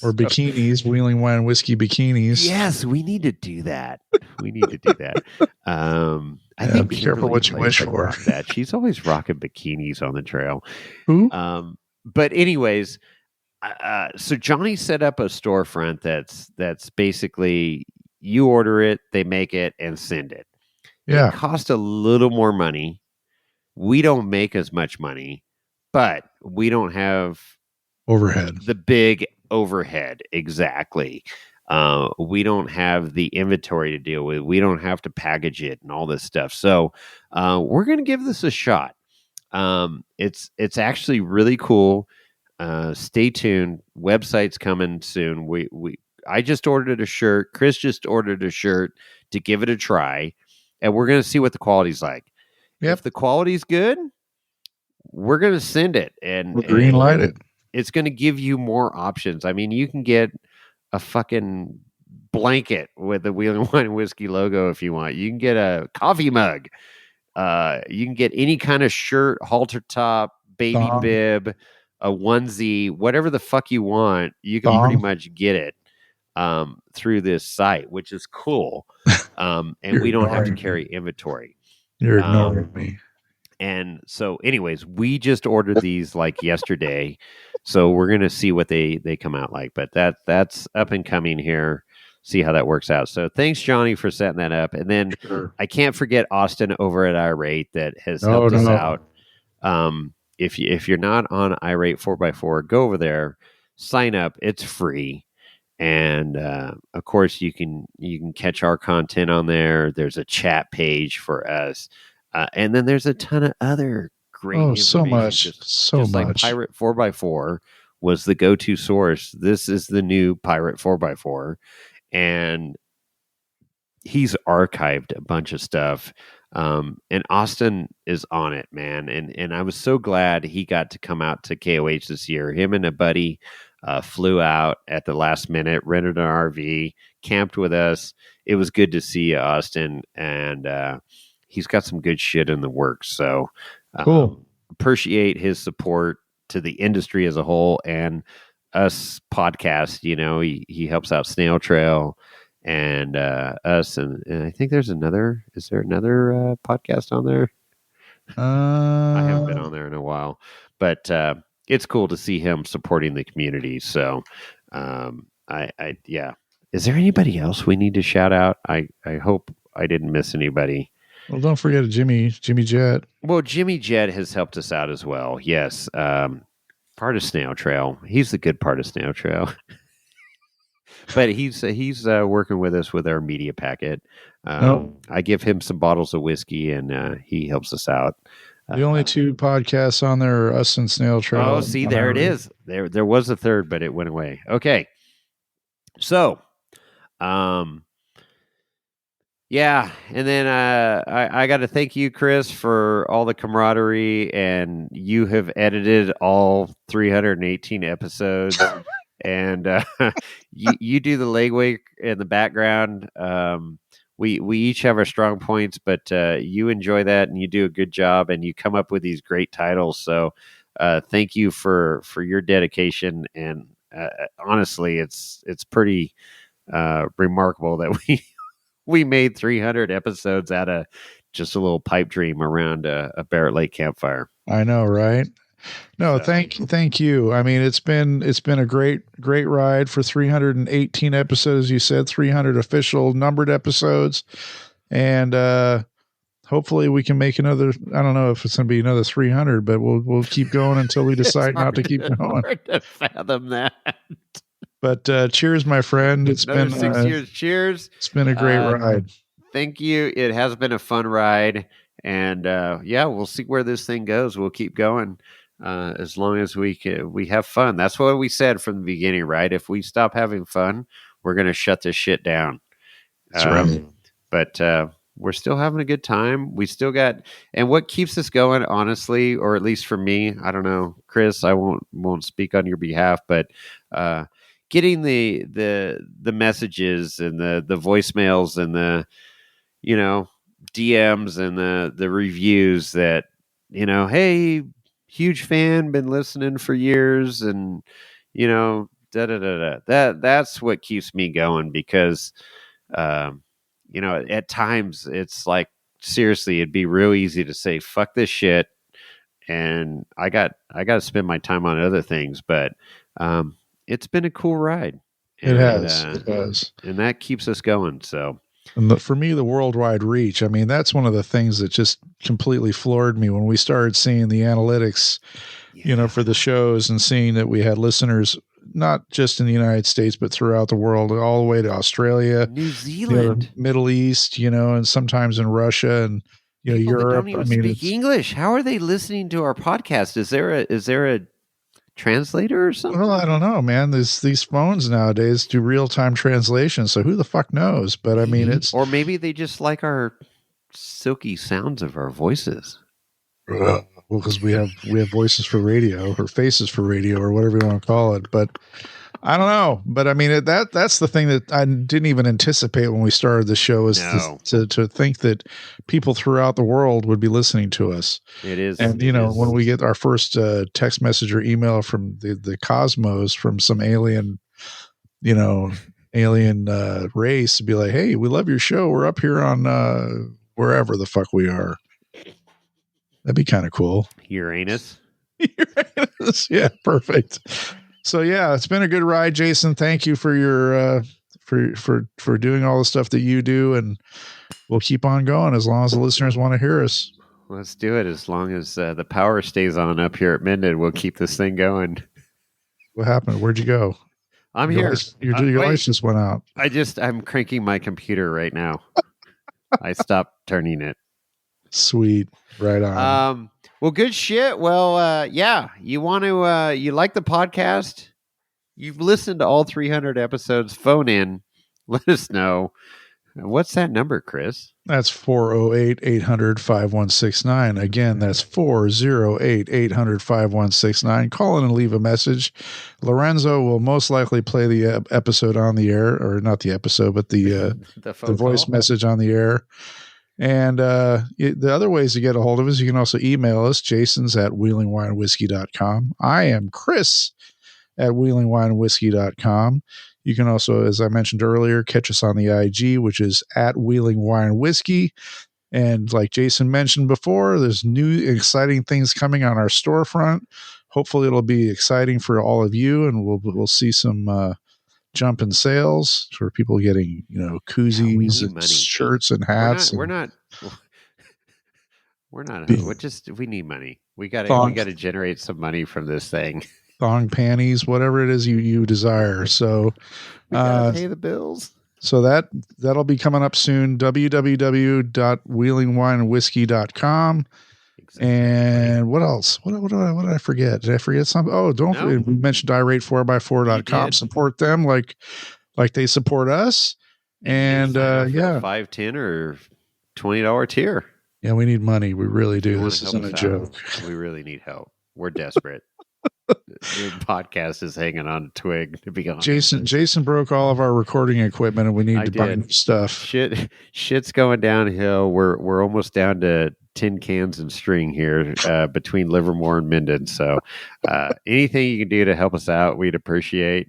C: Or bikinis, Wheeling Wine Whiskey bikinis.
B: Yes, we need to do that. I think
C: be careful what you wish for.
B: That she's always rocking bikinis on the trail.
C: Who?
B: But anyways, so Johnny set up a storefront that's basically you order it, they make it, and send it.
C: Yeah,
B: it costs a little more money. We don't make as much money, but we don't have
C: overhead.
B: The big overhead, exactly. We don't have the inventory to deal with. We don't have to package it and all this stuff. So we're going to give this a shot. It's actually really cool. Stay tuned. Website's coming soon. I just ordered a shirt. Chris just ordered a shirt to give it a try, and we're gonna see what the quality's like.
C: Yep.
B: If the quality's good, we're gonna send it, and
C: We'll green light it.
B: It's gonna give you more options. I mean, you can get a fucking blanket with the Wheel and Wine and Whiskey logo if you want. You can get a coffee mug. You can get any kind of shirt, halter top, baby bib, a onesie, whatever the fuck you want. You can pretty much get it through this site, which is cool. And we don't have to carry inventory.
C: You're ignoring me.
B: And so, anyways, we just ordered these like yesterday, so we're gonna see what they come out like. But that's up and coming here. See how that works out. So thanks, Johnny, for setting that up. And then I can't forget Austin over at iRate that has helped us out. If you're not on iRate 4x4, go over there, sign up. It's free. And of course, you can catch our content on there. There's a chat page for us, and then there's a ton of other great information.
C: So much,
B: just like Pirate 4x4 was the go-to source. This is the new Pirate 4x4, and he's archived a bunch of stuff. And Austin is on it, man. And I was so glad he got to come out to KOH this year. Him and a buddy flew out at the last minute, rented an RV, camped with us. It was good to see Austin, and he's got some good shit in the works. So
C: cool.
B: Appreciate his support to the industry as a whole and us podcast. You know, he helps out Snail Trail and us, and I think there's another. Is there another podcast on there? I haven't been on there in a while, but it's cool to see him supporting the community. So, yeah. Is there anybody else we need to shout out? I hope I didn't miss anybody.
C: Well, don't forget Jimmy Jett.
B: Well, Jimmy Jett has helped us out as well. Yes, part of Snail Trail. He's the good part of Snail Trail. But he's working with us with our media packet. I give him some bottles of whiskey, and he helps us out.
C: The only two podcasts on there are us and Snail Trail.
B: Oh, see, there it is. There was a third, but it went away. Okay, so, yeah, and then I got to thank you, Chris, for all the camaraderie, and you have edited all 318 episodes. And you do the legwork in the background. We each have our strong points, but you enjoy that, and you do a good job, and you come up with these great titles. So thank you for your dedication. And honestly, it's pretty remarkable that we made 300 episodes out of just a little pipe dream around a Barrett Lake campfire.
C: I know, right? No, thank you. I mean, it's been a great ride for 318 episodes. You said 300 official numbered episodes, and hopefully we can make another. I don't know if it's going to be another 300, but we'll keep going until we decide not to keep going.
B: Hard to fathom that.
C: But cheers, my friend. It's
B: another
C: been
B: 6 years. Cheers.
C: It's been a great ride.
B: Thank you. It has been a fun ride, and yeah, we'll see where this thing goes. We'll keep going. As long as we have fun. That's what we said from the beginning, right? If we stop having fun, we're going to shut this shit down.
C: That's right.
B: But we're still having a good time. We still got, and what keeps us going, honestly, or at least for me, I don't know, Chris, I won't speak on your behalf, but getting the messages and the voicemails and the, DMs and the reviews that, hey, huge fan, been listening for years, and that's what keeps me going, because at times it's like, seriously, it'd be real easy to say fuck this shit, and I got to spend my time on other things, but it's been a cool ride.
C: It has,
B: and that keeps us going. So.
C: And for me, the worldwide reach, I mean, that's one of the things that just completely floored me when we started seeing the analytics, for the shows, and seeing that we had listeners, not just in the United States, but throughout the world, all the way to Australia,
B: New Zealand,
C: Middle East, and sometimes in Russia and,
B: People
C: Europe.
B: That don't even speak English. How are they listening to our podcast? Is there a translator or something?
C: Well, I don't know, man. These phones nowadays do real-time translation, so who the fuck knows? But I mean, it's
B: Or maybe they just like our silky sounds of our voices.
C: well, because we have voices for radio or faces for radio or whatever you want to call it. But I don't know. But I mean, that's the thing that I didn't even anticipate when we started the show is
B: No.
C: to think that people throughout the world would be listening to us.
B: It is.
C: And when we get our first text message or email from the cosmos from some alien, race, to be like, hey, we love your show. We're up here on wherever the fuck we are. That'd be kind of cool.
B: Uranus.
C: Uranus. Yeah, perfect. So yeah, it's been a good ride, Jason. Thank you for your for doing all the stuff that you do, and we'll keep on going as long as the listeners want to hear us.
B: Let's do it. As long as the power stays on up here at Minden, we'll keep this thing going.
C: What happened? Where'd you go?
B: I'm here.
C: Your lights just went out.
B: I'm cranking my computer right now. I stopped turning it.
C: Sweet. Right on.
B: Well, good shit. Well, yeah, you want to, you like the podcast? You've listened to all 300 episodes. Phone in. Let us know. What's that number, Chris?
C: That's 408-800-5169. Again, that's 408-800-5169. Call in and leave a message. Lorenzo will most likely play the episode on the air, or not the episode, but the voice message on the air. And the other ways to get a hold of us, you can also email us, jasons@wheelingwinewhiskey.com. I am Chris at wheelingwinewhiskey.com. You can also, as I mentioned earlier, catch us on the IG, which is at Wheeling Wine Whiskey. And like Jason mentioned before, there's new exciting things coming on our storefront. Hopefully it'll be exciting for all of you, and we'll see some jump in sales for people getting, koozies and shirts and hats.
B: We need money. We got to generate some money from this thing.
C: Thong panties, whatever it is you desire. So
B: we gotta pay the bills.
C: So that'll be coming up soon. www.wheelingwinewhiskey.com. Exactly. And what else? What did I forget? Did I forget something? Oh, we mentioned irate4x4.com. Support them like they support us. And
B: $5, $10 or $20 tier.
C: Yeah, we need money. We really do. This isn't a joke.
B: We really need help. We're desperate. The podcast is hanging on a twig, to be honest.
C: Jason broke all of our recording equipment, and we need to buy new stuff.
B: Shit's going downhill. We're almost down to tin cans and string here between Livermore and Minden. So anything you can do to help us out, we'd appreciate.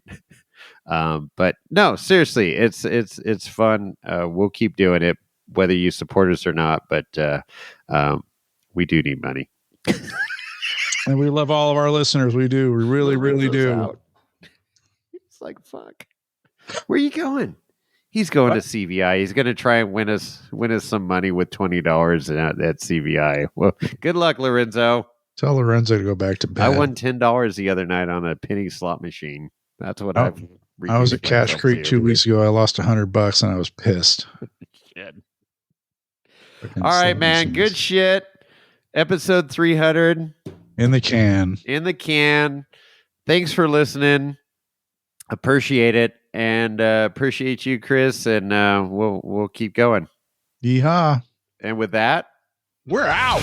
B: But no, seriously, it's fun. We'll keep doing it, whether you support us or not. But we do need money.
C: And we love all of our listeners. We do. We really, really do.
B: It's like, fuck. Where are you going? He's going to CVI. He's going to try and win us some money with $20 at CVI. Well, good luck, Lorenzo.
C: Tell Lorenzo to go back to bed.
B: I won $10 the other night on a penny slot machine. That's what I
C: was at Cache Creek 2 weeks ago. I lost $100 and I was pissed.
B: Shit. All right, man. Good shit. Episode 300.
C: In the can.
B: Thanks for listening. Appreciate it. And appreciate you, Chris. And we'll keep going.
C: Yeehaw.
B: And with that,
C: we're out.